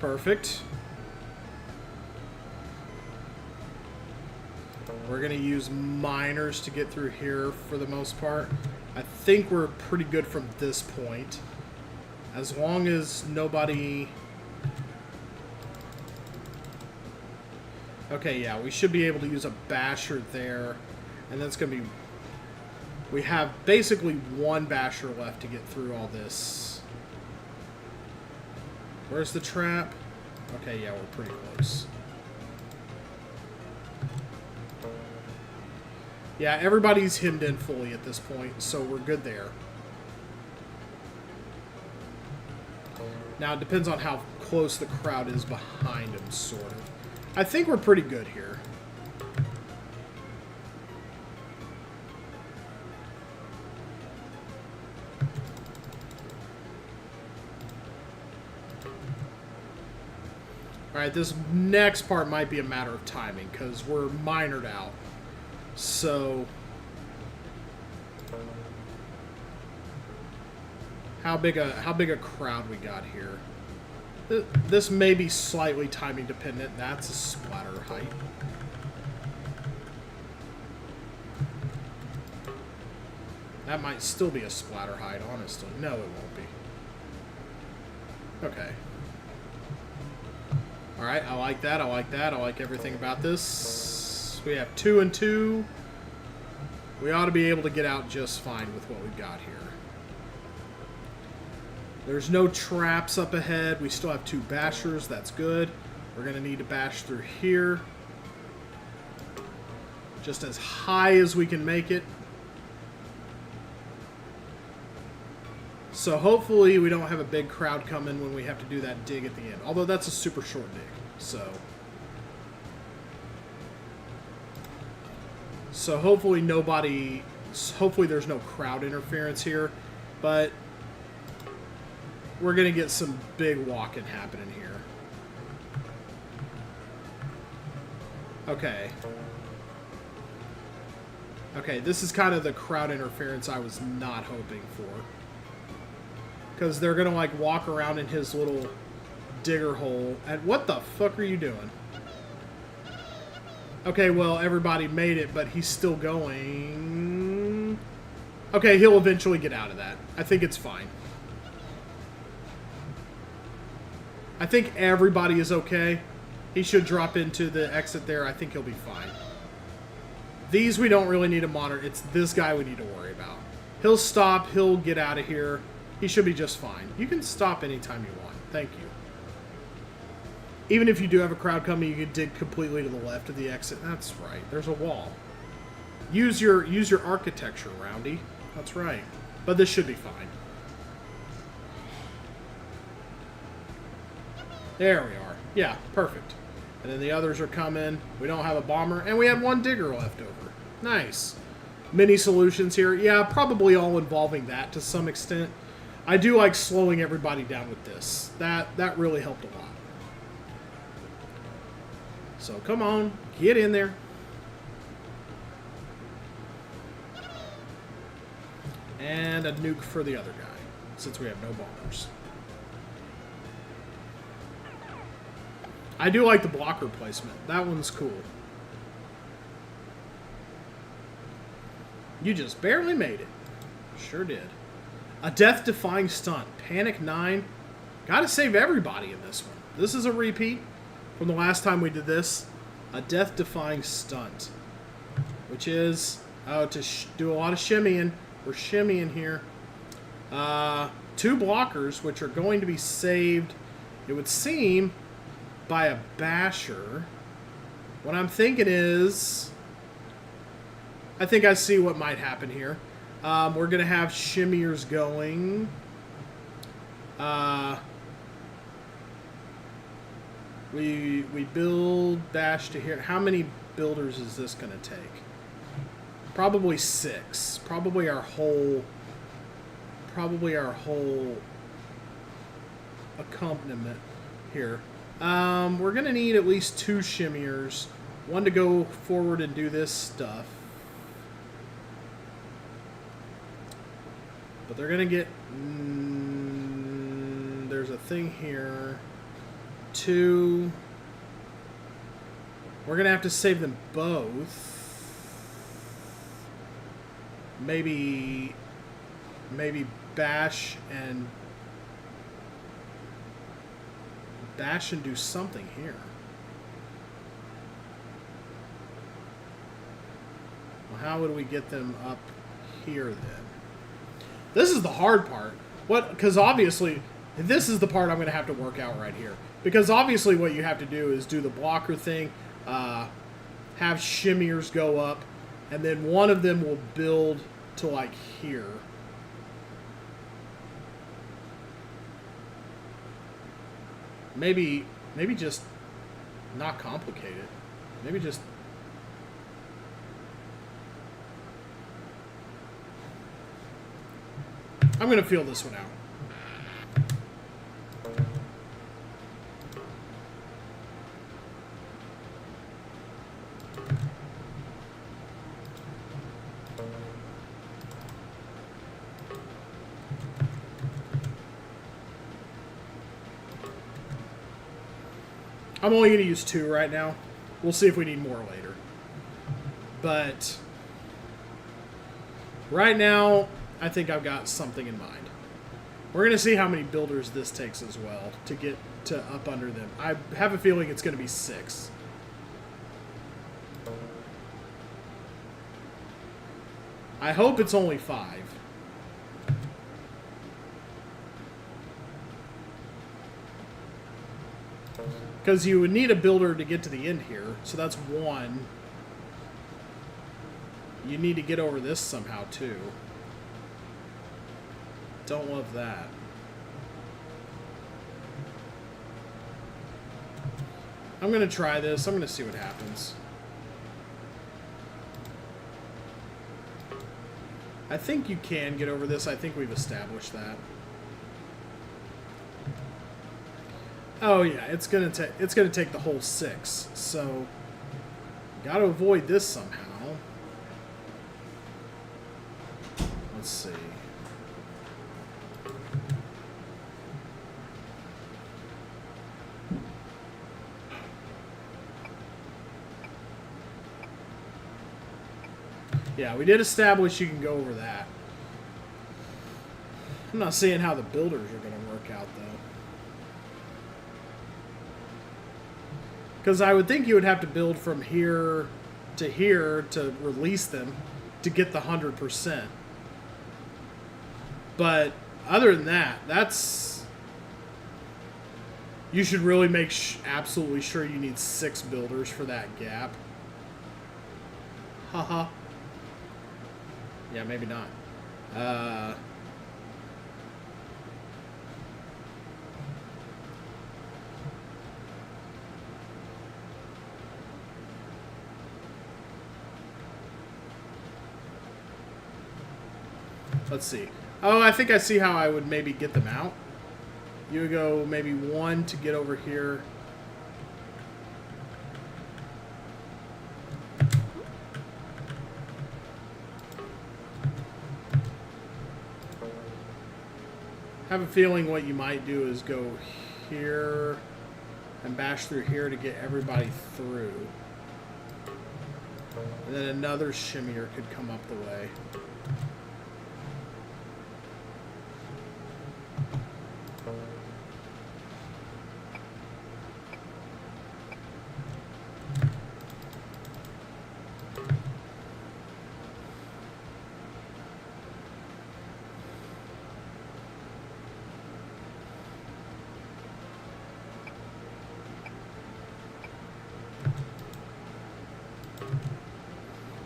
Perfect. We're going to use miners to get through here for the most part. I think we're pretty good from this point. As long as nobody... Okay, yeah, we should be able to use a basher there. And that's going to be... We have basically one basher left to get through all this. Where's the trap? Okay, yeah, we're pretty close. Yeah, everybody's hemmed in fully at this point, so we're good there. Now, it depends on how close the crowd is behind him, sort of. I think we're pretty good here. Alright, this next part might be a matter of timing, because we're minored out. So... How big a crowd we got here? This may be slightly timing dependent. That's a splatter height. That might still be a splatter height, honestly. No, it won't be. Okay. All right, I like that. I like that. I like everything about this. We have 2 and 2. We ought to be able to get out just fine with what we've got here. There's no traps up ahead. We still have 2 bashers. That's good. We're going to need to bash through here. Just as high as we can make it. So hopefully we don't have a big crowd coming when we have to do that dig at the end. Although that's a super short dig. So hopefully hopefully there's no crowd interference here. But we're going to get some big walking happening here. Okay. Okay, this is kind of the crowd interference I was not hoping for. Because they're going to, like, walk around in his little digger hole. And what the fuck are you doing? Okay, well, everybody made it, but he's still going. Okay, he'll eventually get out of that. I think it's fine. I think everybody is okay. He should drop into the exit there. I think he'll be fine. These we don't really need to monitor. It's this guy we need to worry about. He'll stop. He'll get out of here. He should be just fine. You can stop anytime you want. Thank you. Even if you do have a crowd coming, you can dig completely to the left of the exit. That's right. There's a wall. Use your architecture, Roundy. That's right. But this should be fine. There we are. Yeah, perfect. And then the others are coming. We don't have a bomber. And we had 1 digger left over. Nice. Mini solutions here. Yeah, probably all involving that to some extent. I do like slowing everybody down with this. That really helped a lot. So come on. Get in there. And a nuke for the other guy, since we have no bombers. I do like the blocker placement. That one's cool. You just barely made it. Sure did. A death-defying stunt. Panic 9. Gotta save everybody in this one. This is a repeat from the last time we did this. A death-defying stunt. Which is to do a lot of shimmying. We're shimmying here. 2 blockers, which are going to be saved, it would seem, by a basher. What I'm thinking is, I think I see what might happen here. We're going to have shimmiers going. We build bash to here. How many builders is this going to take? Probably 6. Probably our whole accompaniment here. We're going to need at least 2 shimmiers. 1 to go forward and do this stuff. But they're going to get... there's a thing here. 2. We're going to have to save them both. Maybe bash and do something here. Well, how would we get them up here then? This is the hard part. Because obviously, this is the part I'm going to have to work out right here. Because obviously what you have to do is do the blocker thing, have shimmiers go up, and then one of them will build to like here. Maybe just not complicated. Maybe just... I'm going to feel this one out. I'm only going to use 2 right now. We'll see if we need more later. But right now, I think I've got something in mind. We're going to see how many builders this takes as well to get to up under them. I have a feeling it's going to be 6. I hope it's only 5. Because you would need a builder to get to the end here. So that's 1. You need to get over this somehow, too. Don't love that. I'm going to try this. I'm going to see what happens. I think you can get over this. I think we've established that. Oh yeah, it's gonna take the whole 6. So got to avoid this somehow. Let's see. Yeah, we did establish you can go over that. I'm not seeing how the builders are going to work out, though. Because I would think you would have to build from here to release them to get the 100%. But other than that, that's... You should really make absolutely sure you need 6 builders for that gap. Haha. Yeah, maybe not. Let's see. Oh, I think I see how I would maybe get them out. You would go maybe 1 to get over here. I have a feeling what you might do is go here and bash through here to get everybody through. And then another shimmier could come up the way.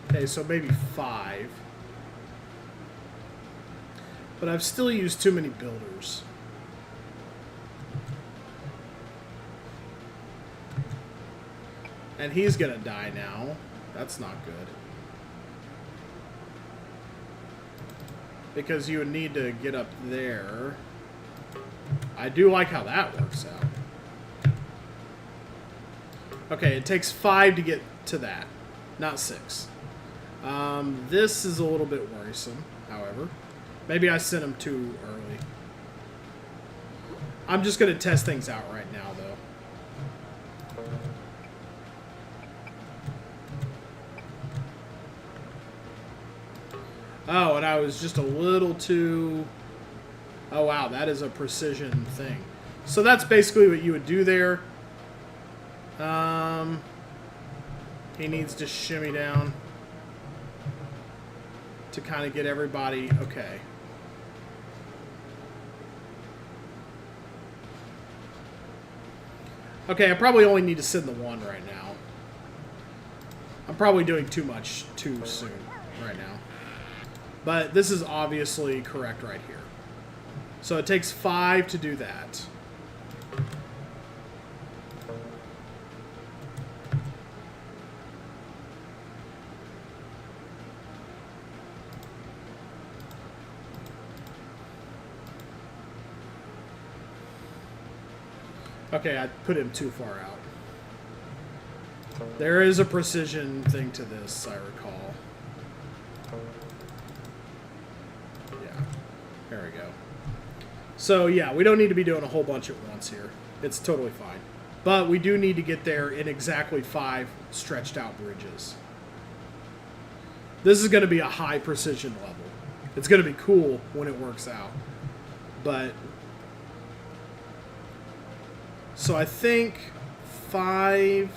Okay, so maybe 5. But I've still used too many builders. And he's gonna die now. That's not good. Because you would need to get up there. I do like how that works out. Okay, it takes 5 to get to that, not 6. This is a little bit worrisome, however. Maybe I sent him too early. I'm just going to test things out right now, though. Oh, and I was just a little too... Oh, wow, that is a precision thing. So that's basically what you would do there. He needs to shimmy down to kind of get everybody... Okay. Okay, I probably only need to send the 1 right now. I'm probably doing too much too soon right now. But this is obviously correct right here. So it takes 5 to do that. Okay, I put him too far out. There is a precision thing to this, I recall. Yeah, there we go. So, yeah, we don't need to be doing a whole bunch at once here. It's totally fine. But we do need to get there in exactly 5 stretched out bridges. This is going to be a high precision level. It's going to be cool when it works out. But so I think 5.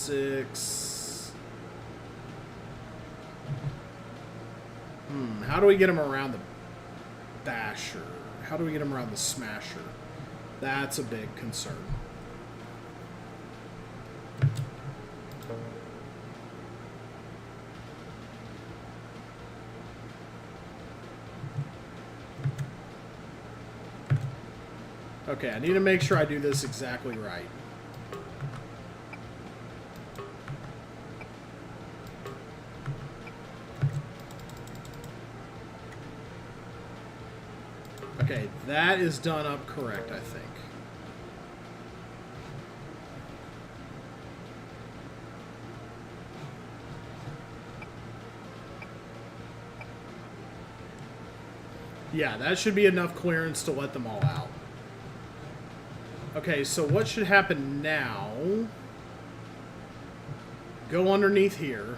Six. How do we get him around the basher? How do we get him around the smasher? That's a big concern. Okay, I need to make sure I do this exactly right. Okay, that is done up correct, I think. Yeah, that should be enough clearance to let them all out. Okay, so what should happen now? Go underneath here.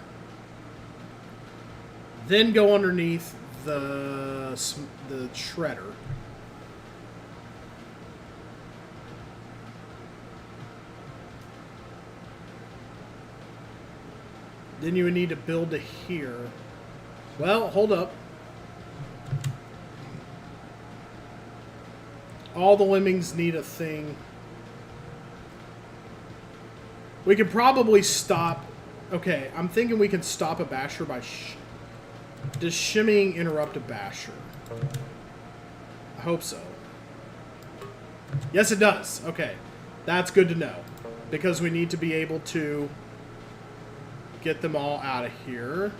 Then go underneath the shredder. Then you would need to build to here. Well, hold up. All the lemmings need a thing. We could probably stop. Okay, I'm thinking we can stop a basher by... Does shimmying interrupt a basher? I hope so. Yes, it does. Okay. That's good to know. Because we need to be able to get them all out of here.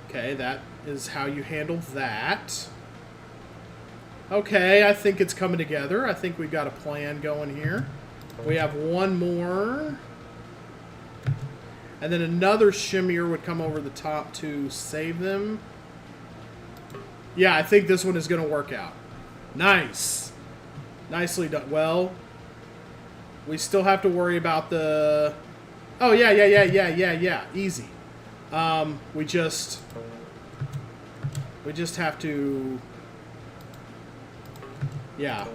Okay, that is how you handle that. Okay, I think it's coming together. I think we've got a plan going here. We have one more. And then another shimmier would come over the top to save them. Yeah, I think this one is going to work out. Nice. Nicely done. Well, we still have to worry about the... Oh, yeah. Easy. We just have to... Yeah.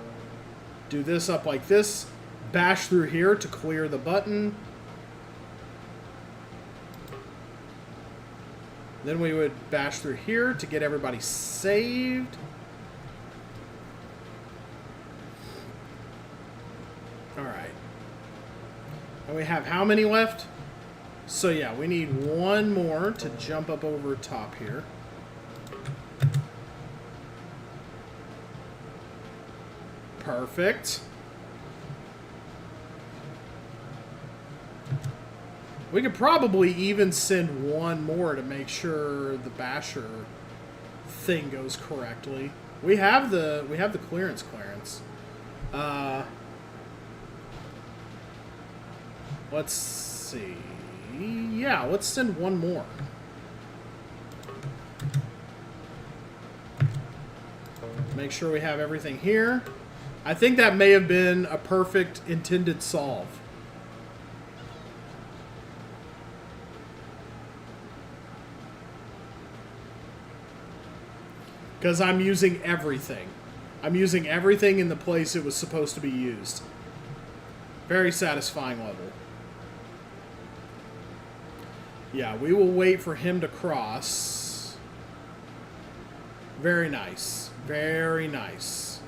Do this up like this. Bash through here to clear the button. Then we would bash through here to get everybody saved. Alright. And we have how many left? So yeah, we need one more to jump up over top here. Perfect. We could probably even send one more to make sure the basher thing goes correctly. We have the clearance. Let's see. Yeah, let's send one more. Make sure we have everything here. I think that may have been a perfect intended solve. Because I'm using everything. I'm using everything in the place it was supposed to be used. Very satisfying level. Yeah, we will wait for him to cross. Very nice. Very nice.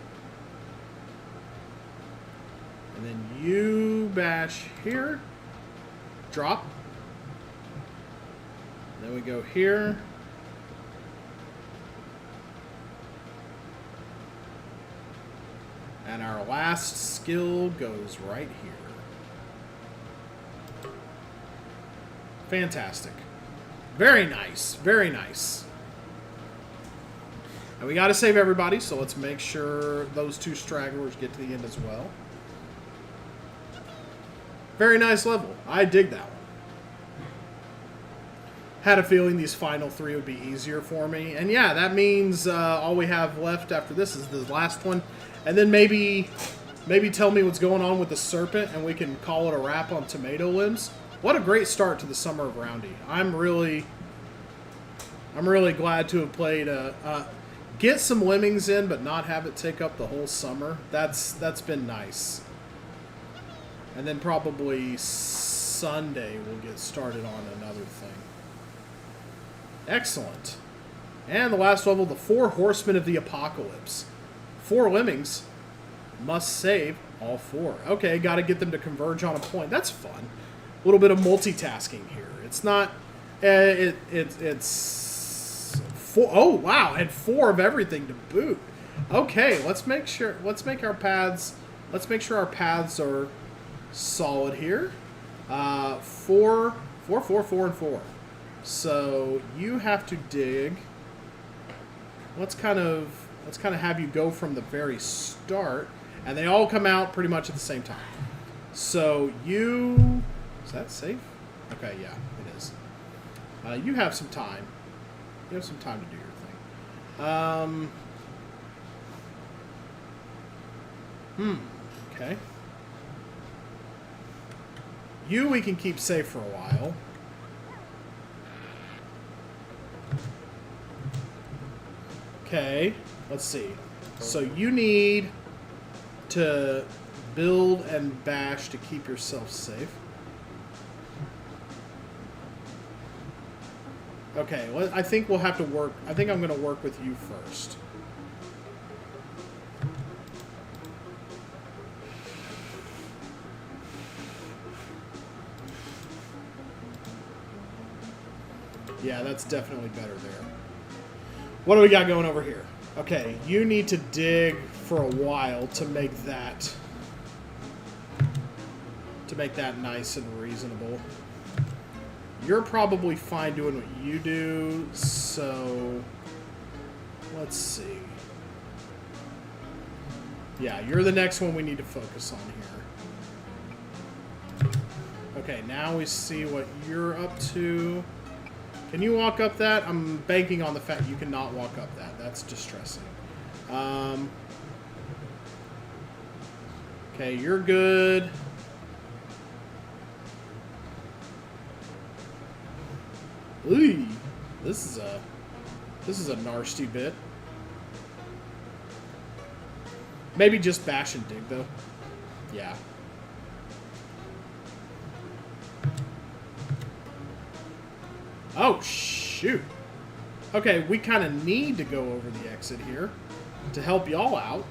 And then you bash here. Drop. Then we go here. And our last skill goes right here. Fantastic. Very nice. Very nice. And we got to save everybody, so let's make sure those two stragglers get to the end as well. Very nice level. I dig that one. had a feeling these final 3 would be easier for me. And yeah, that means all we have left after this is the last one. And then maybe tell me what's going on with the serpent, and we can call it a wrap on TomatoLems. What a great start to the summer of Roundy. I'm really glad to have played get some lemmings in, but not have it take up the whole summer. That's been nice. And then probably Sunday we'll get started on another thing. Excellent. And the last level, the 4 Horsemen of the Apocalypse. 4 lemmings. Must save all 4. Okay, got to get them to converge on a point. That's fun. A little bit of multitasking here. It's not... it's 4... Oh, wow. And 4 of everything to boot. Okay, let's make sure our paths are solid here. 4, 4, 4, 4, and 4. So you have to dig. Let's kind of have you go from the very start, and they all come out pretty much at the same time. So is that safe? Okay, yeah, it is. You have some time. You have some time to do your thing. Okay. We can keep safe for a while. Okay, let's see. So you need to build and bash to keep yourself safe. Okay, well, I think we'll have to work. I think I'm going to work with you first. Yeah, that's definitely better there. What do we got going over here? Okay, you need to dig for a while to make that nice and reasonable. You're probably fine doing what you do, so let's see. Yeah, you're the next one we need to focus on here. Okay, now we see what you're up to. Can you walk up that? I'm banking on the fact you cannot walk up that. That's distressing. Okay, you're good. Ooh, this is a nasty bit. Maybe just bash and dig though. Yeah. Oh, shoot. Okay, we kind of need to go over the exit here to help y'all out.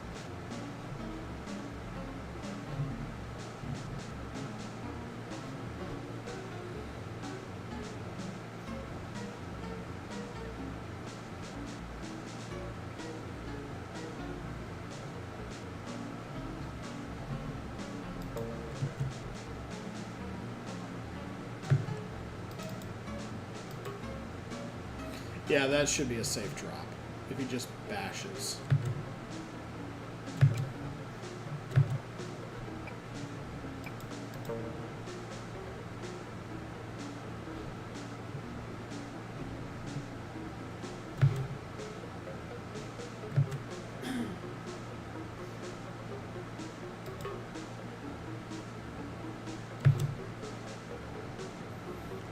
Yeah, that should be a safe drop if he just bashes.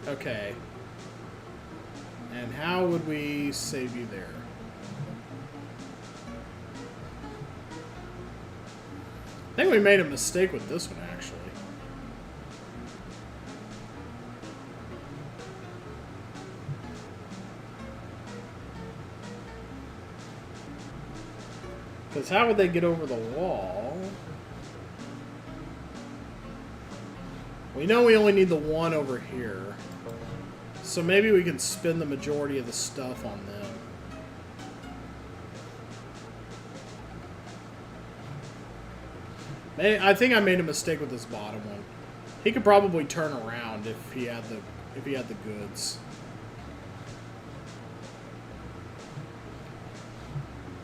Okay. And how would we save you there? I think we made a mistake with this one, actually. Because how would they get over the wall? We know we only need the one over here. So maybe we can spin the majority of the stuff on them. I think I made a mistake with this bottom one. He could probably turn around if he had the goods.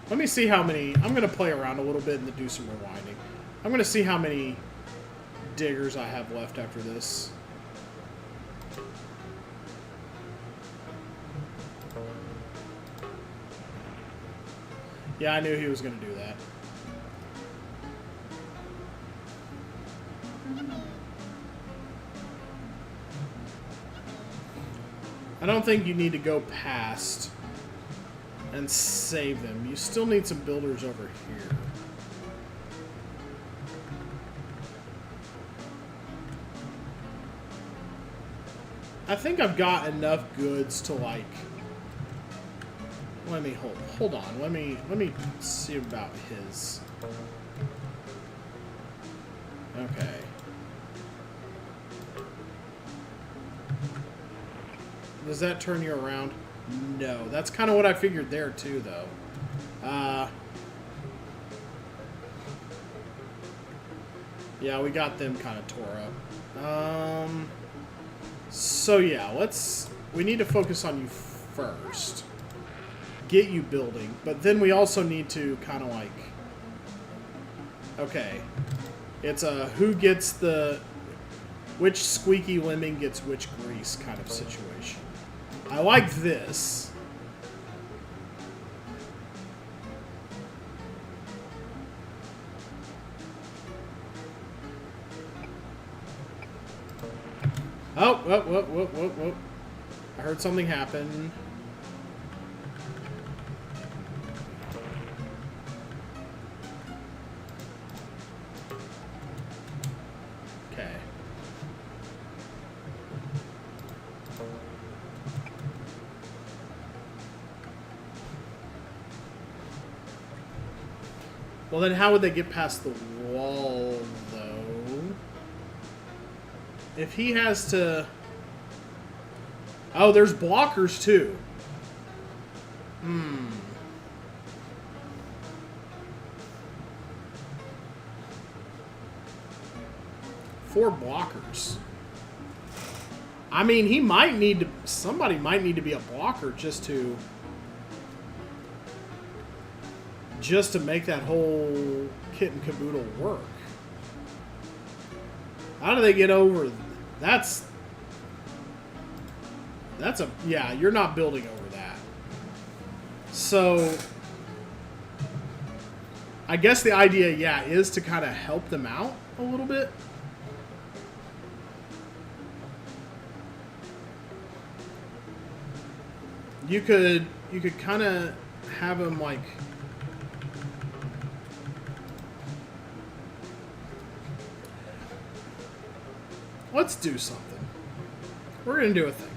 Let me see how many. I'm gonna play around a little bit and do some rewinding. I'm gonna see how many diggers I have left after this. Yeah, I knew he was going to do that. I don't think you need to go past and save them. You still need some builders over here. I think I've got enough goods to like. Let me hold on. Let me see about his. Okay. Does that turn you around? No. That's kind of what I figured there too, though. Yeah, we got them kind of tore up. So yeah, we need to focus on you first. Get you building, but then we also need to kind of like, okay, it's a who gets the, which squeaky lemming gets which grease kind of situation. I like this. Oh, whoa. I heard something happen. Okay. Well, then how would they get past the wall, though? If he has to... Oh, there's blockers, too. 4 blockers. I mean, he might need to... Somebody might need to be a blocker just to make that whole kit and caboodle work. How do they get over? That's a... Yeah, you're not building over that. So, I guess the idea, yeah, is to kind of help them out a little bit. You could kind of have them like... Let's do something. We're going to do a thing.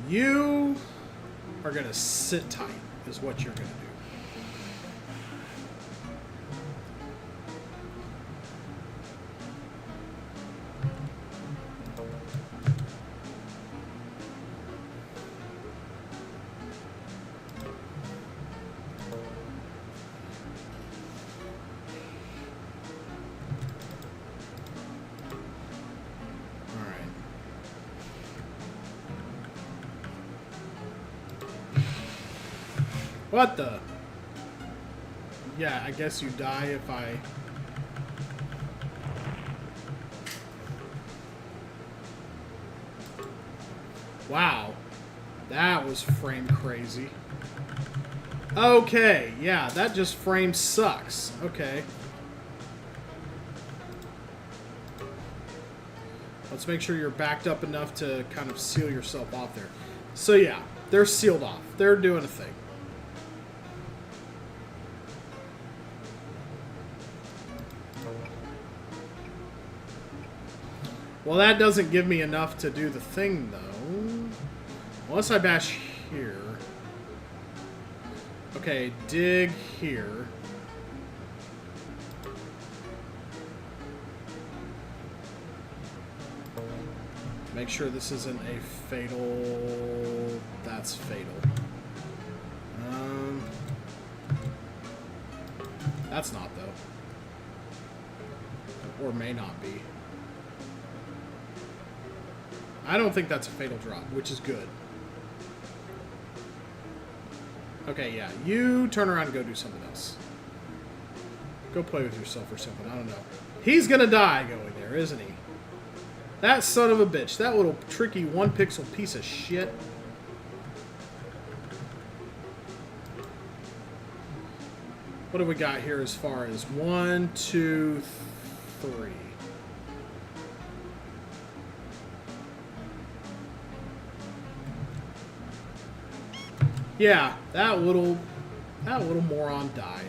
You are going to sit tight, is what you're going to do. What the? Yeah, I guess you die if I... Wow. That was frame crazy. Okay, yeah, that just frame sucks. Okay. Let's make sure you're backed up enough to kind of seal yourself off there. So yeah, they're sealed off. They're doing a thing. Well, that doesn't give me enough to do the thing, though. Unless I bash here. Okay, dig here. Make sure this isn't a fatal... That's fatal. That's not, though. Or may not be. I don't think that's a fatal drop, which is good. Okay, yeah. You turn around and go do something else. Go play with yourself or something. I don't know. He's gonna die going there, isn't he? That son of a bitch. That little tricky 1-pixel piece of shit. What do we got here as far as 1, 2, 3? Yeah, that little moron died.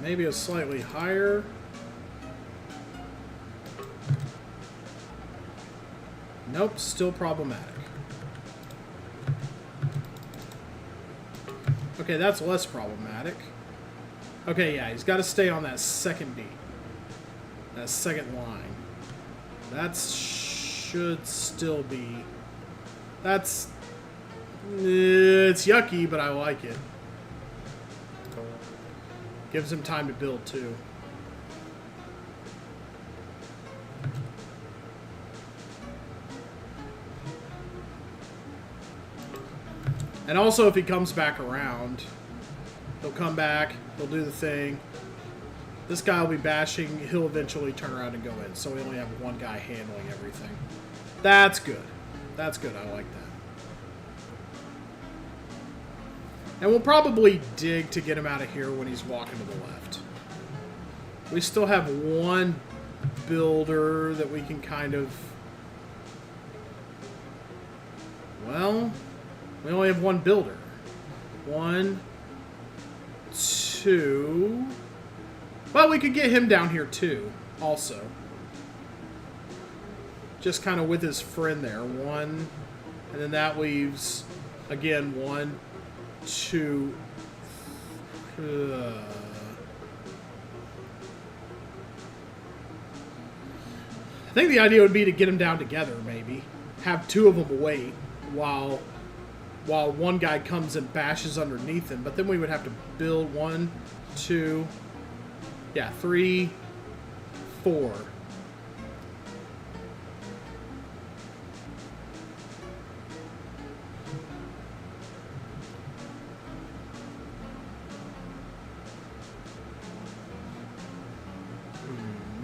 Maybe a slightly higher. Nope, still problematic. Okay, that's less problematic. Okay, yeah, he's got to stay on that second beat. That second line. That should still be... That's... It's yucky, but I like it. Gives him time to build, too. And also, if he comes back around, he'll come back, he'll do the thing. This guy will be bashing, he'll eventually turn around and go in. So we only have one guy handling everything. That's good. That's good, I like that. And we'll probably dig to get him out of here when he's walking to the left. We still have one builder that we can kind of... Well, we only have one builder. 1, 2... Well, we could get him down here too, also. Just kind of with his friend there. 1, and then that leaves, again, 1, 2... I think the idea would be to get them down together, maybe. Have 2 of them wait while one guy comes and bashes underneath him. But then we would have to build 1, 2, yeah, 3, 4.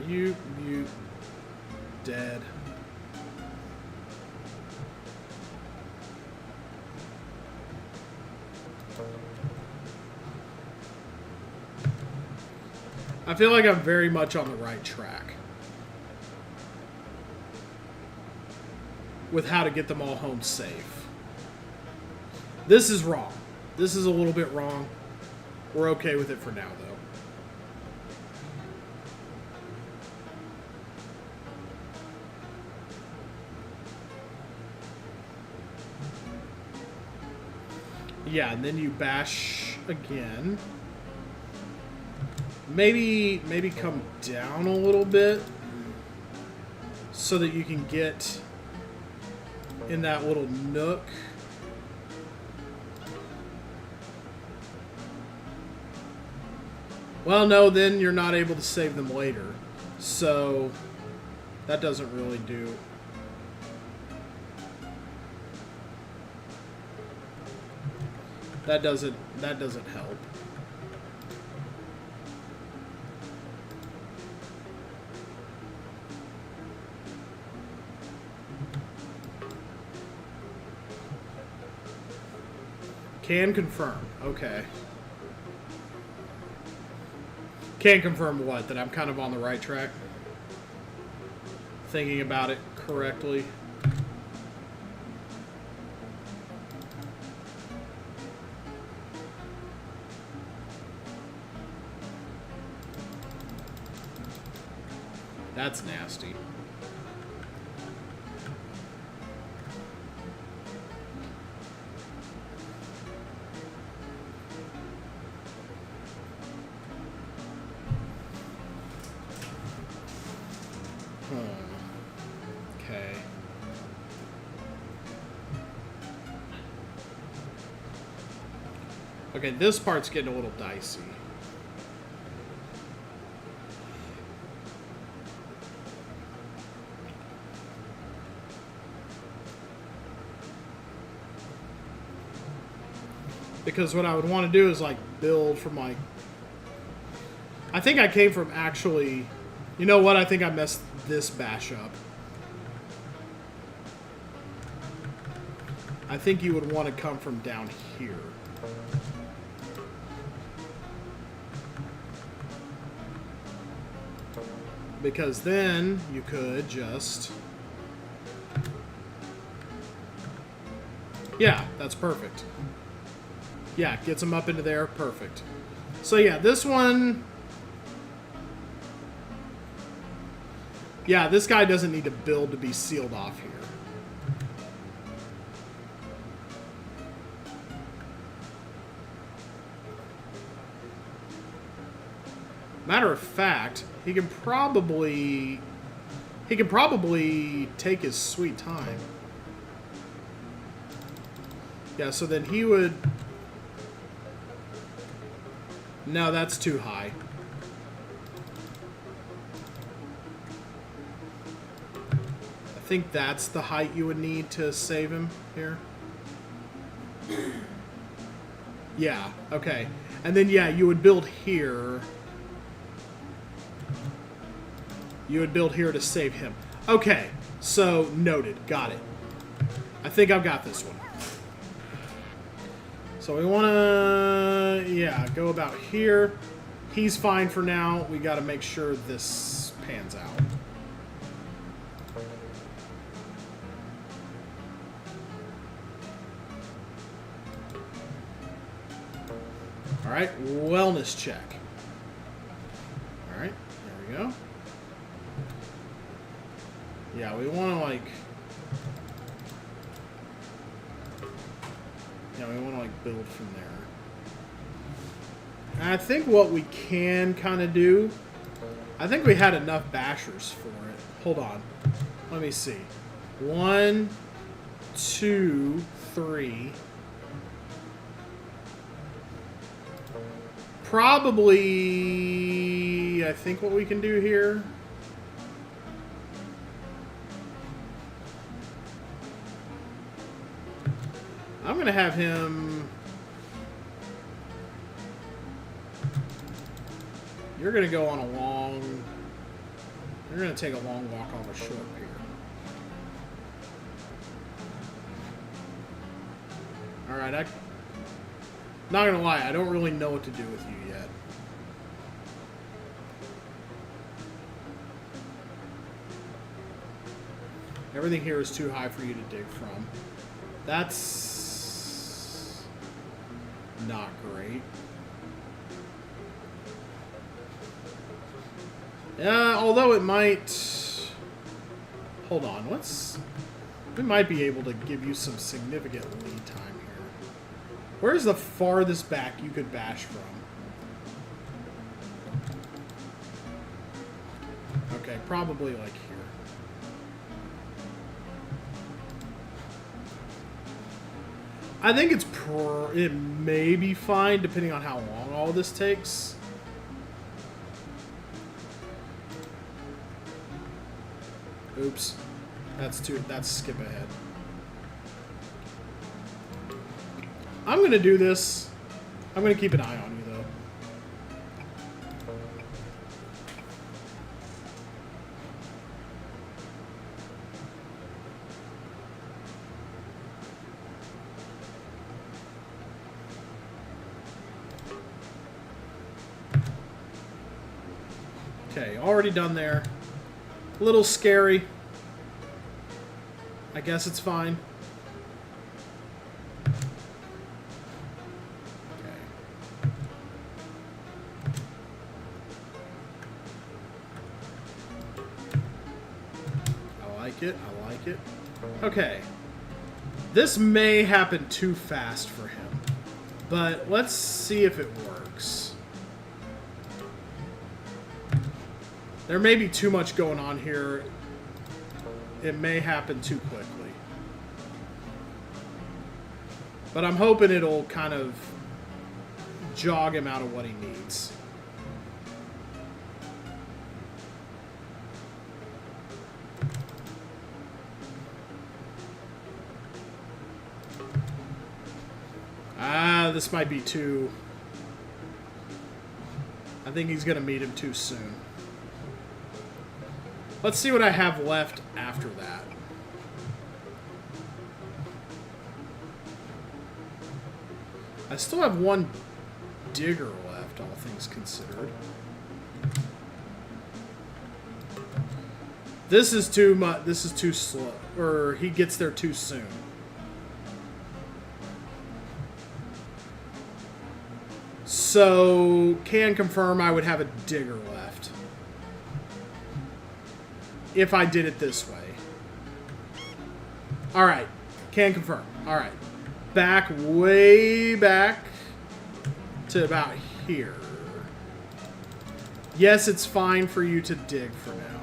Mute, dead. I feel like I'm very much on the right track with how to get them all home safe. This is wrong. This is a little bit wrong. We're okay with it for now, though. Yeah, and then you bash again. Maybe come down a little bit so that you can get in that little nook. Well, no, then you're not able to save them later. So that doesn't really do. That doesn't help. Can confirm. Okay. Can confirm what? That I'm kind of on the right track? Thinking about it correctly. That's nasty. Okay. Okay, this part's getting a little dicey. Because what I would want to do is like build from like... I think I came from actually... You know what? I think I messed this bash up. I think you would want to come from down here. Because then you could just... Yeah, that's perfect. Yeah, gets them up into there. Perfect. So yeah, this one... Yeah, this guy doesn't need to build to be sealed off here. Matter of fact, he can probably take his sweet time. Yeah, so then he would... No, that's too high. I think that's the height you would need to save him here. Yeah, okay. And then, yeah, you would build here. You would build here to save him. Okay, so noted. Got it. I think I've got this one. So we want to, yeah, go about here. He's fine for now. We got to make sure this pans out. All right, wellness check. All right, there we go. Yeah, we want to like... Yeah, we want to like build from there. And I think what we can kind of do... I think we had enough bashers for it. Hold on. Let me see. 1, 2, 3... Probably, I think what we can do here. I'm going to have him... You're going to go on a long... You're going to take a long walk on a short pier. Alright, not gonna lie, I don't really know what to do with you yet. Everything here is too high for you to dig from. That's not great. Although it might... Hold on, we might be able to give you some significant lead time here. Where's the farthest back you could bash from? Okay, probably like here. I think it may be fine depending on how long all this takes. Oops. That's skip ahead. I'm going to do this. I'm going to keep an eye on you, though. Okay, already done there. A little scary. I guess it's fine. I like it. Okay. This may happen too fast for him, but let's see if it works. There may be too much going on here. It may happen too quickly. But I'm hoping it'll kind of jog him out of what he needs. This might be too... I think he's going to meet him too soon. Let's see what I have left after that. I still have one digger left, all things considered. This is too much. This is too slow. Or he gets there too soon. So, can confirm I would have a digger left. If I did it this way. Alright. Can confirm. Alright. Back, way back to about here. Yes, it's fine for you to dig for now.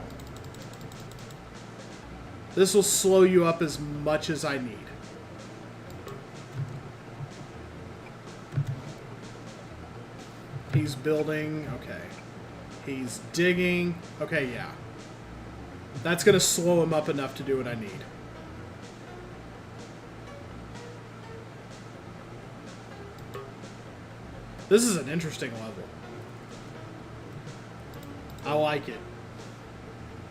This will slow you up as much as I need. He's building. Okay. He's digging. Okay, yeah. That's going to slow him up enough to do what I need. This is an interesting level. I like it.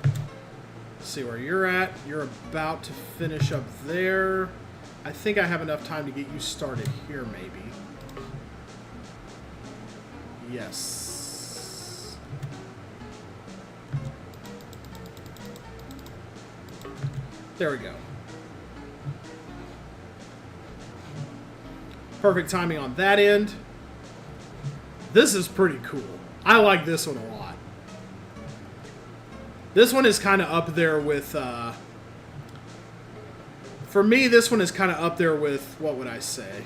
Let's see where you're at. You're about to finish up there. I think I have enough time to get you started here, maybe. Yes. There we go. Perfect timing on that end. This is pretty cool. I like this one a lot. This one is kind of up there with, for me, this one is kind of up there with, what would I say?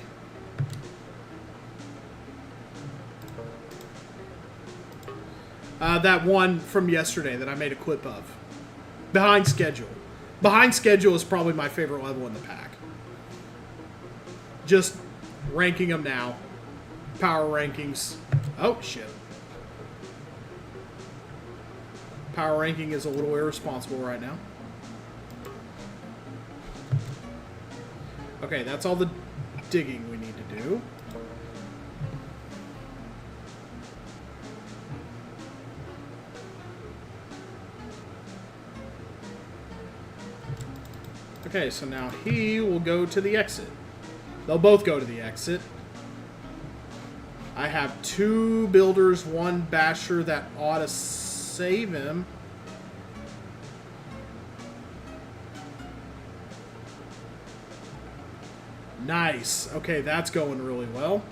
That one from yesterday that I made a clip of. Behind Schedule. Behind Schedule is probably my favorite level in the pack. Just ranking them now. Power rankings. Oh, shit. Power ranking is a little irresponsible right now. Okay, that's all the digging we need to do. Okay, so now he will go to the exit. They'll both go to the exit. I have 2 builders, 1 basher that ought to save him. Nice. Okay, that's going really well.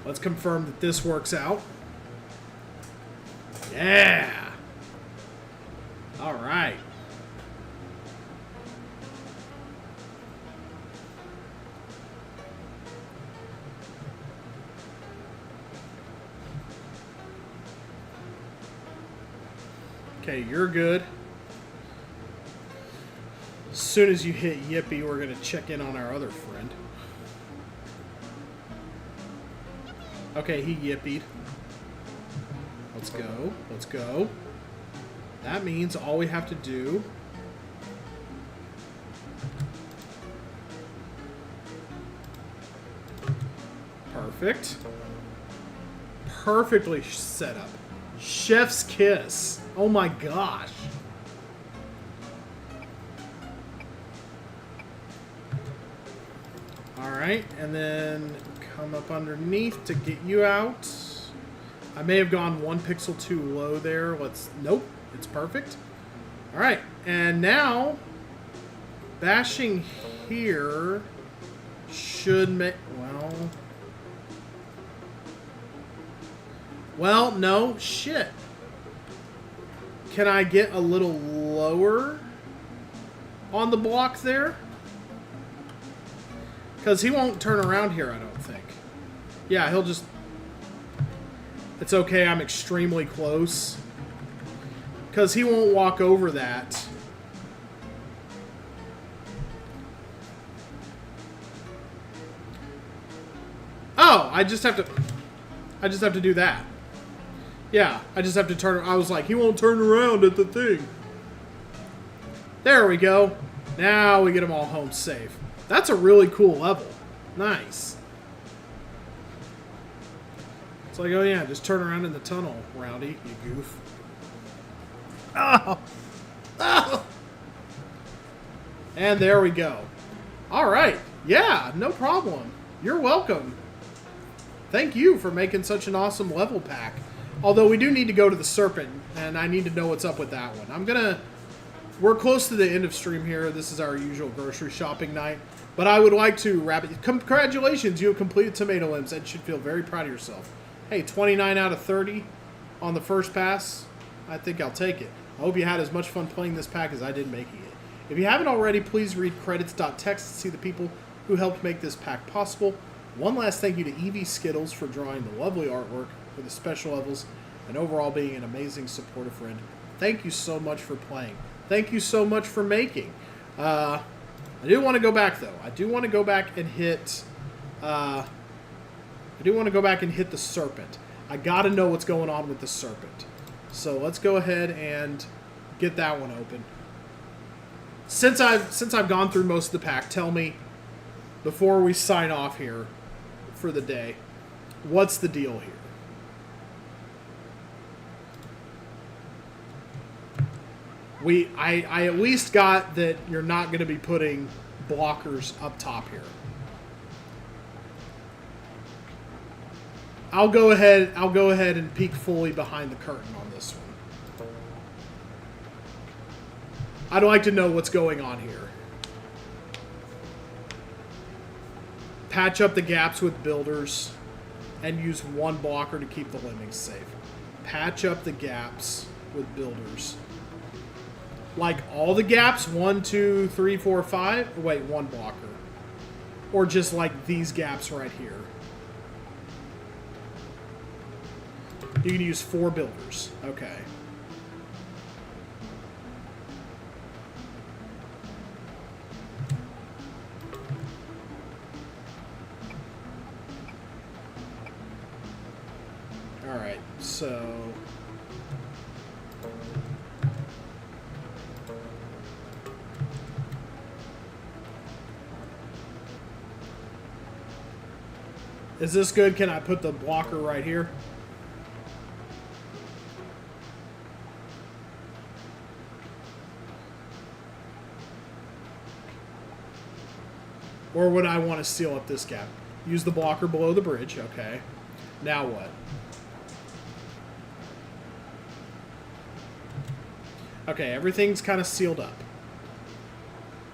Let's confirm that this works out. Yeah. All right. Okay, you're good. As soon as you hit Yippee, we're going to check in on our other friend. Okay, he yippied. Let's go. Let's go. That means all we have to do... Perfect. Perfectly set up. Chef's kiss. Oh my gosh. Alright, and then come up underneath to get you out. I may have gone 1 pixel too low there. Nope, it's perfect. Alright, and now bashing here should make... Well, no, shit. Can I get a little lower on the block there? Because he won't turn around here, I don't think. Yeah, he'll just... It's okay, I'm extremely close. Because he won't walk over that. Oh, I just have to do that. Yeah, I just have to turn... I was like, he won't turn around at the thing. There we go. Now we get them all home safe. That's a really cool level. Nice. It's like, oh yeah, just turn around in the tunnel, Roundy, you goof. Oh! Oh! And there we go. All right. Yeah, no problem. You're welcome. Thank you for making such an awesome level pack. Although we do need to go to the Serpent, and I need to know what's up with that one. We're close to the end of stream here. This is our usual grocery shopping night. But I would like to wrap it. Congratulations, you have completed TomatoLems and should feel very proud of yourself. Hey, 29 out of 30 on the first pass. I think I'll take it. I hope you had as much fun playing this pack as I did making it. If you haven't already, please read credits.txt to see the people who helped make this pack possible. One last thank you to Evie Skittles for drawing the lovely artwork for the special levels and overall being an amazing supportive friend. Thank you so much for playing. Thank you so much for making. I do want to go back though. I do want to go back and hit the Serpent. I gotta know what's going on with the Serpent. So let's go ahead and get that one open. Since I've gone through most of the pack, tell me, before we sign off here for the day, what's the deal here? I at least got that you're not going to be putting blockers up top here. I'll go ahead and peek fully behind the curtain on this one. I'd like to know what's going on here. Patch up the gaps with builders and use one blocker to keep the lemmings safe. Patch up the gaps with builders. Like all the gaps, 1, 2, 3, 4, 5. Wait, one blocker. Or just like these gaps right here. You can use 4 builders. Okay. Alright, so... Is this good? Can I put the blocker right here? Or would I want to seal up this gap? Use the blocker below the bridge. Okay. Now what? Okay, everything's kind of sealed up.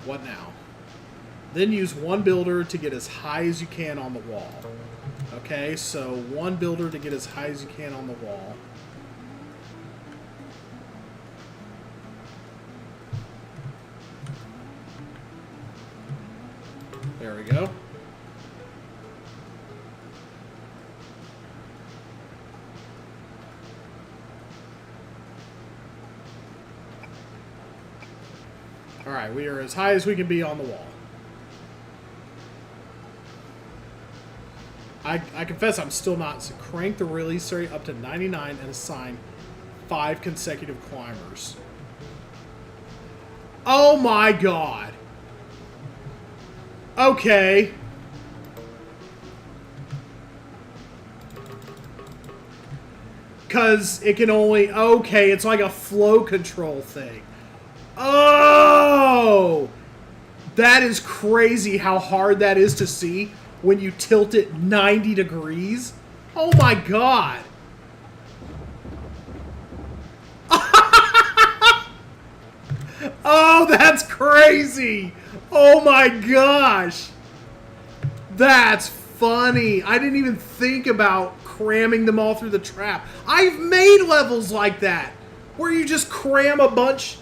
What now? Then use one builder to get as high as you can on the wall. Okay, so one builder to get as high as you can on the wall. There we go. Alright, we are as high as we can be on the wall. I confess I'm still not. So crank the release rate up to 99 and assign 5 consecutive climbers. Oh my god. Okay. Because it can only... Okay, it's like a flow control thing. Oh! That is crazy how hard that is to see when you tilt it 90 degrees. Oh my god. Oh, that's crazy. Oh my gosh. That's funny. I didn't even think about cramming them all through the trap. I've made levels like that where you just cram a bunch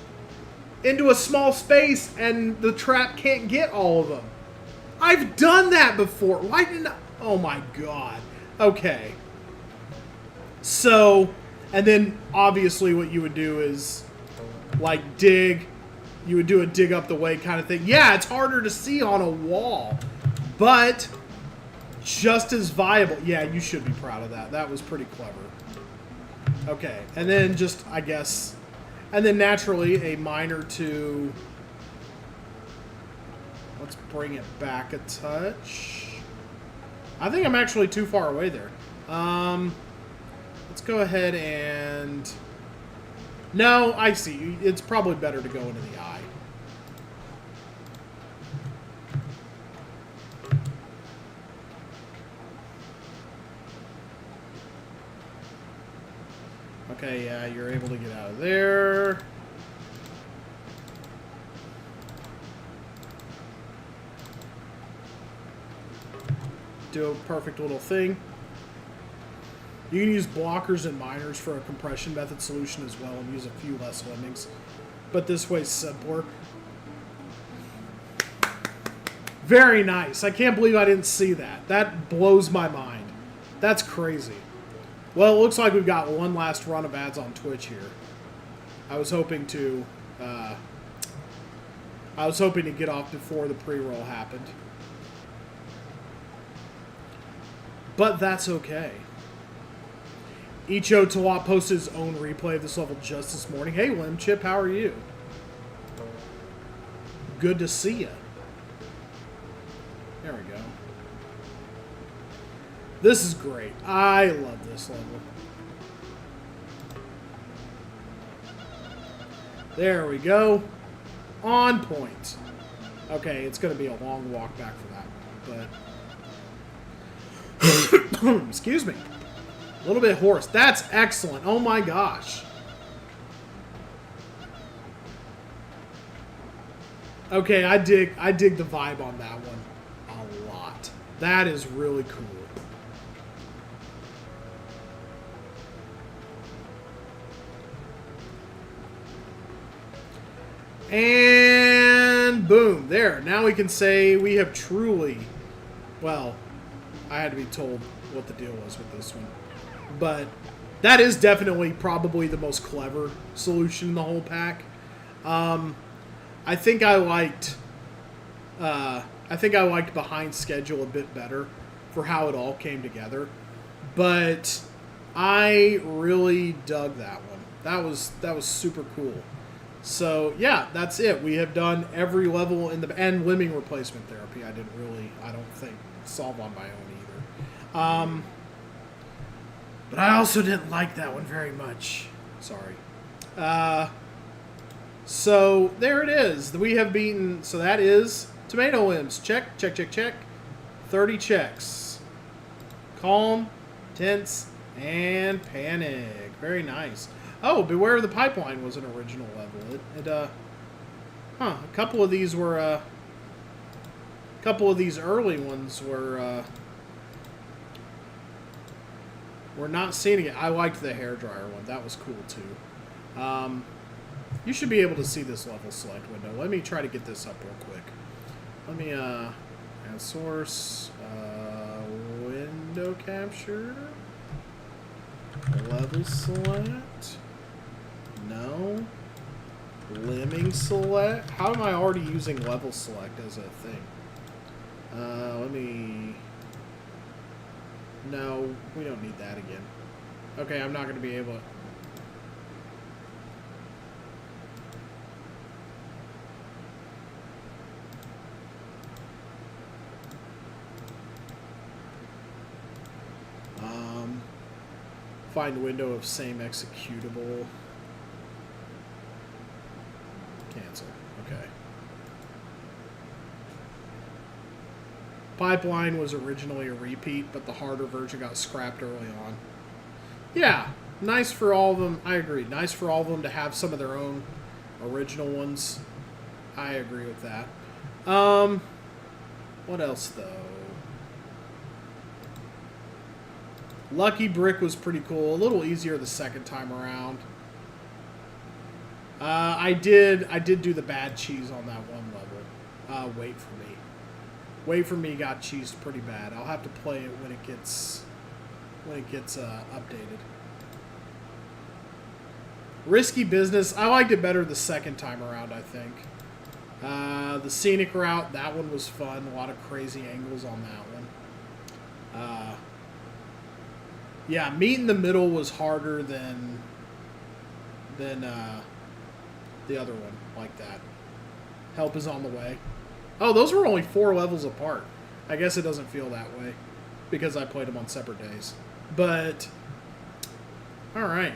into a small space and the trap can't get all of them. I've done that before. Why didn't I? Oh my god. Okay. So, and then obviously what you would do is like dig. You would do a dig up the way kind of thing. Yeah, it's harder to see on a wall, but just as viable. Yeah, you should be proud of that. That was pretty clever. Okay, and then just, I guess, and then naturally a miner to... Let's bring it back a touch. I think I'm actually too far away there. let's go ahead and... No, I see. It's probably better to go into the eye. Okay, yeah, you're able to get out of there. Do a perfect little thing. You can use blockers and miners for a compression method solution as well and use a few less lemmings. But this way's simpler. Very nice. I can't believe I didn't see that. That blows my mind. That's crazy. Well, it looks like we've got one last run of ads on Twitch here. I was hoping to get off before the pre-roll happened. But that's okay. Icho Tawat posted his own replay of this level just this morning. Hey, Lim Chip, how are you? Good to see ya. There we go. This is great. I love this level. There we go. On point. Okay, it's going to be a long walk back for that one, but... Excuse me. A little bit hoarse. That's excellent. Oh my gosh. Okay, I dig the vibe on that one a lot. That is really cool. And boom, there. Now we can say we have truly, well, I had to be told what the deal was with this one. But that is definitely probably the most clever solution in the whole pack. I think I liked Behind Schedule a bit better for how it all came together. But I really dug that one. That was super cool. So yeah, that's it. We have done every level in the and lemming replacement therapy. I don't think solve on my own either. But I also didn't like that one very much. Sorry. So there it is. We have beaten. So that is TomatoLems. Check, check, check, check. 30 checks. Calm, tense, and panic. Very nice. Oh, Beware of the Pipeline was an original level. A couple of these were, a couple of these early ones were not seeing it. I liked the hairdryer one. That was cool, too. You should be able to see this level select window. Let me try to get this up real quick. Let me, add source, window capture, level select. No. Lemming select. How am I already using level select as a thing? Let me... No, we don't need that again. Okay, I'm not going to be able to... Find window of same executable. Cancel. Okay. Pipeline was originally a repeat, but the harder version got scrapped early on. Yeah, nice for all of them. I agree. Nice for all of them to have some of their own original ones. I agree with that. What else, though? Lucky Brick was pretty cool. A little easier the second time around. I did do the bad cheese on that one level. Wait for Me. Wait for Me got cheesed pretty bad. I'll have to play it when it gets updated. Risky Business. I liked it better the second time around, I think. The Scenic Route, that one was fun. A lot of crazy angles on that one. Yeah, Meet in the Middle was harder than the other one, like that. Help is on the Way. Oh, those were only 4 levels apart. I guess it doesn't feel that way because I played them on separate days. But All right.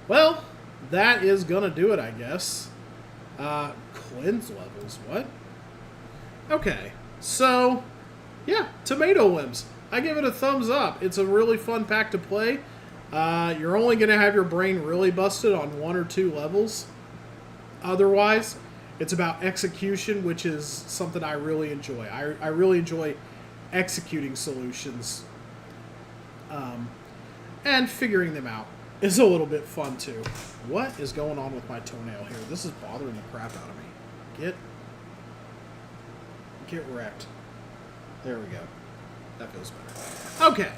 Well, that is gonna do it, I guess. Cleanse levels, what? Okay, so, yeah, TomatoLems. I give it a thumbs up. It's a really fun pack to play. You're only gonna have your brain really busted on 1 or 2 levels. Otherwise, it's about execution, which is something I really enjoy. I really enjoy executing solutions. And figuring them out is a little bit fun too. What is going on with my toenail here? This is bothering the crap out of me. Get wrecked. There we go. That feels better. Okay.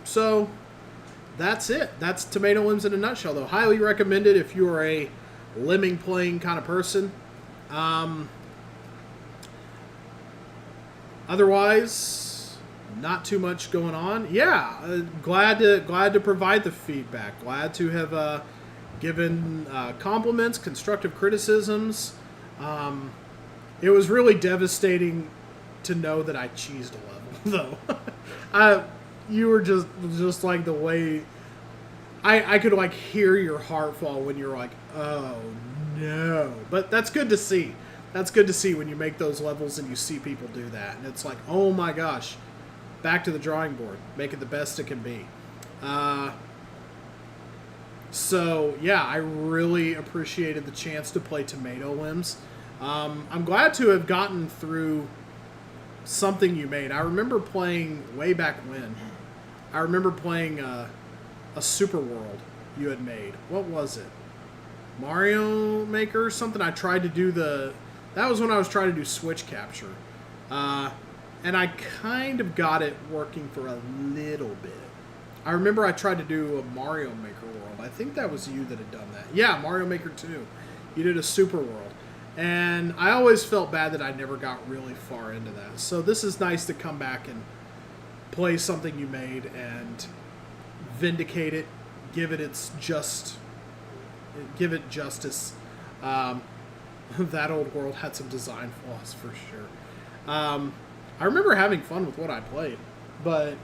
So, that's it. That's TomatoLems in a nutshell, though. Highly recommended if you are a lemming playing kind of person. Otherwise, not too much going on. Yeah, glad to provide the feedback. Glad to have given compliments, constructive criticisms. It was really devastating to know that I cheesed a level, though. You were just like the way I could like hear your heart fall when you're like, oh no. But that's good to see. That's good to see when you make those levels and you see people do that. And it's like, oh my gosh, back to the drawing board. Make it the best it can be. So, yeah, I really appreciated the chance to play TomatoLems. I'm glad to have gotten through something you made. I remember playing way back when. I remember playing a Super World you had made. What was it? Mario Maker or something? I tried to do that was when I was trying to do switch capture. And I kind of got it working for a little bit. I remember I tried to do a Mario Maker world. I think that was you that had done that. Yeah, Mario Maker 2. You did a Super World. And I always felt bad that I never got really far into that. So this is nice to come back and play something you made and vindicate it, give it justice. That old world had some design flaws for sure. I remember having fun with what I played, but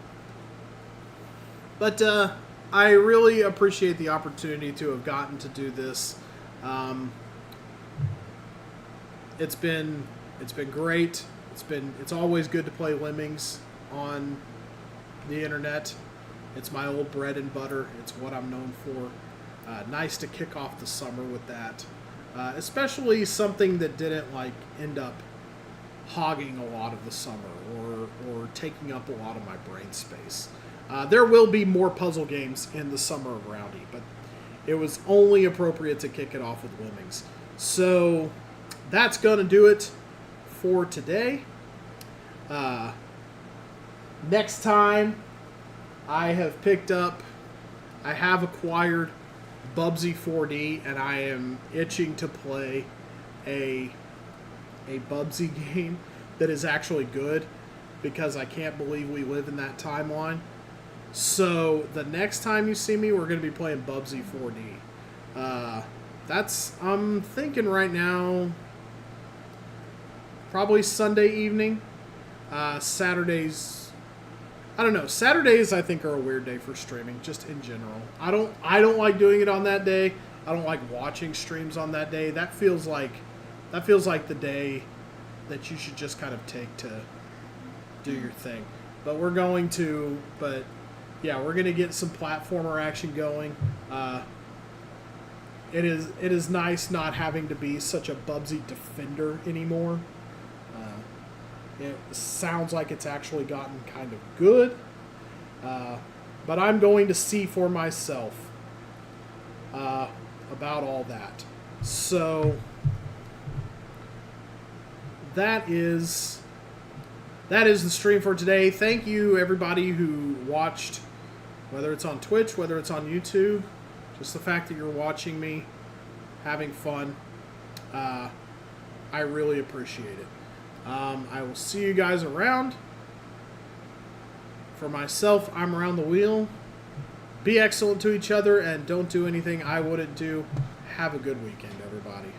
I really appreciate the opportunity to have gotten to do this. It's been great. It's always good to play Lemmings on the internet. It's my old bread and butter. It's what I'm known for. Nice to kick off the summer with that, especially something that didn't like end up hogging a lot of the summer or taking up a lot of my brain space. There will be more puzzle games in the summer of Roundy, but it was only appropriate to kick it off with Lemmings. So that's going to do it for today. Next time, I have acquired Bubsy 4D, and I am itching to play a Bubsy game that is actually good, because I can't believe we live in that timeline. So the next time you see me, we're going to be playing Bubsy 4D. I'm thinking right now, probably Sunday evening. Saturdays, I don't know. Saturdays I think are a weird day for streaming, just in general. I don't like doing it on that day. I don't like watching streams on that day. That feels like the day that you should just kind of take to do your thing. But we're going to get some platformer action going. It is nice not having to be such a Bubsy defender anymore. It sounds like it's actually gotten kind of good. But I'm going to see for myself about all that. So that is the stream for today. Thank you, everybody who watched, whether it's on Twitch, whether it's on YouTube. Just the fact that you're watching me, having fun, I really appreciate it. I will see you guys around. For myself, I'm Around the Wheel. Be excellent to each other and don't do anything I wouldn't do. Have a good weekend, everybody.